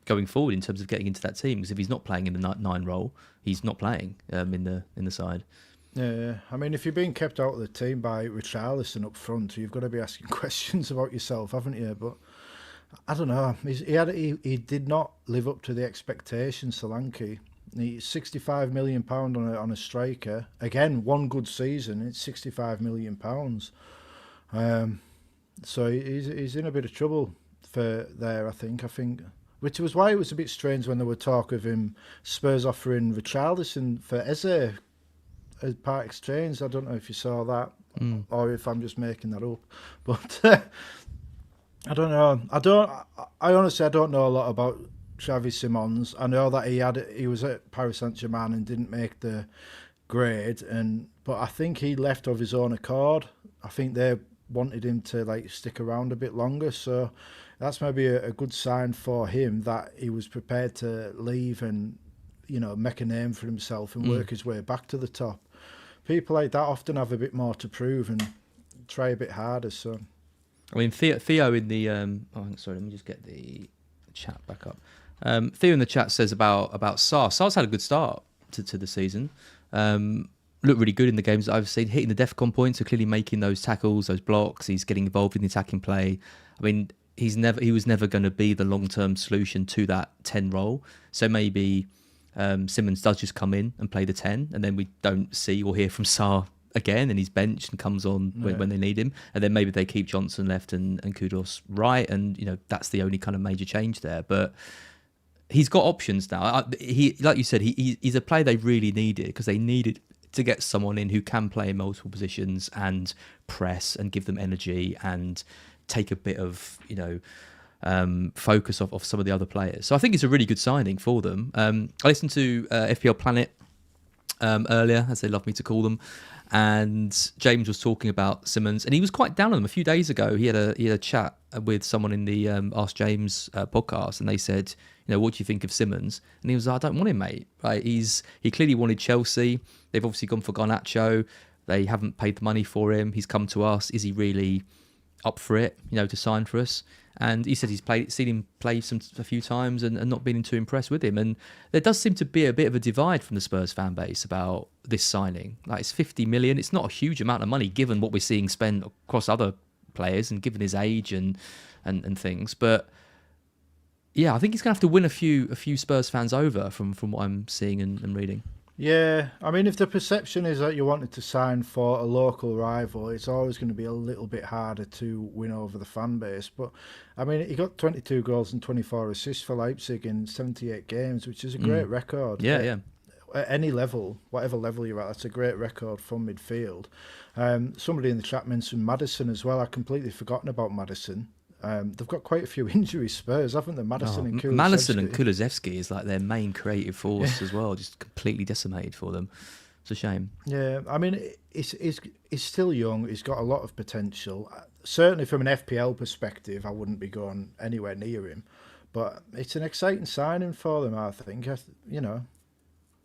going forward in terms of getting into that team. Because if he's not playing in the 9 role, he's not playing in the side. Yeah. I mean, if you're being kept out of the team by Richarlison up front, you've got to be asking questions about yourself, haven't you? But I don't know. He did not live up to the expectations, Solanke. He's £65 million on a striker. Again, one good season, it's £65 million. So he's in a bit of trouble there, I think. Which was why it was a bit strange when there were talk of him, Spurs offering Richarlison for Eze as part exchange. I don't know if you saw that or if I'm just making that up, but I don't know. I honestly don't know a lot about Xavi Simmons. I know that he was at Paris Saint-Germain and didn't make the grade, but I think he left of his own accord. I think they wanted him to like stick around a bit longer, so that's maybe a good sign for him that he was prepared to leave and, you know, make a name for himself and work his way back to the top. People like that often have a bit more to prove and try a bit harder. So, I mean, Theo in the sorry, let me just get the chat back up. Theo in the chat says about Sar. Sar's had a good start to the season. Looked really good in the games that I've seen, hitting the DEFCON points, so clearly making those tackles, those blocks. He's getting involved in the attacking play. I mean, he was never going to be the long-term solution to that 10 role. So maybe Simmons does just come in and play the 10, and then we don't see or hear from Sar again, and he's benched and comes on when they need him. And then maybe they keep Johnson left and Kudos right, and you know that's the only kind of major change there. But he's got options now. He, like you said, he's a player they really needed, because they needed to get someone in who can play in multiple positions and press and give them energy and take a bit of, you know, focus off some of the other players. So I think it's a really good signing for them. I listened to FPL Planet earlier, as they love me to call them, and James was talking about Simmons, and he was quite down on them a few days ago. He had a chat with someone in the Ask James podcast, and they said, you know, what do you think of Simmons? And he was like, I don't want him, mate. Right? He clearly wanted Chelsea. They've obviously gone for Garnacho. They haven't paid the money for him. He's come to us. Is he really up for it, you know, to sign for us? And he said he's seen him play a few times and not been too impressed with him. And there does seem to be a bit of a divide from the Spurs fan base about this signing. Like, it's 50 million. It's not a huge amount of money given what we're seeing spent across other players and given his age and things. But yeah, I think he's going to have to win a few Spurs fans over from what I'm seeing and reading. Yeah, I mean, if the perception is that you wanted to sign for a local rival, it's always going to be a little bit harder to win over the fan base. But, I mean, he got 22 goals and 24 assists for Leipzig in 78 games, which is a great record. Yeah. At any level, whatever level you're at, that's a great record from midfield. Somebody in the chat mentioned Maddison as well. I'd completely forgotten about Maddison. They've got quite a few injuries, Spurs, haven't they? Maddison and Kulusevski is like their main creative force as well, just completely decimated for them. It's a shame. Yeah, I mean, he's still young. He's got a lot of potential. Certainly from an FPL perspective, I wouldn't be going anywhere near him. But it's an exciting signing for them, I think. You know,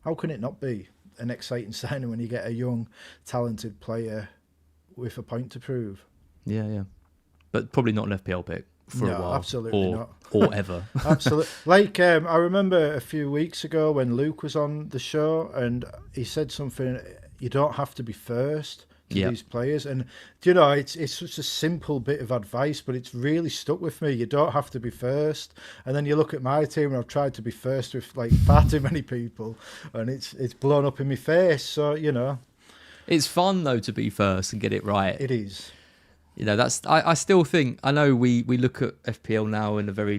how can it not be an exciting signing when you get a young, talented player with a point to prove? Yeah. But probably not an FPL pick for a while. Absolutely not. Or ever. Absolutely. Like, I remember a few weeks ago when Luke was on the show and he said something, you don't have to be first to these players. And, do you know, it's such a simple bit of advice, but it's really stuck with me. You don't have to be first. And then you look at my team and I've tried to be first with, like, far too many people and it's blown up in my face. So, you know. It's fun, though, to be first and get it right. It is. You know, that's. I still think. I know we look at FPL now in a very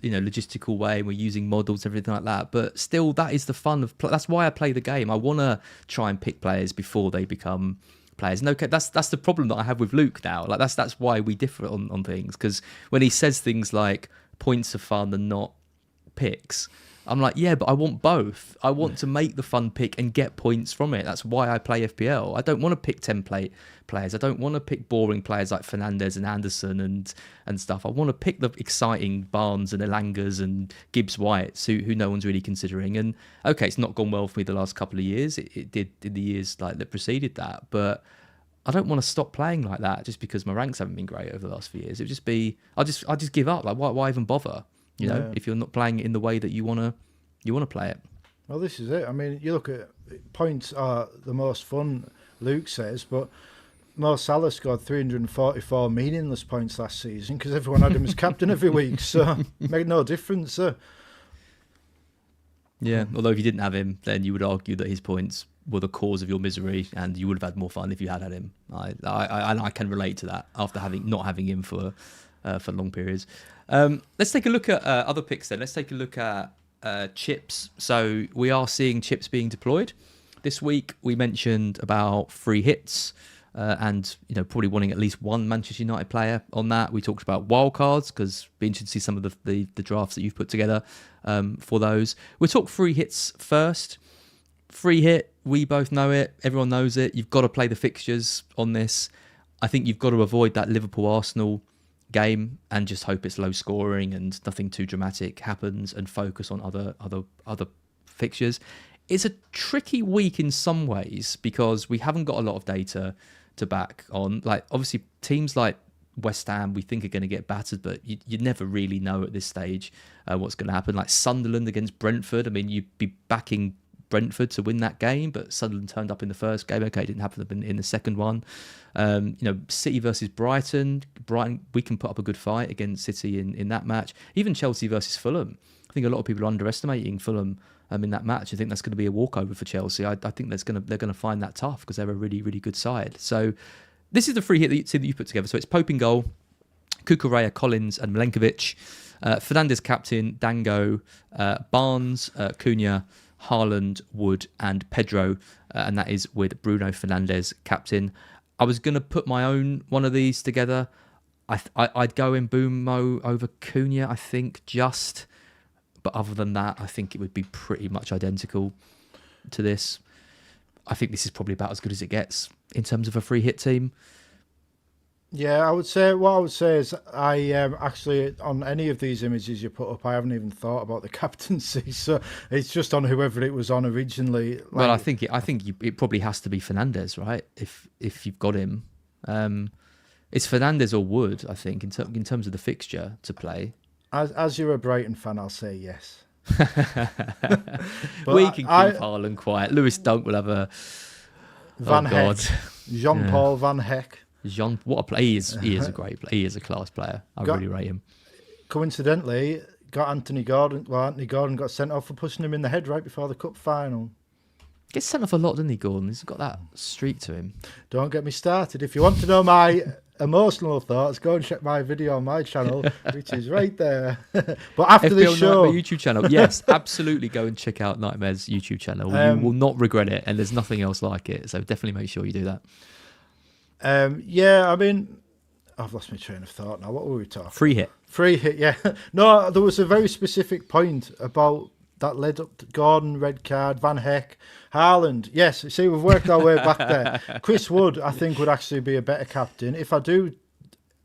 logistical way, and we're using models, everything like that. But still, that is the fun of. That's why I play the game. I want to try and pick players before they become players. And okay, that's the problem that I have with Luke now. Like that's why we differ on things, because when he says things like points are fun and not picks, I'm like, yeah, but I want both. I want to make the fun pick and get points from it. That's why I play FPL. I don't want to pick template players. I don't want to pick boring players like Fernandes and Anderson and stuff. I want to pick the exciting Barnes and Elangas and Gibbs Whites who no one's really considering. And okay, it's not gone well for me the last couple of years. It did in the years like that preceded that. But I don't want to stop playing like that just because my ranks haven't been great over the last few years. It would just be, I just give up. Like why even bother? You know, if you're not playing it in the way that you want to play it. Well, this is it. I mean, you look at points are the most fun, Luke says, but Mo Salah scored 344 meaningless points last season because everyone had him as captain every week, so made no difference. Yeah, although if you didn't have him, then you would argue that his points were the cause of your misery, and you would have had more fun if you had him. I can relate to that after not having him for long periods. Let's take a look at other picks then. Let's take a look at chips. So we are seeing chips being deployed. This week we mentioned about free hits. and probably wanting at least one Manchester United player on that. We talked about wildcards because it'd be interesting to see some of the drafts that you've put together for those. We'll talk free hits first. Free hit, we both know it. Everyone knows it. You've got to play the fixtures on this. I think you've got to avoid that Liverpool-Arsenal game and just hope it's low scoring and nothing too dramatic happens and focus on other fixtures. It's a tricky week in some ways because we haven't got a lot of data to back on. Like, obviously, teams like West Ham we think are going to get battered, but you never really know at this stage what's going to happen. Like Sunderland against Brentford, I mean, you'd be backing Brentford to win that game, but Sunderland turned up in the first game. Okay, it didn't happen in the second one. City versus Brighton, we can put up a good fight against City in that match. Even Chelsea versus Fulham, I think a lot of people are underestimating Fulham in that match. I think that's going to be a walkover for Chelsea. I think they're going to find that tough because they're a really, really good side. So this is the free hit that you put together. So it's Pope in goal, Cucurella, Collins and Milenkovic, Fernandes captain, Dango, Barnes, Cunha, Haaland, Wood and Pedro, and that is with Bruno Fernandes captain. I was going to put my own one of these together. I'd go in Mbeumo over Cunha, I think, but other than that, I think it would be pretty much identical to this. I think this is probably about as good as it gets in terms of a free hit team. Yeah, I would say is I actually, on any of these images you put up, I haven't even thought about the captaincy. So it's just on whoever it was on originally. Well, I think it probably has to be Fernandes, right? If you've got him, it's Fernandes or Wood. I think in terms of the fixture to play. As you're a Brighton fan, I'll say yes. We can keep Haaland quiet. Lewis Dunk will have a Van Heck. Jean-Paul Van Heck. What a player! He is a great player. He is a class player. I really rate him. Coincidentally, got Anthony Gordon. Well, Anthony Gordon got sent off for pushing him in the head right before the cup final. Gets sent off a lot, doesn't he, Gordon? He's got that streak to him. Don't get me started. If you want to know my emotional thoughts, go and check my video on my channel, which is right there. But after FPL this show, Nightmare YouTube channel, yes, absolutely go and check out Nightmare's YouTube channel. You will not regret it, and there's nothing else like it. So definitely make sure you do that. Yeah, I mean, I've lost my train of thought now. What were we talking? Free hit, yeah. No, there was a very specific point about that led up to Gordon, red card, Van Heck, Haaland. Yes, see, we've worked our way back there. Chris Wood, I think, would actually be a better captain. If I do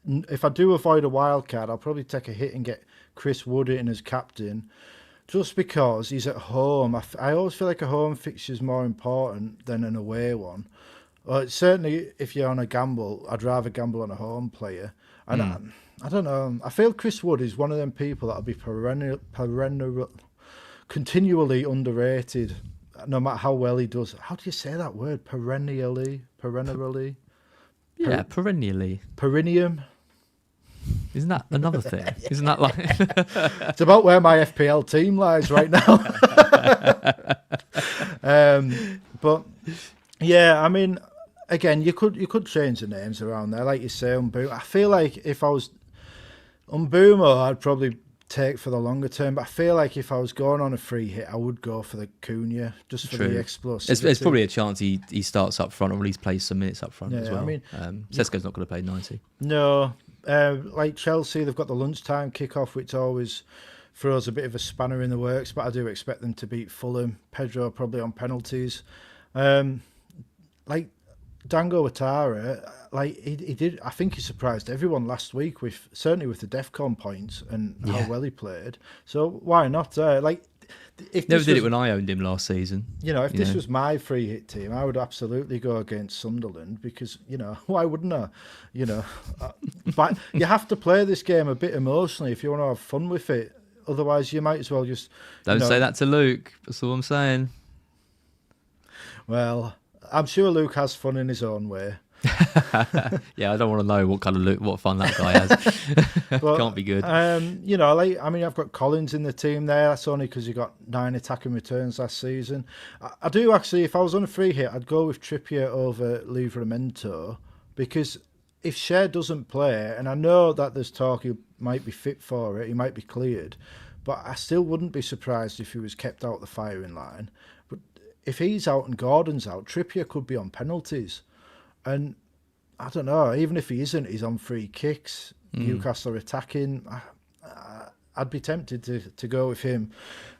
avoid a wild card, I'll probably take a hit and get Chris Wood in as captain, just because he's at home. I always feel like a home fixture is more important than an away one. Well, certainly, if you're on a gamble, I'd rather gamble on a home player. And I don't know. I feel Chris Wood is one of them people that'll be continually underrated, no matter how well he does. How do you say that word? Perennially? Yeah, perennially. Perineum? Isn't that another thing? Isn't that like... It's about where my FPL team lies right now. But, yeah, I mean... Again, you could change the names around there, like you say. Mbeumo. I feel like if I was Mbeumo, I'd probably take for the longer term. But I feel like if I was going on a free hit, I would go for the Cunha just for the explosivity. There's probably a chance he starts up front or at least plays some minutes up front as well. I mean, Sesko's not going to play 90. No, like Chelsea, they've got the lunchtime kickoff, which always throws a bit of a spanner in the works. But I do expect them to beat Fulham. Pedro probably on penalties. Like Dango Ouattara, like he did. I think he surprised everyone last week certainly with the DEFCON points and how well he played. So why not? If never did it when I owned him last season. If this was my free hit team, I would absolutely go against Sunderland because why wouldn't I? But you have to play this game a bit emotionally if you want to have fun with it. Otherwise, you might as well just don't say that to Luke. That's all I'm saying. Well, I'm sure Luke has fun in his own way. Yeah, I don't want to know what fun that guy has. But, can't be good. I've got Collins in the team there. That's only because he got 9 attacking returns last season. I do actually, if I was on a free hit, I'd go with Trippier over Livramento because if Shea doesn't play, and I know that there's talk he might be fit for it, he might be cleared, but I still wouldn't be surprised if he was kept out the firing line. But if he's out and Gordon's out, Trippier could be on penalties. And I don't know. Even if he isn't, he's on free kicks. Newcastle are attacking. I'd be tempted to go with him.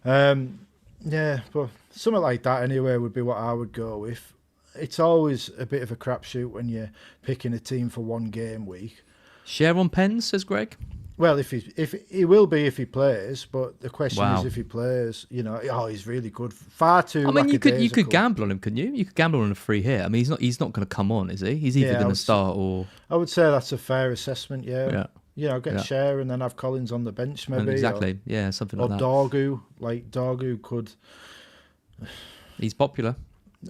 Yeah, but something like that anyway would be what I would go with. It's always a bit of a crapshoot when you're picking a team for one game week. Share on pens, says Greg. Well, if he will be if he plays, but the question is if he plays, he's really good. Far too. I mean, you could gamble on him, couldn't you? You could gamble on a free hit. I mean, he's not going to come on, is he? He's either going to start or. I would say that's a fair assessment. Yeah. Get Share and then have Collins on the bench, maybe. Exactly. Something like that. Or Dorgu could. He's popular.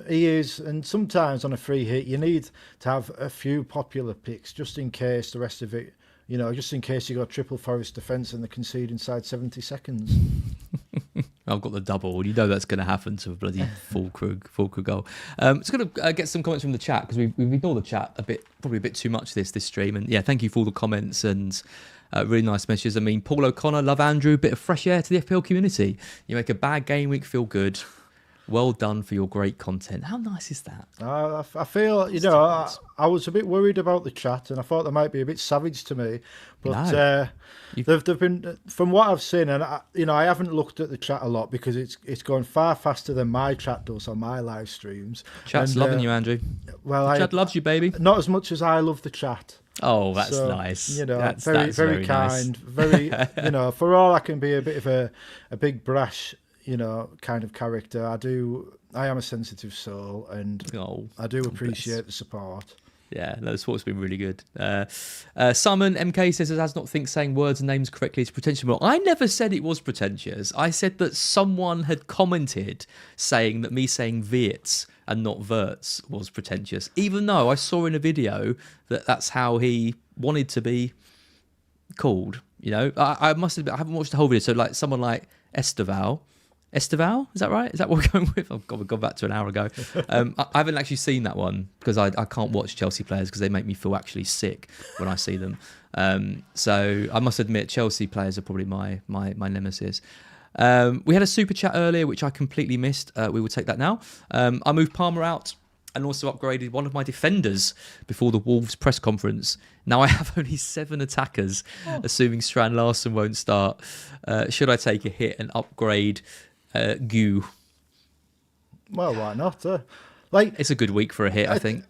He is, and sometimes on a free hit, you need to have a few popular picks just in case the rest of it, just in case you got triple Forest defence and they concede inside 70 seconds. I've got the double. You know that's going to happen to a bloody full crew goal. Just going to get some comments from the chat because we've ignored the chat probably a bit too much this stream. And yeah, thank you for all the comments and really nice messages. I mean, Paul O'Connor, love Andrew, bit of fresh air to the FPL community. You make a bad game week feel good. Well done for your great content. How nice is that? I feel, I was a bit worried about the chat and I thought they might be a bit savage to me. But they've been, from what I've seen, and I haven't looked at the chat a lot because it's going far faster than my chat does on my live streams. Chat's loving you, Andrew. Well, the chat loves you, baby. Not as much as I love the chat. Oh, that's nice. That's very kind. Nice. Very, for all I can be a bit of a big brash, kind of character. I am a sensitive soul, and I do appreciate the support. Yeah, no, the support's been really good. Simon MK says it does not think saying words and names correctly is pretentious. Well, I never said it was pretentious. I said that someone had commented saying that me saying Wirtz and not Verts was pretentious, even though I saw in a video that that's how he wanted to be called. I must admit, I haven't watched the whole video. So like someone like Esteval, is that right? Is that what we're going with? Oh God, we've gone back to an hour ago. I haven't actually seen that one because I can't watch Chelsea players because they make me feel actually sick when I see them. So I must admit, Chelsea players are probably my nemesis. We had a super chat earlier, which I completely missed. We will take that now. I moved Palmer out and also upgraded one of my defenders before the Wolves press conference. Now I have only 7 attackers, assuming Strand Larsen won't start. Should I take a hit and upgrade Gu? Well, why not? It's a good week for a hit, I think.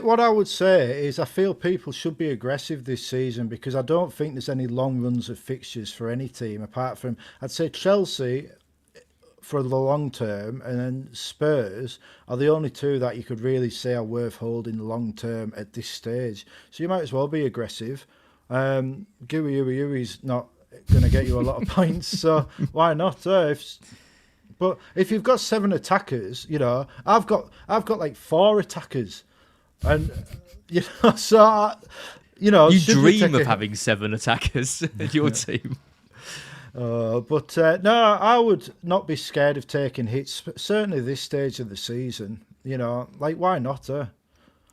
What I would say is I feel people should be aggressive this season because I don't think there's any long runs of fixtures for any team apart from, I'd say Chelsea for the long term, and then Spurs are the only two that you could really say are worth holding long term at this stage. So you might as well be aggressive. Gui's not going to get you a lot of points, so why not? But if you've got 7 attackers, I've got like 4 attackers, and so you dream of having 7 attackers in your team. No, I would not be scared of taking hits, certainly this stage of the season. Why not?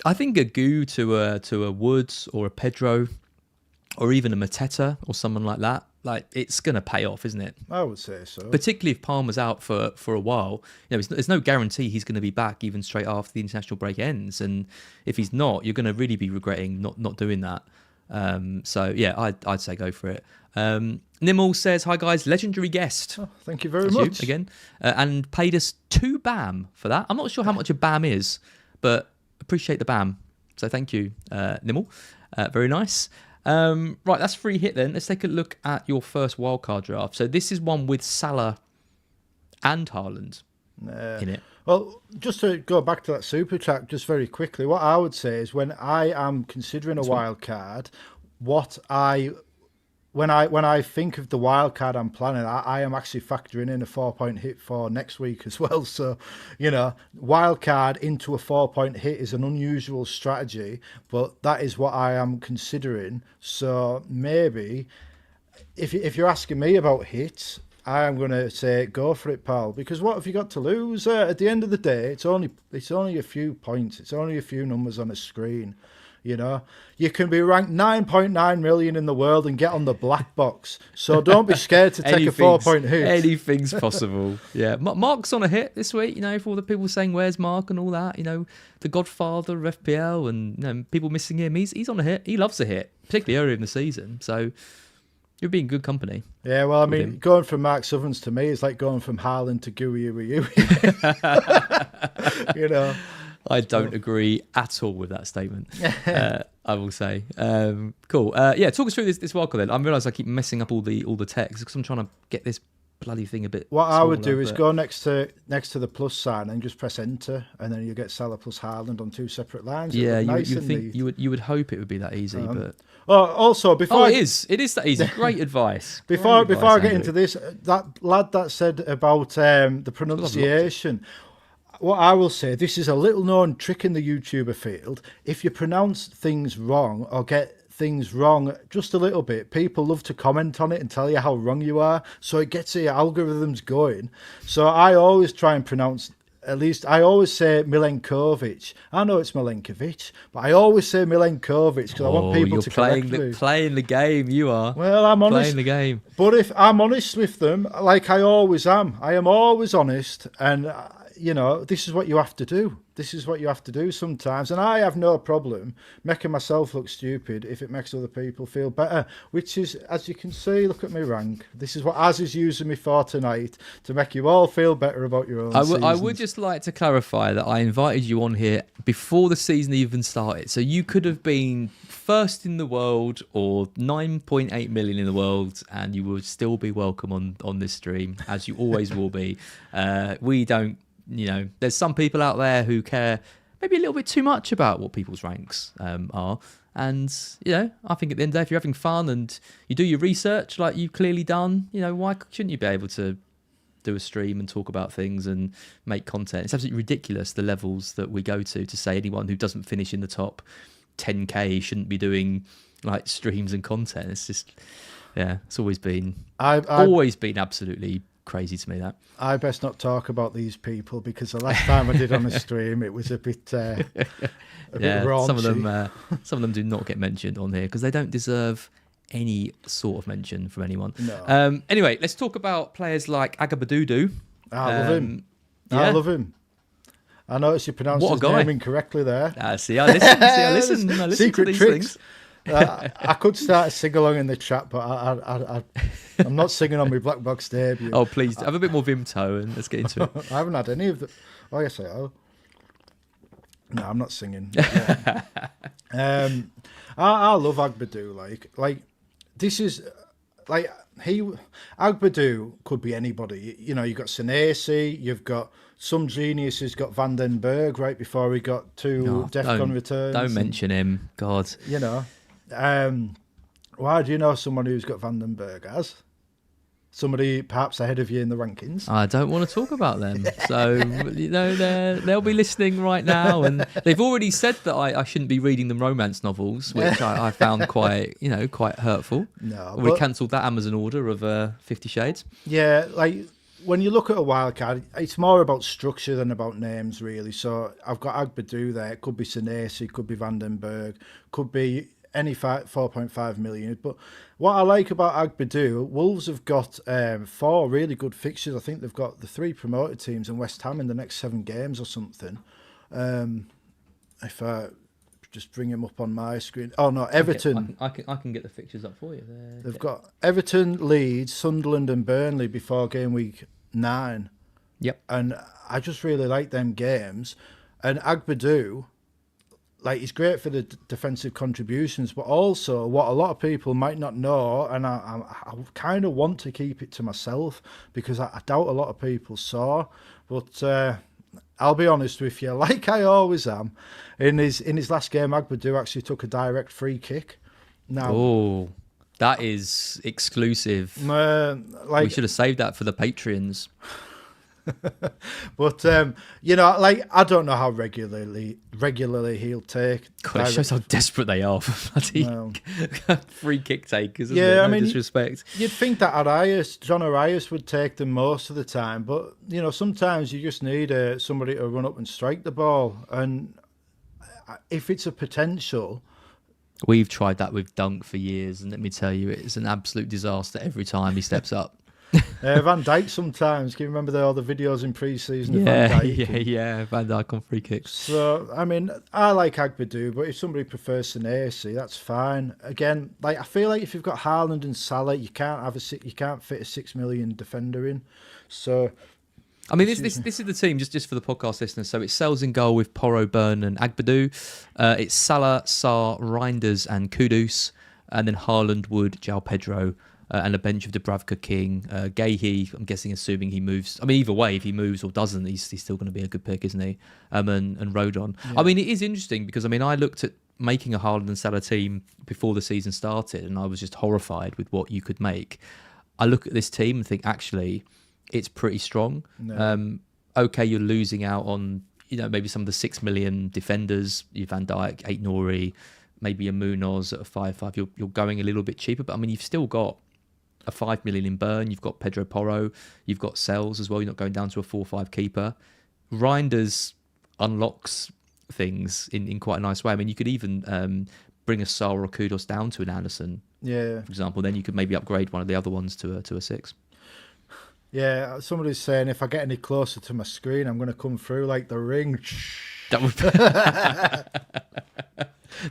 I think a Gu to a Woods or a Pedro or even a Mateta or someone like that, it's going to pay off, isn't it? I would say so. Particularly if Palmer's out for a while. There's no guarantee he's going to be back even straight after the international break ends. And if he's not, you're going to really be regretting not doing that. So yeah, I'd say go for it. Nimel says, hi guys, legendary guest. Oh, thank you very much. Again. And paid us 2 BAM for that. I'm not sure how much a BAM is, but appreciate the BAM. So thank you, Nimel. Very nice. Right, that's free hit then. Let's take a look at your first wildcard draft. So this is one with Salah and Haaland in it. Well, just to go back to that super chat just very quickly, what I would say is when I am considering a wild card, when I think of the wild card I'm planning, I am actually factoring in a 4-point hit for next week as well. So, wild card into a 4-point hit is an unusual strategy, but that is what I am considering. So maybe if you're asking me about hits, I am going to say go for it, pal. Because what have you got to lose? At the end of the day, it's only a few points. It's only a few numbers on a screen. You know, you can be ranked 9.9 million in the world and get on the black box. So don't be scared to take a 4-point hit. Anything's possible. Yeah, Mark's on a hit this week. You know, for all the people saying where's Mark and all that. You know, the godfather of FPL and, you know, people missing him. He's on a hit. He loves a hit, particularly early in the season. So you'll be in good company. Yeah, well, I mean, going from Mark Southerns to me is like going from Haaland to Gooey. You know. I don't agree at all with that statement. I will say. Cool. Yeah, talk us through this wildcard then. I realise I keep messing up all the text because I'm trying to get this bloody thing a bit. What I would do is go next to the plus sign and just press enter, and then you get Salah plus Haaland on 2 separate lines. Yeah, you would hope it would be that easy, but. Oh, also before it is that easy. Great advice. Before I get into this, that lad that said about the pronunciation. What I will say, this is a little known trick in the YouTuber field. If you pronounce things wrong or get things wrong just a little bit, people love to comment on it and tell you how wrong you are. So it gets your algorithms going. So I always try and pronounce, at least I always say Milenkovic. I know it's Milenkovic, but I always say Milenkovic because I want people to correct me. Playing the game, you are. Well, I'm honest. Playing the game. But if I'm honest with them, like I always am, I am always honest, and you know, this is what you have to do. This is what you have to do sometimes. And I have no problem making myself look stupid if it makes other people feel better, which is, as you can see, look at me rank. This is what Az is using me for tonight, to make you all feel better about your own seasons. I would just like to clarify that I invited you on here before the season even started. So you could have been first in the world or 9.8 million in the world, and you would still be welcome on this stream, as you always will be. We don't, you know, there's some people out there who care maybe a little bit too much about what people's ranks are. And, you know, I think at the end of the day, if you're having fun and you do your research like you've clearly done, you know, why shouldn't you be able to do a stream and talk about things and make content? It's absolutely ridiculous, the levels that we go to say anyone who doesn't finish in the top 10k shouldn't be doing like streams and content. It's just, yeah, it's always been absolutely crazy to me, that. I best not talk about these people because the last time I did on a stream, it was a bit bit raunchy. Some of them do not get mentioned on here because they don't deserve any sort of mention from anyone. No. Anyway, let's talk about players like Agabadudu. I love him. Yeah. I love him. I noticed you pronounced his name incorrectly there. I listen. I listen Secret to these tricks. things. I could start a sing-along in the chat, but I'm not singing on my BlackBox debut. Oh, please, have a bit more Vimto and let's get into it. I haven't had any of the... Oh, yes, I have. No, I'm not singing. I love Agbadu. Like this is... like Agbadu could be anybody. You know, you've got Senesi, you've got some genius who's got Van den Berg right before he got two DEFCON returns. Don't mention him, God. You know, why do you know someone who's got Van den Berg as? Somebody perhaps ahead of you in the rankings? I don't want to talk about them. So, you know, they'll be listening right now. And they've already said that I shouldn't be reading them romance novels, which I found quite hurtful. No, we cancelled that Amazon order of 50 Shades. Yeah, like when you look at a wildcard, it's more about structure than about names, really. So I've got Agbadu there. It could be Senesi, could be Van den Berg, could be any 4.5 million. But what I like about Agbadu, Wolves have got 4 really good fixtures. I think they've got the 3 promoted teams and West Ham in the next 7 games or something. If I just bring him up on my screen. Oh, no, Everton. I can get the fixtures up for you. They've got Everton, Leeds, Sunderland and Burnley before game week 9. Yep. And I just really like them games. And Agbadu, like, he's great for the defensive contributions, but also what a lot of people might not know, and I kind of want to keep it to myself because I doubt a lot of people saw, but I'll be honest with you, like I always am, in his last game, Agbadu actually took a direct free kick. Now, that is exclusive. We should have saved that for the Patreons. But you know, like, I don't know how regularly he'll take. God, it shows how desperate they are for bloody free kick takers. Yeah, I mean, disrespect. You'd think that John Arias would take them most of the time, but you know, sometimes you just need somebody to run up and strike the ball. And if it's a potential, We've tried that with Dunk for years, and let me tell you, it's an absolute disaster every time he steps up. Van Dijk sometimes. Can you remember all the videos in pre-season of Van Dijk? Yeah, Van Dijk on free kicks. So, I mean, I like Agbadou, but if somebody prefers Senesi, that's fine. Again, like I feel like if you've got Haaland and Salah, you can't fit a 6 million defender in. So, I mean, this is the team, just for the podcast listeners. So it's Sells in goal with Porro, Burn and Agbadou. It's Salah, Sarr, Reinders and Kudus. And then Haaland, Wood, João Pedro, and a bench of Dubravka, King, Gahey, I'm guessing, assuming he moves. I mean, either way, if he moves or doesn't, he's still going to be a good pick, isn't he? And Rodon. Yeah. I mean, it is interesting because, I mean, I looked at making a Haaland and Salah team before the season started, and I was just horrified with what you could make. I look at this team and think, actually, it's pretty strong. No. Okay, you're losing out on, maybe some of the 6 million defenders. You Van Dijk, Aït-Nouri, maybe a Munoz at a 5.5. You're going a little bit cheaper, but I mean, you've still got a 5 million in Burn. You've got Pedro Porro. You've got Sells as well. You're not going down to a 4.5 keeper. Reinders unlocks things in quite a nice way. I mean, you could even bring a Sarr or a Kudus down to an Anderson, for example. Then you could maybe upgrade one of the other ones to a 6. Yeah, somebody's saying if I get any closer to my screen, I'm going to come through like the Ring. That would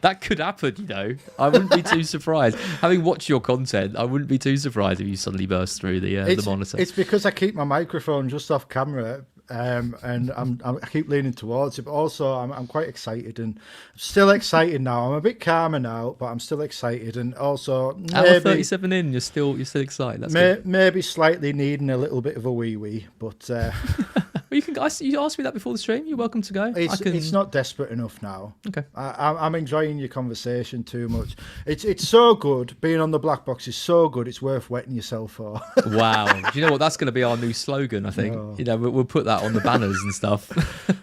that could happen, I wouldn't be too surprised. Having watched your content, I wouldn't be too surprised if you suddenly burst through the monitor. It's because I keep my microphone just off camera, and I keep leaning towards it. But also, I'm quite excited, and still excited now. I'm a bit calmer now, but I'm still excited, and also out of 37 in, you're still excited. That's good. Maybe slightly needing a little bit of a wee, but. You asked me that before the stream. You're welcome to go. It's not desperate enough now. Okay. I'm enjoying your conversation too much. It's so good. Being on the black box is so good. It's worth wetting yourself for. Wow. Do you know what? That's going to be our new slogan, I think. Oh. We'll put that on the banners and stuff.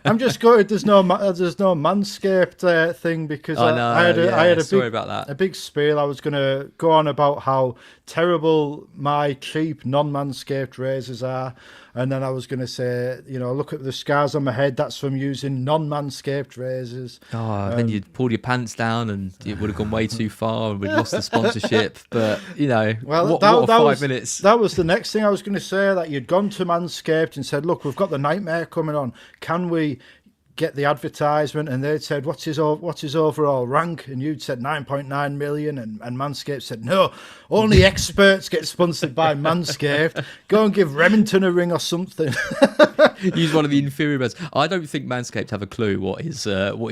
I'm just gutted there's no Manscaped thing because I had a big spiel. I was going to go on about how terrible my cheap non-Manscaped razors are. And then I was going to say, look at the scars on my head. That's from using non-Manscaped razors. Oh, then you'd pulled your pants down and it would have gone way too far and we'd lost the sponsorship. But, what 5 minutes. That was the next thing I was going to say, that you'd gone to Manscaped and said, look, we've got the Nightmare coming on. Can we get the advertisement? And they'd said, what's his overall rank? And you'd said 9.9 million, and Manscaped said, no, only experts get sponsored by Manscaped. Go and give Remington a ring or something. Use one of the inferior brands. I don't think Manscaped have a clue what is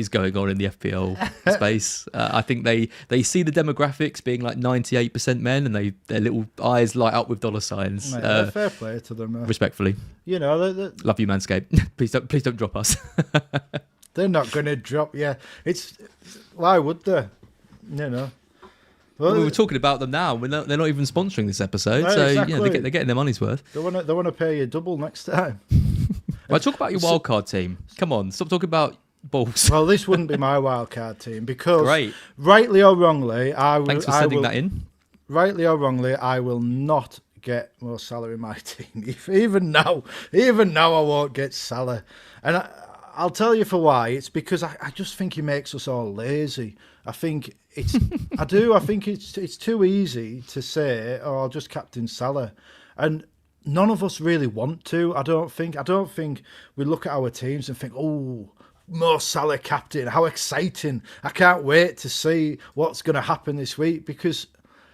going on in the FPL space. I think they see the demographics being like 98% men, and their little eyes light up with dollar signs. Mate, fair play to them. Respectfully. Love you, Manscaped. Please don't drop us. They're not going to drop you. Why would they? Well, we were talking about them now. They're not even sponsoring this episode, no, so exactly. They're getting their money's worth. They want to pay you double next time. Right, talk about your wildcard team. Come on, stop talking about balls. Well, this wouldn't be my wildcard team because, rightly or wrongly, Thanks for sending that in. Rightly or wrongly, I will not get more Salah in my team. Even now, I won't get Salah, and I'll tell you for why. It's because I just think he makes us all lazy. I think it's it's too easy to say, I'll just captain Salah, and none of us really want to. I don't think we look at our teams and think, oh, Mo Salah captain, how exciting! I can't wait to see what's going to happen this week, because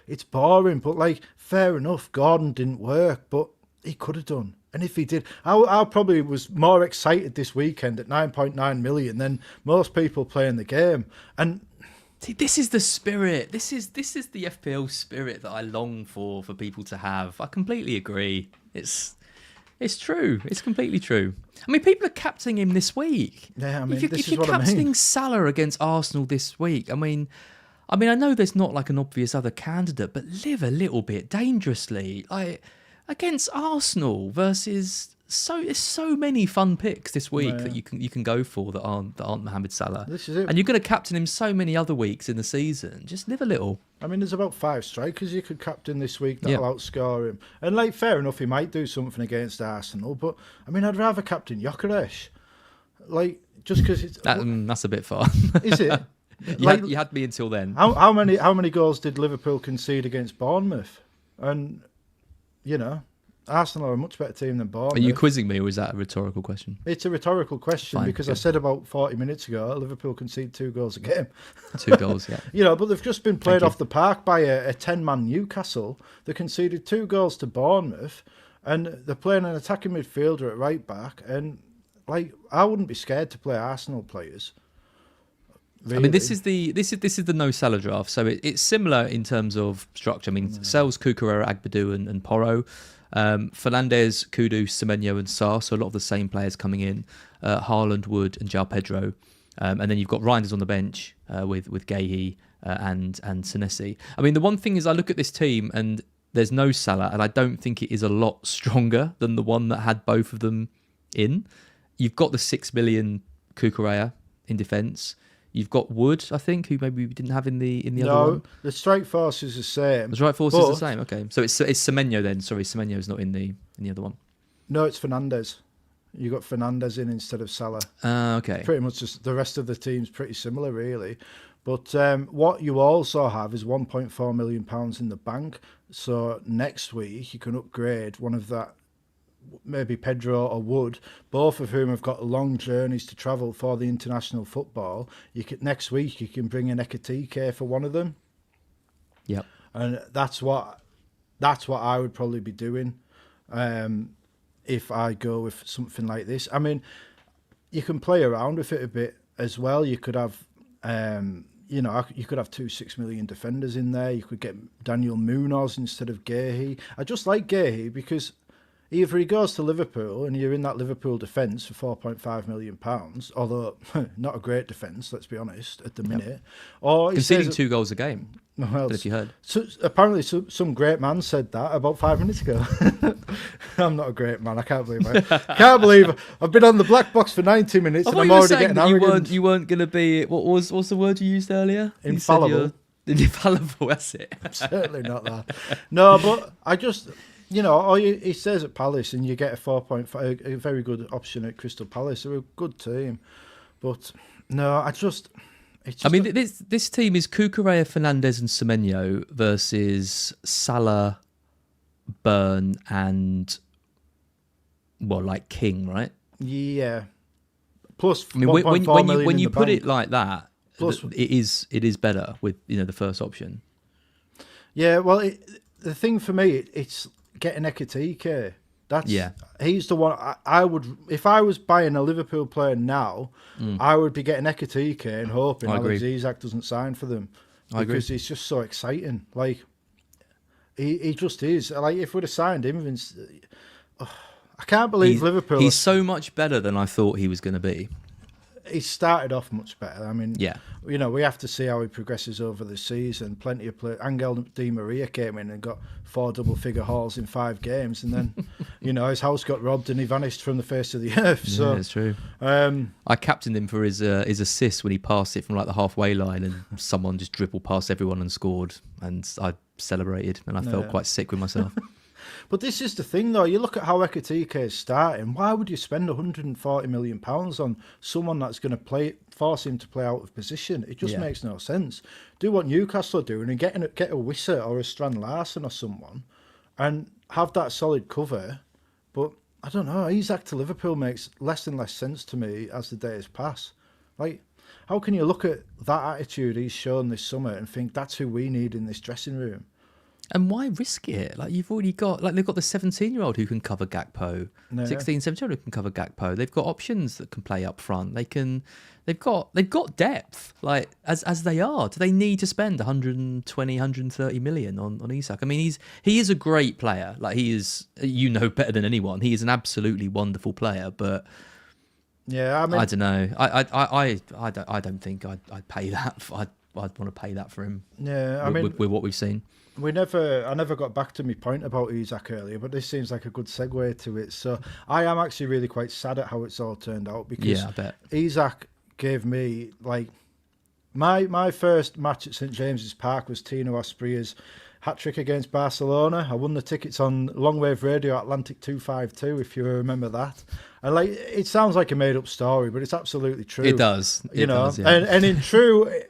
it's boring. But fair enough, Gordon didn't work, but he could have done. And if he did, I probably was more excited this weekend at 9.9 million than most people playing the game. And see, this is the spirit. This is the FPL spirit that I long for people to have. I completely agree. It's true. It's completely true. I mean, people are captaining him this week. Yeah, I mean, if you're captaining Salah against Arsenal this week, I mean, I know there's not an obvious other candidate, but live a little bit dangerously. Against Arsenal versus so many fun picks this week that you can go for that aren't Mohamed Salah. This is it. And you're going to captain him so many other weeks in the season. Just live a little. I mean, there's about 5 strikers you could captain this week that'll outscore him. And fair enough, he might do something against Arsenal, but I mean, I'd rather captain Gyökeres. Just because it's that's a bit far. Is it? You had me until then. How many goals did Liverpool concede against Bournemouth? And Arsenal are a much better team than Bournemouth. Are you quizzing me, or is that a rhetorical question? It's a rhetorical question. Fine, because good. I said about 40 minutes ago, Liverpool concede 2 goals a game. 2 goals, yeah. But they've just been played off the park by a 10-man Newcastle. They conceded 2 goals to Bournemouth, and they're playing an attacking midfielder at right back. And I wouldn't be scared to play Arsenal players. Really. I mean, this is the no Salah draft, so it's similar in terms of structure. I mean, Sells, Cucurella, Agbadou, and Porro. Fernandes, Kudu, Semenyo and Sarr, so a lot of the same players coming in. Haaland, Wood and João Pedro. And then you've got Reinders on the bench with Guehi and Senesi. I mean, the one thing is I look at this team and there's no Salah, and I don't think it is a lot stronger than the one that had both of them in. You've got the 6 million Cucurella in defence. You've got Wood, I think, who maybe we didn't have in the other one. No, the strike force is the same. The strike force is the same. Okay, so it's Semenyo then. Sorry, Semenyo's not in the other one. No, it's Fernandes. You got Fernandes in instead of Salah. Okay. Pretty much just the rest of the team's pretty similar, really. But what you also have is £1.4 million in the bank. So next week you can upgrade one of that. Maybe Pedro or Wood, both of whom have got long journeys to travel for the international football. Next week you can bring in Ekatike for one of them. Yep. And that's what I would probably be doing if I go with something like this. I mean, you can play around with it a bit as well. You could have you could have 2 6 million defenders in there. You could get Daniel Munoz instead of Guehi. I just like Guehi because either he goes to Liverpool and you're in that Liverpool defence for £4.5 million, although not a great defence, let's be honest, at the minute. Or conceding 2 goals a game. Well, if you heard. So, apparently some great man said that about 5 minutes ago. I'm not a great man. I can't believe it. I've been on the black box for 90 minutes and I'm already getting arrogant. You weren't going to be... What's the word you used earlier? Infallible. Infallible, that's it. I'm certainly not that. No, but I just... he says at Palace, and you get a 4.5, a very good option at Crystal Palace. They're a good team, but no, this team is Cucurella, Fernandes, and Semenyo versus Salah, Burn, and King, right? Yeah. Plus, I mean, when you put it like that, plus, it is better with the first option. Yeah, well, the thing for me, it's getting Ekatike. He's the one I would, if I was buying a Liverpool player now, I would be getting Ekatike and hoping Alex Isak doesn't sign for them because he's just so exciting. Like he just is. Like if we'd have signed him, I can't believe Liverpool. He's so much better than I thought he was going to be. He started off much better. I mean, yeah. We have to see how he progresses over the season. Plenty of players. Angel Di Maria came in and got 4 double-figure hauls in 5 games, and then, his house got robbed and he vanished from the face of the earth. So yeah, it's true. I captained him for his assist when he passed it from the halfway line, and someone just dribbled past everyone and scored, and I celebrated, and I felt quite sick with myself. But this is the thing, though. You look at how Ekatike is starting. Why would you spend £140 million on someone that's going to force him to play out of position? It just makes no sense. Do what Newcastle are doing and get a Wissa or a Strand Larsen or someone and have that solid cover. But I don't know. Isak to Liverpool makes less and less sense to me as the days pass. Like, how can you look at that attitude he's shown this summer and think that's who we need in this dressing room? And why risk it? You've already got, they've got the 17-year-old who can cover Gakpo, 16, 17-year-old who can cover Gakpo. They've got options that can play up front. They've got depth, as they are. Do they need to spend 120, 130 million on Isak? I mean, he is a great player. He is, better than anyone. He is an absolutely wonderful player, but yeah, I mean, I don't know. I don't think I'd pay that. I'd want to pay that for him. Yeah, I mean, with what we've seen. I never got back to my point about Isak earlier, but this seems like a good segue to it. So I am actually really quite sad at how it's all turned out because I bet. Isak gave me my first match at St James's Park was Tino Aspria's hat-trick against Barcelona. I won the tickets on Longwave Radio Atlantic 252, if you remember that. And it sounds like a made-up story, but it's absolutely true. It does. Does, yeah. And in true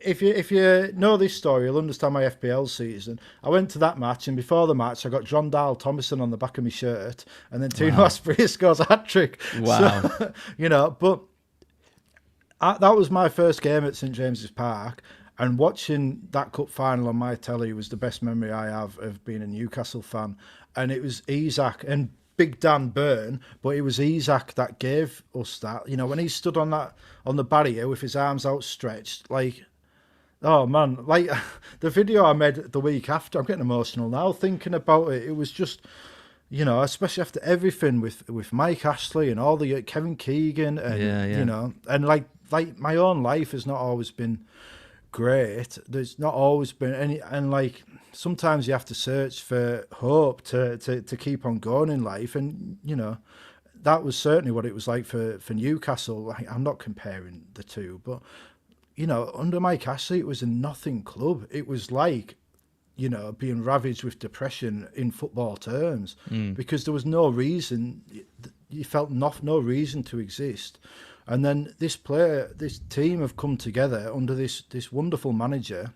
if you know this story, you'll understand my FPL season. I went to that match, and before the match, I got John Dahl Thomason on the back of my shirt, and then Tino Asprey scores a hat-trick. Wow. So, but that was my first game at St James's Park, and watching that cup final on my telly was the best memory I have of being a Newcastle fan. And it was Isak and Big Dan Byrne, but it was Isak that gave us that. When he stood on the barrier with his arms outstretched, like, oh man, like the video I made the week after, I'm getting emotional now thinking about it. It was just, especially after everything with Mike Ashley and all the Kevin Keegan and and like my own life has not always been great. There's not always been any, and like sometimes you have to search for hope to keep on going in life, and that was certainly what it was like for Newcastle. Like, I'm not comparing the two, but under Mike Ashley it was a nothing club. It was like being ravaged with depression in football terms, because there was no reason. You felt no reason to exist. And then this team have come together under this wonderful manager,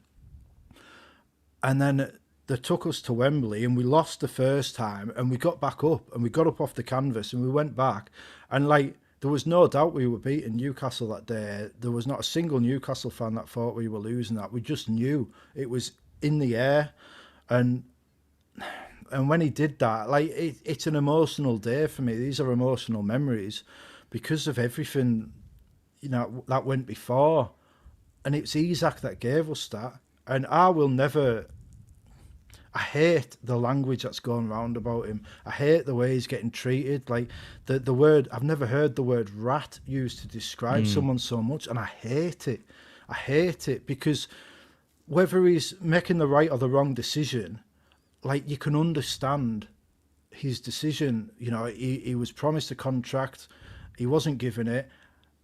and then they took us to Wembley, and we lost the first time, and we got back up, and we got up off the canvas, and we went back, and like there was no doubt we were beating Newcastle that day. There was not a single Newcastle fan that thought we were losing that. We just knew it was in the air, and when he did that, like it's an emotional day for me. These are emotional memories, because of everything, that went before. And it's Isak that gave us that. And I hate the language that's going around about him. I hate the way he's getting treated. Like the word, I've never heard the word rat used to describe someone so much, and I hate it. I hate it, because whether he's making the right or the wrong decision, like you can understand his decision. He was promised a contract. He wasn't given it.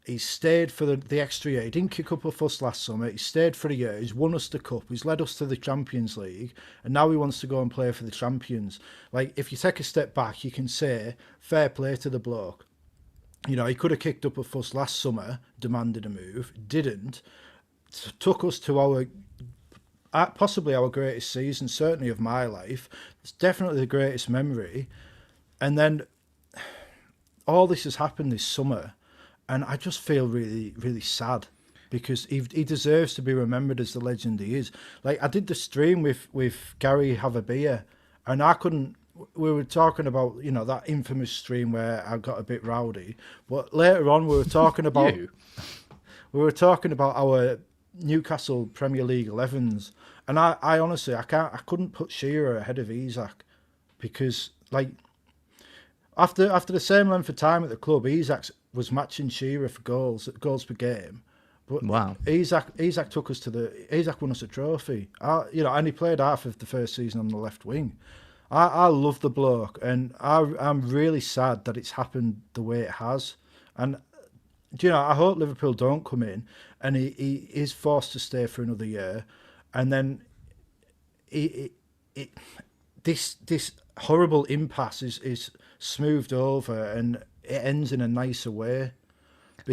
He stayed for the extra year. He didn't kick up a fuss last summer. He stayed for a year. He's won us the cup. He's led us to the Champions League. And now he wants to go and play for the champions. Like, if you take a step back, you can say, fair play to the bloke. He could have kicked up a fuss last summer, demanded a move, didn't. Took us to possibly our greatest season, certainly of my life. It's definitely the greatest memory. And then all this has happened this summer, and I just feel really, really sad, because he deserves to be remembered as the legend he is. Like, I did the stream with Gary Have a Beer, and we were talking about, that infamous stream where I got a bit rowdy, but later on we were talking about our Newcastle Premier League 11s, and I honestly, I couldn't put Shearer ahead of Isak, because like, After the same length of time at the club, Isak was matching Shearer for goals per game. But wow, Isak took us Isak won us a trophy. And he played half of the first season on the left wing. I love the bloke, and I'm really sad that it's happened the way it has. And I hope Liverpool don't come in, and he is forced to stay for another year, and then this horrible impasse is smoothed over, and it ends in a nicer way.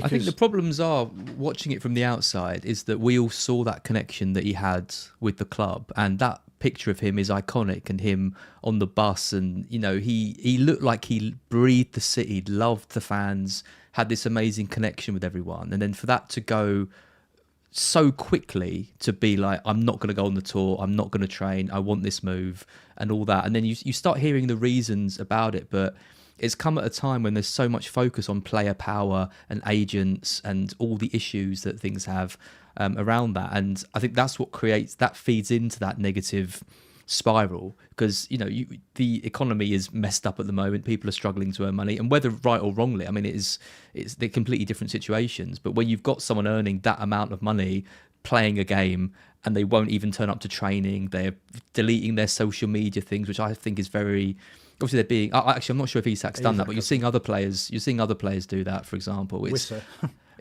I think the problems are, watching it from the outside, is that we all saw that connection that he had with the club, and that picture of him is iconic, and him on the bus, and he looked like he breathed the city, loved the fans, had this amazing connection with everyone, and then for that to go so quickly to be like, I'm not going to go on the tour, I'm not going to train, I want this move and all that, and then you start hearing the reasons about it, but it's come at a time when there's so much focus on player power and agents and all the issues that things have around that, and I think that's what feeds into that negative spiral, because the economy is messed up at the moment, people are struggling to earn money, and whether right or wrongly, I mean, they're completely different situations, but when you've got someone earning that amount of money playing a game and they won't even turn up to training, they're deleting their social media things, which I think is very, obviously they're being, actually I'm not sure if Isak's done that, but you're seeing other players do that, for example.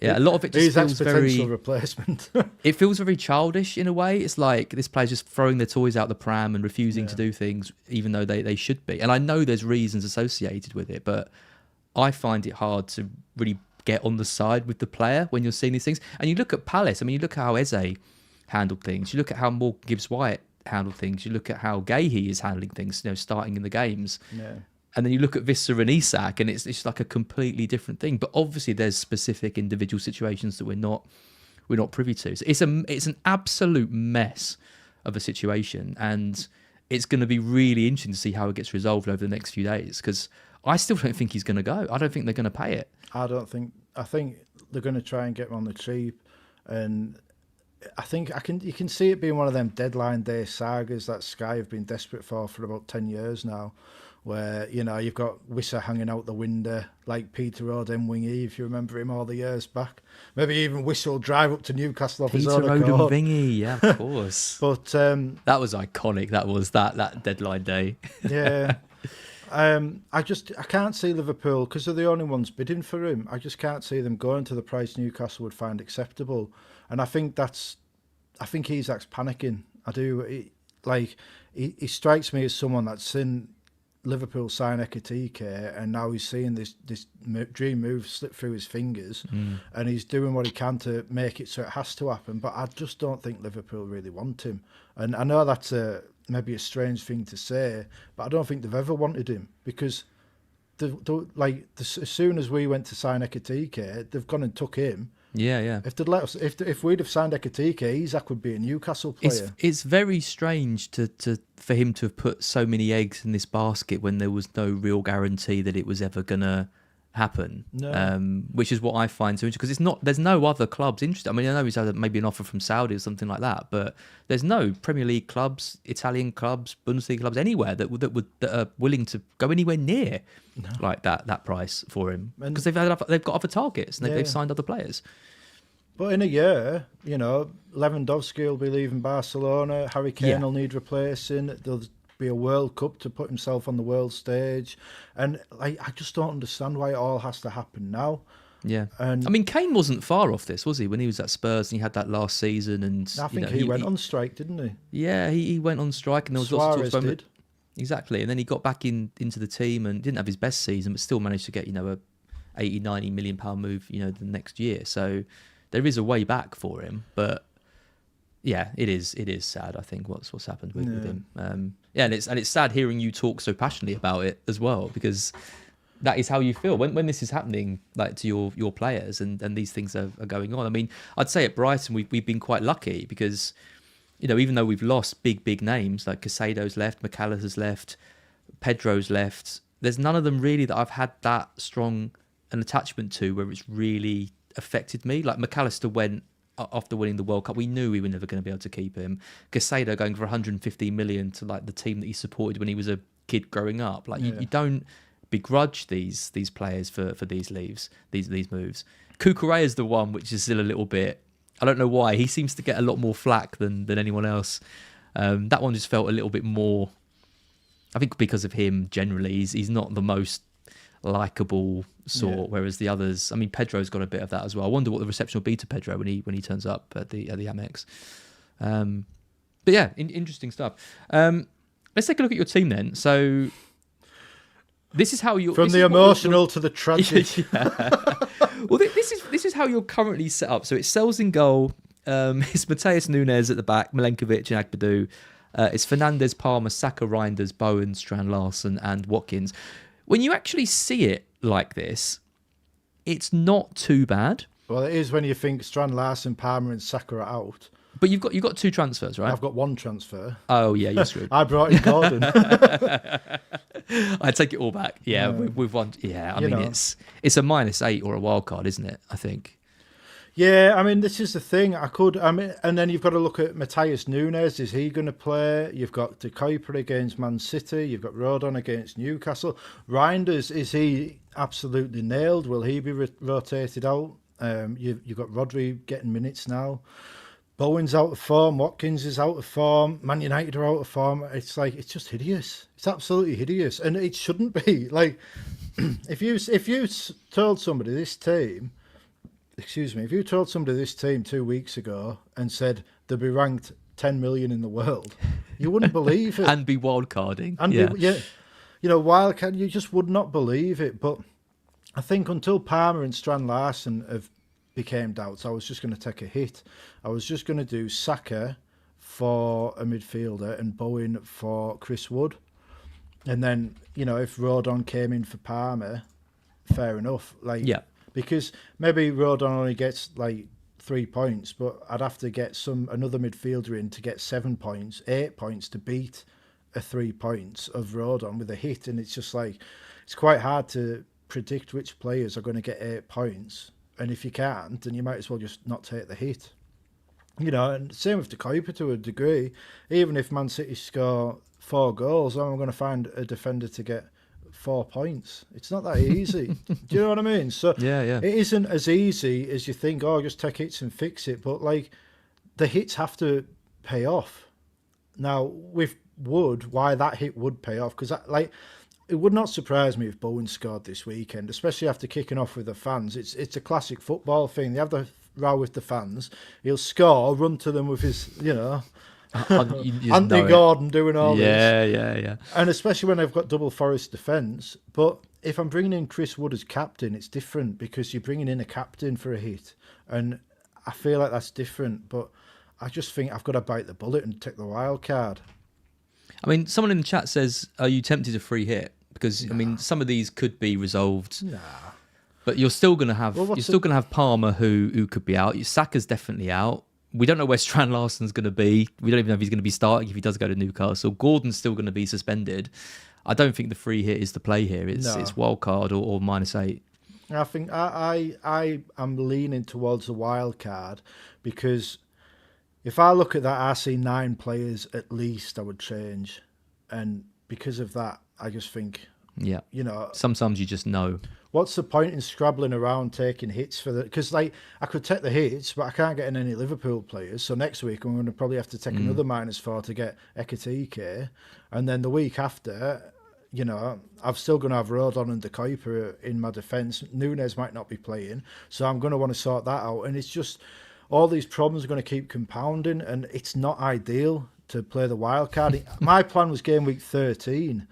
Yeah, a lot of it just feels very replacement. It feels very childish in a way. It's like this player's just throwing their toys out the pram and refusing to do things, even though they should be. And I know there's reasons associated with it, but I find it hard to really get on the side with the player when you're seeing these things. And you look at Palace. I mean, you look at how Eze handled things. You look at how Morgan Gibbs-White handled things. You look at how Gahey is handling things, starting in the games. Yeah. And then you look at Visser and Isak, and it's like a completely different thing. But obviously, there's specific individual situations that we're not privy to. So it's an absolute mess of a situation, and it's going to be really interesting to see how it gets resolved over the next few days. Because I still don't think he's going to go. I don't think they're going to pay it. I think they're going to try and get him on the cheap, and I think you can see it being one of them deadline day sagas that Sky have been desperate for about 10 years now, where you've got Wissa hanging out the window like Peter Odemwingie, if you remember him all the years back. Maybe even Wissa will drive up to Newcastle off his own accord. Peter Odemwingie, yeah, of course. But that was iconic. That was that deadline day. Yeah. I can't see Liverpool, because they're the only ones bidding for him. I just can't see them going to the price Newcastle would find acceptable, and I think Isak's panicking. I do. He strikes me as someone that's seen Liverpool sign Ekitike, and now he's seeing this dream move slip through his fingers, and he's doing what he can to make it so it has to happen. But I just don't think Liverpool really want him, and I know that's maybe a strange thing to say, but I don't think they've ever wanted him, because as soon as we went to sign Ekitike, they've gone and took him. Yeah. If they'd let us, if we'd have signed Ekitike, Isak would be a Newcastle player. It's very strange for him to have put so many eggs in this basket when there was no real guarantee that it was ever gonna happen. No. Which is what I find so interesting, because there's no other clubs interested. I mean, I know he's had maybe an offer from Saudi or something like that, but there's no Premier League clubs, Italian clubs, Bundesliga clubs anywhere that are willing to go anywhere near like that price for him, because they've got other targets and they've signed other players. But in a year, Lewandowski will be leaving Barcelona. Harry Kane will need replacing. There'll be a World Cup to put himself on the world stage, and I just don't understand why it all has to happen now. Yeah, and I mean, Kane wasn't far off this, was he? When he was at Spurs and he had that last season, and I think he went on strike, didn't he? Yeah, he went on strike, and there was lots of talks did. Exactly, and then he got back into the team and didn't have his best season, but still managed to get a 80-90 million pound move, the next year. So there is a way back for him, but yeah, it is sad. I think what's happened with him. And it's sad hearing you talk so passionately about it as well, because that is how you feel when this is happening, like to your players, and these things are going on. I mean, I'd say at Brighton we've been quite lucky, because even though we've lost big names like Casado's left, McAllister's left, Pedro's left, there's none of them really that I've had that strong an attachment to where it's really affected me. Like McAllister went after winning the World Cup. We knew we were never going to be able to keep him. Casado going for 150 million to like the team that he supported when he was a kid growing up. Like you don't begrudge these players for these leaves, these moves. Cucurella is the one which is still a little bit, I don't know why, he seems to get a lot more flack than anyone else. That one just felt a little bit more, I think because of him generally, he's not the most likeable sort, whereas the others, I mean, Pedro's got a bit of that as well. I wonder what the reception will be to Pedro when he turns up at the Amex. But yeah, interesting stuff. Let's take a look at your team then. So this is how you're from the emotional to the tragic. Well, this is how you're currently set up. So it's Sells in goal. It's Mateus Nunes at the back, Milenkovic and Agbadou. It's Fernandes, Palmer, Saka, Reinders, Bowen, Strand Larsen, and Watkins. When you actually see it like this, it's not too bad. Well, it is when you think Strand Larsen, Palmer, and Saka are out. But you've got two transfers, right? I've got one transfer. Oh yeah, you're screwed. I brought in Gordon. I take it all back. Yeah, we've won. Yeah, I mean it's a -8 or a wild card, isn't it? I think. Yeah, I mean, this is the thing. And then you've got to look at Mateus Nunes. Is he going to play? You've got De Kuyper against Man City. You've got Rodon against Newcastle. Reinders, is he absolutely nailed? Will he be rotated out? You've got Rodri getting minutes now. Bowen's out of form. Watkins is out of form. Man United are out of form. It's just hideous. It's absolutely hideous, and it shouldn't be. Like, if you told somebody this team. Excuse me, if you told somebody this team 2 weeks ago and said they'd be ranked 10 million in the world, you wouldn't believe it. And be wildcarding. Wildcard, you just would not believe it. But I think until Palmer and Strand Larsen have became doubts, I was just going to take a hit. I was just going to do Saka for a midfielder and Bowen for Chris Wood. And then, if Rodon came in for Palmer, fair enough. Because maybe Rodon only gets 3 points, but I'd have to get another midfielder in to get 7 points, 8 points to beat a 3 points of Rodon with a hit. And it's just it's quite hard to predict which players are going to get 8 points. And if you can't, then you might as well just not take the hit. And same with the Kuiper to a degree. Even if Man City score 4 goals, I'm going to find a defender to get 4 points. It's not that easy. Do you know what I mean? So yeah. It isn't as easy as you think, just take hits and fix it. But the hits have to pay off. Now, with Wood, why that hit would pay off, because it would not surprise me if Bowen scored this weekend, especially after kicking off with the fans. It's a classic football thing. They have the row with the fans. He'll score, run to them with his, Anthony Gordon doing all this. Yeah. And especially when they've got double Forest defence. But if I'm bringing in Chris Wood as captain, it's different because you're bringing in a captain for a hit. And I feel like that's different. But I just think I've got to bite the bullet and take the wild card. I mean, someone in the chat says, are you tempted to free hit? Because, some of these could be resolved. Nah. But you're still going to have Palmer who could be out. Saka's definitely out. We don't know where Strand Larsen's going to be. We don't even know if he's going to be starting if he does go to Newcastle. Gordon's still going to be suspended. I don't think the free hit is the play here. It's wild card or -8. I think I am leaning towards the wild card because if I look at that, I see 9 players at least I would change. And because of that, I just think, sometimes you just know. What's the point in scrabbling around taking hits for the? Because I could take the hits, but I can't get in any Liverpool players. So next week I'm going to probably have to take another -4 to get Ekitike, and then the week after, I'm still going to have Rodon and De Kuiper in my defence. Nunes might not be playing, so I'm going to want to sort that out. And it's just all these problems are going to keep compounding, and it's not ideal to play the wild card. My plan was game week 13.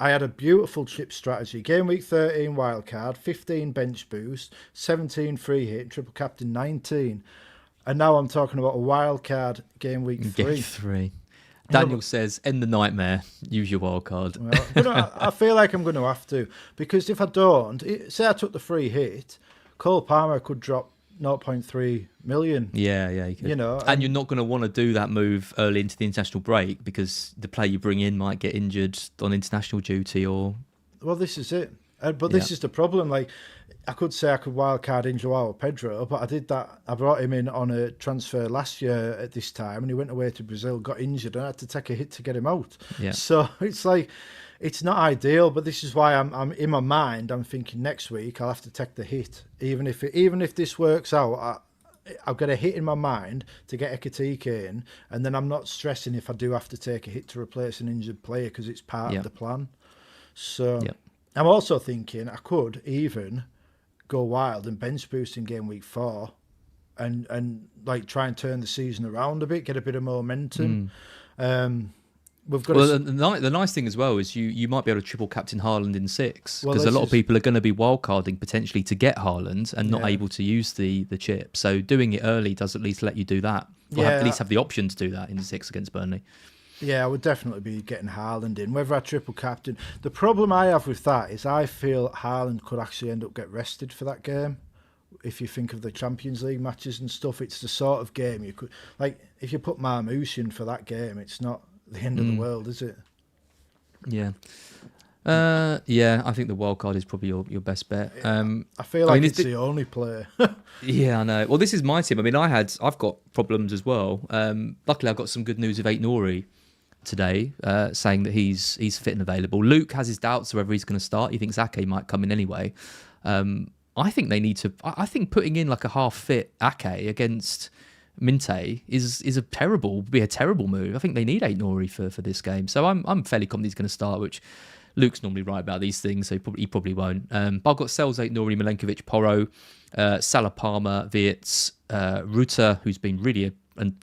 I had a beautiful chip strategy. Game week 13 wildcard, 15 bench boost, 17 free hit, triple captain 19. And now I'm talking about a wildcard game week 3. Game 3. Daniel says, end the nightmare, use your wildcard. Well, I feel like I'm going to have to. Because if I don't, say I took the free hit, Cole Palmer could drop 0.3 million. Yeah, you could. And you're not going to want to do that move early into the international break because the player you bring in might get injured on international duty or... Well, this is it. But this is the problem. I could say I could wildcard in Joao Pedro, but I did that. I brought him in on a transfer last year at this time and he went away to Brazil, got injured, and I had to take a hit to get him out. Yeah. So it's not ideal, but this is why I'm in my mind. I'm thinking next week I'll have to take the hit, even if this works out. I'll get a hit in my mind to get Ekitike in, and then I'm not stressing if I do have to take a hit to replace an injured player because it's part of the plan. So I'm also thinking I could even go wild and bench boost in game week 4, and try and turn the season around a bit, get a bit of momentum. The nice thing as well is you might be able to triple captain Haaland in 6 because a lot of people are going to be wildcarding potentially to get Haaland and not able to use the chip. So doing it early does at least let you do that. Or at least have the option to do that in 6 against Burnley. Yeah, I would definitely be getting Haaland in, whether I triple captain. The problem I have with that is I feel Haaland could actually end up get rested for that game. If you think of the Champions League matches and stuff, it's the sort of game you could... if you put Marmouche in for that game, it's not the end of the world, is it? Yeah. I think the wild card is probably your best bet. I feel like it's the only player. Yeah, I know. Well, this is my team. I mean, I've got problems as well. Luckily, I've got some good news with Aït-Nouri today, saying that he's fit and available. Luke has his doubts whether he's going to start. He thinks Ake might come in anyway. I think they need to... I think putting in a half-fit Ake against Minte is a terrible move. I think they need Aït-Nouri for this game. So I'm fairly confident he's going to start, which Luke's normally right about these things, so he probably won't. But I've got Sells, Aït-Nouri, Milenkovic, Porro, Salah, Palmer, Wirtz, Ruta, who's been really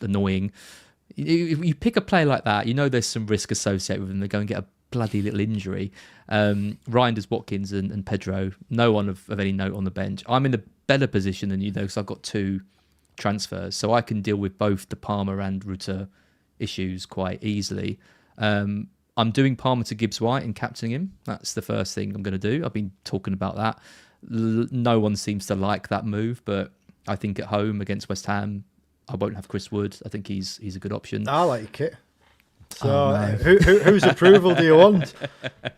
annoying. You pick a player like that, there's some risk associated with them. They go and get bloody little injury. Reinders, Watkins and Pedro, no one of any note on the bench. I'm in a better position than you, though, because I've got 2 transfers, so I can deal with both the Palmer and Rutter issues quite easily. I'm doing Palmer to Gibbs White and captaining him. That's the first thing I'm going to do. I've been talking about that. No one seems to like that move, but I think at home against West Ham, I won't have Chris Wood. I think he's a good option. I like it. So, whose approval do you want?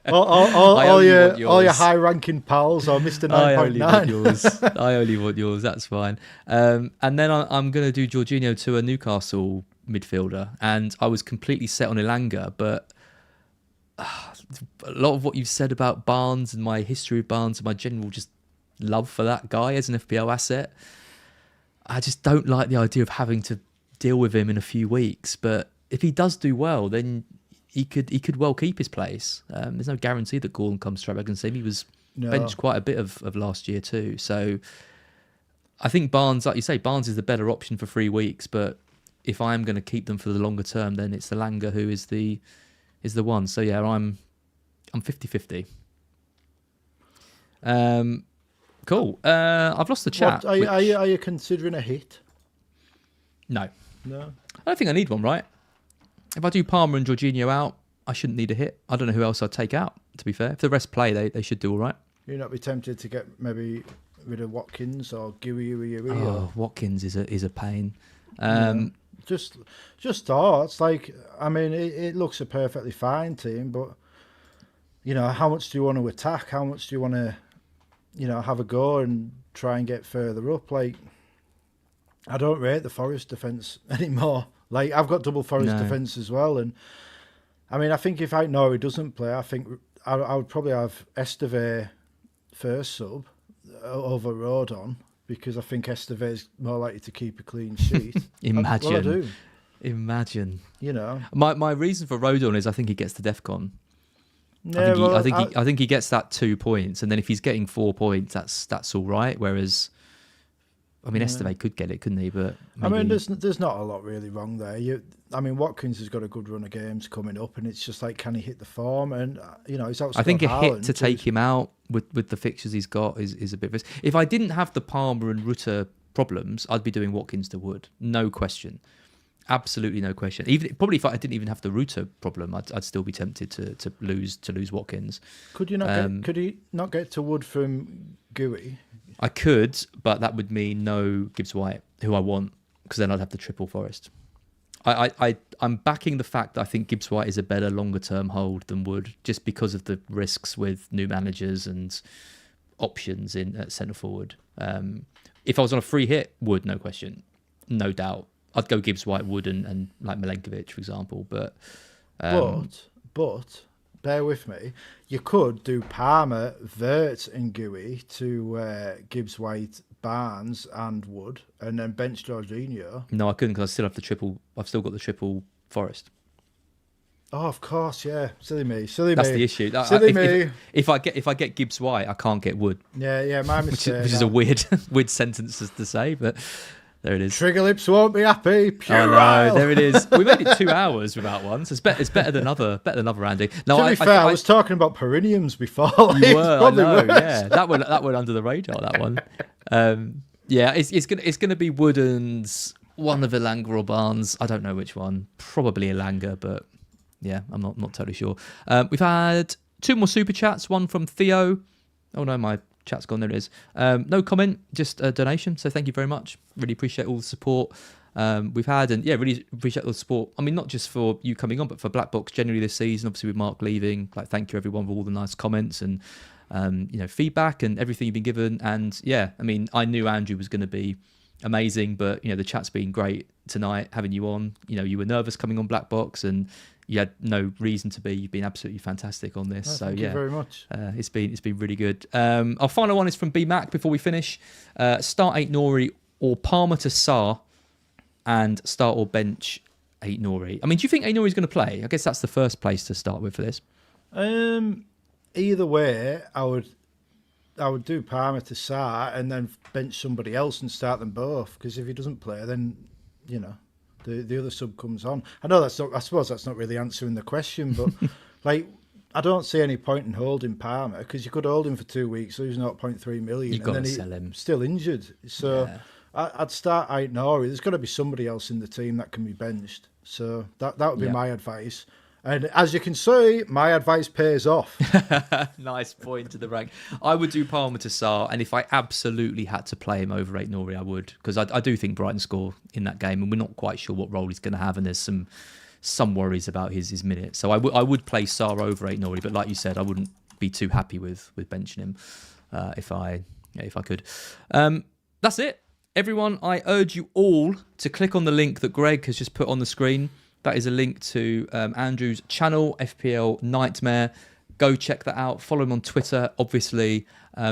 All your high-ranking pals or Mr. 9.9? I only want yours. I only want yours. That's fine. And then I'm going to do Jorginho to a Newcastle midfielder. And I was completely set on Elanga, but a lot of what you've said about Barnes and my history of Barnes and my general just love for that guy as an FPL asset, I just don't like the idea of having to deal with him in a few weeks. But if he does do well, then he could well keep his place. There's no guarantee that Gordon comes straight back and see him. He was benched quite a bit of last year too. So I think Barnes, like you say, Barnes is the better option for 3 weeks. But if I'm going to keep them for the longer term, then it's Elanga who is the one. So yeah, I'm 50-50. Cool. I've lost the chat. Are you considering a hit? No. No. I don't think I need one, right? If I do Palmer and Jorginho out, I shouldn't need a hit. I don't know who else I'd take out, to be fair. If the rest play, they should do all right. You'd not be tempted to get maybe rid of Watkins or Gooey. Watkins is a pain. Just thoughts. Like, I mean, it looks a perfectly fine team, but, you know, how much do you want to attack? How much do you want to, you know, have a go and try and get further up? Like, I don't rate the Forest defence anymore. Like, I've got double Forest defence as well. And, I mean, I think if Aït-Nouri doesn't play, I think I would probably have Esteve first sub over Rodon, because I think Esteve is more likely to keep a clean sheet. Imagine. You know, my reason for Rodon is I think he gets the DEFCON. Yeah, I think he gets that 2 points, and then if he's getting 4 points, that's all right. Whereas, I mean, Esteve could get it, couldn't he? But maybe... I mean, there's not a lot really wrong there. I mean, Watkins has got a good run of games coming up, and it's just like, can he hit the form? And you know, he's outscored I think a Haaland, hit to take him out with the fixtures he's got is a bit of a... If I didn't have the Palmer and Rutter problems, I'd be doing Watkins to Wood, no question. Absolutely no question. Even probably if I didn't even have the Rutter problem, I'd still be tempted to lose Watkins. Could you not? Could he not get to Wood from Gooey? I could, but that would mean no Gibbs White, who I want, because then I'd have the triple Forest. I'm backing the fact that I think Gibbs White is a better longer term hold than Wood, just because of the risks with new managers and options in at centre forward. If I was on a free hit, Wood, no question, no doubt. I'd go Gibbs White, Wood, and like Milenkovic, for example. But bear with me. You could do Palmer, Vert, and Gooey to Gibbs White, Barnes, and Wood, and then bench Jorginho. No, I couldn't, because I still have the triple. I've still got the triple Forest. Oh, of course, yeah. Silly me. That's the issue. If I get Gibbs White, I can't get Wood. Yeah, my mistake. which is a weird sentence to say, but. There it is. Trigger lips won't be happy. Oh no, there it is. We made it 2 hours without one, so it's better than other Andy. No, to be fair, I was talking about perineums before. You were, I know, yeah. That went under the radar. That one. Yeah, it's gonna be Wooden's, one of Elanga or Barnes. I don't know which one. Probably Elanga, but yeah, I'm not totally sure. We've had 2 more super chats. One from Theo. Oh no, my chat's gone. There it is. No comment, just a donation. So thank you very much. Really appreciate all the support we've had, and yeah, really appreciate all the support. I mean, not just for you coming on, but for BlackBox generally this season. Obviously, with Mark leaving, like, thank you everyone for all the nice comments and feedback and everything you've been given. And yeah, I mean, I knew Andrew was going to be amazing, but the chat's been great tonight having you on. You were nervous coming on BlackBox, and you had no reason to be. You've been absolutely fantastic on this. Thank you very much. It's been really good. Our final one is from B Mac. Before we finish, start Aït-Nouri or Palmer to Sarr, and start or bench Aït-Nouri. I mean, do you think Aït-Nouri is going to play? I guess that's the first place to start with for this. Either way, I would do Palmer to Sarr and then bench somebody else and start them both. Because if he doesn't play, then the other sub comes on. I know that's not. I suppose that's not really answering the question, but like, I don't see any point in holding Palmer because you could hold him for 2 weeks, lose 0.3 million, You've got to sell him. Still injured. So I'd start Aït-Nouri. There's got to be somebody else in the team that can be benched. So that would be my advice. And as you can see, my advice pays off. Nice point to the rank. I would do Palmer to Sarr, and if I absolutely had to play him over Aït-Nouri, I would, because I do think Brighton score in that game, and we're not quite sure what role he's going to have, and there's some worries about his minutes. So I would play Sarr over Aït-Nouri, but like you said, I wouldn't be too happy with benching him if I could. That's it. Everyone, I urge you all to click on the link that Greg has just put on the screen. That is a link to Andrew's channel, FPL Nightmare. Go check that out. Follow him on Twitter, obviously.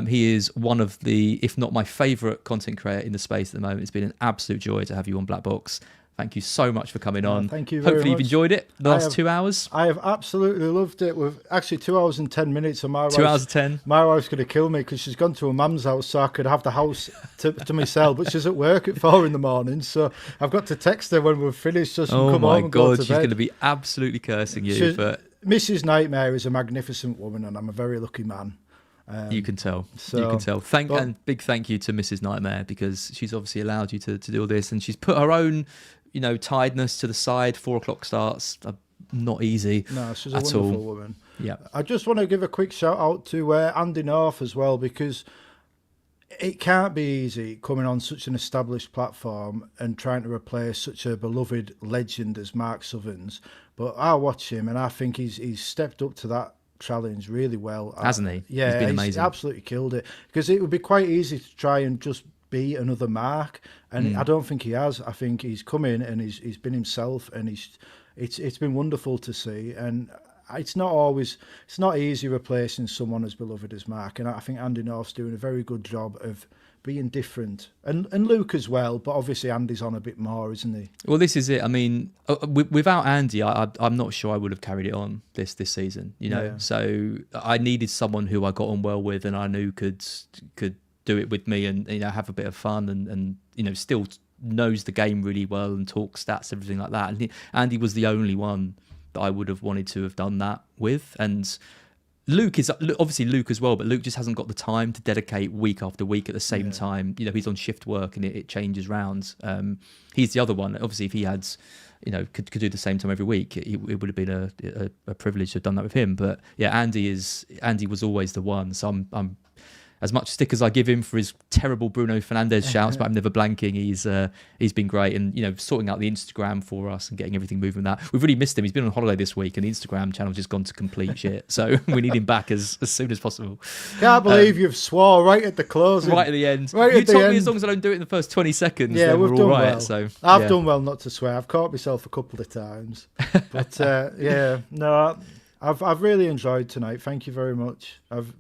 He is one of the, if not my favourite content creator in the space at the moment. It's been an absolute joy to have you on BlackBox. Thank you so much for coming on. Thank you very Hopefully much. You've enjoyed it the last 2 hours. I have absolutely loved it. With actually 2 hours and 10 minutes. And 2 hours and 10. My wife's going to kill me because she's gone to her mum's house so I could have the house to myself. But she's at work at 4 a.m. So I've got to text her when we're finished so she can come home and go to bed. She's going to be absolutely cursing you. But Mrs. Nightmare is a magnificent woman and I'm a very lucky man. You can tell. You can tell. And big thank you to Mrs. Nightmare because she's obviously allowed you to do all this, and she's put her own, tiredness to the side. 4 o'clock starts. Not easy. No, she's a wonderful woman. Yeah. I just want to give a quick shout out to Andy North as well, because it can't be easy coming on such an established platform and trying to replace such a beloved legend as Mark Southerns. But I watch him and I think he's stepped up to that challenge really well. Hasn't he? Yeah, he's been amazing. He's absolutely killed it, because it would be quite easy to try and just be another Mark, and I don't think he has. I think he's come in and he's been himself, and it's been wonderful to see. And it's not easy replacing someone as beloved as Mark, and I think Andy North's doing a very good job of being different, and Luke as well, but obviously Andy's on a bit more, isn't he? Well, this is it. I mean, without Andy, I'm not sure I would have carried it on this season. So I needed someone who I got on well with, and I knew could do it with me, and have a bit of fun, and still knows the game really well and talks stats, everything like that. And Andy was the only one that I would have wanted to have done that with, and Luke is obviously Luke as well, but Luke just hasn't got the time to dedicate week after week at the same time. He's on shift work and it changes rounds. He's the other one. Obviously, if he had, could do the same time every week, it would have been a privilege to have done that with him. But yeah, Andy was always the one. So I'm as much stick as I give him for his terrible Bruno Fernandes shouts, but I'm never blanking. He's been great, and sorting out the Instagram for us and getting everything moving. That we've really missed him. He's been on holiday this week, and the Instagram channel's just gone to complete shit. So we need him back as soon as possible. Can't believe you've swore right at the closing, right at the end. Right you at the told end. me as long as I don't do it in the first 20 seconds, yeah, then we've we're done all right. well. So I've done well not to swear. I've caught myself a couple of times, but I've really enjoyed tonight. Thank you very much.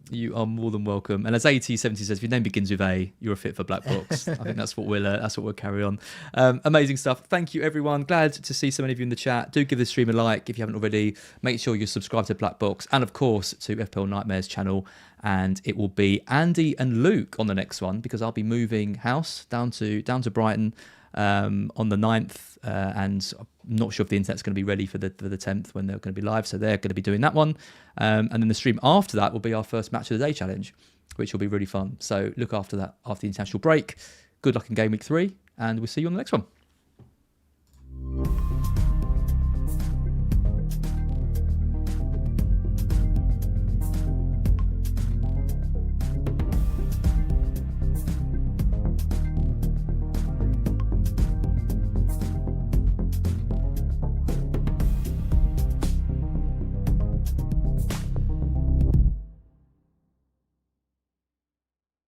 You are more than welcome. And as AT70 says, if your name begins with A, you're a fit for BlackBox. I think that's what we'll carry on. Amazing stuff. Thank you, everyone. Glad to see so many of you in the chat. Do give this stream a like if you haven't already. Make sure you're subscribed to BlackBox and, of course, to FPL Nightmare's channel. And it will be Andy and Luke on the next one, because I'll be moving house down to Brighton on the 9th, and I'm not sure if the internet's going to be ready for the 10th when they're going to be live, so they're going to be doing that one, and then the stream after that will be our first match of the day challenge, which will be really fun. So look after that after the international break. Good luck in Gameweek 3, and we'll see you on the next one.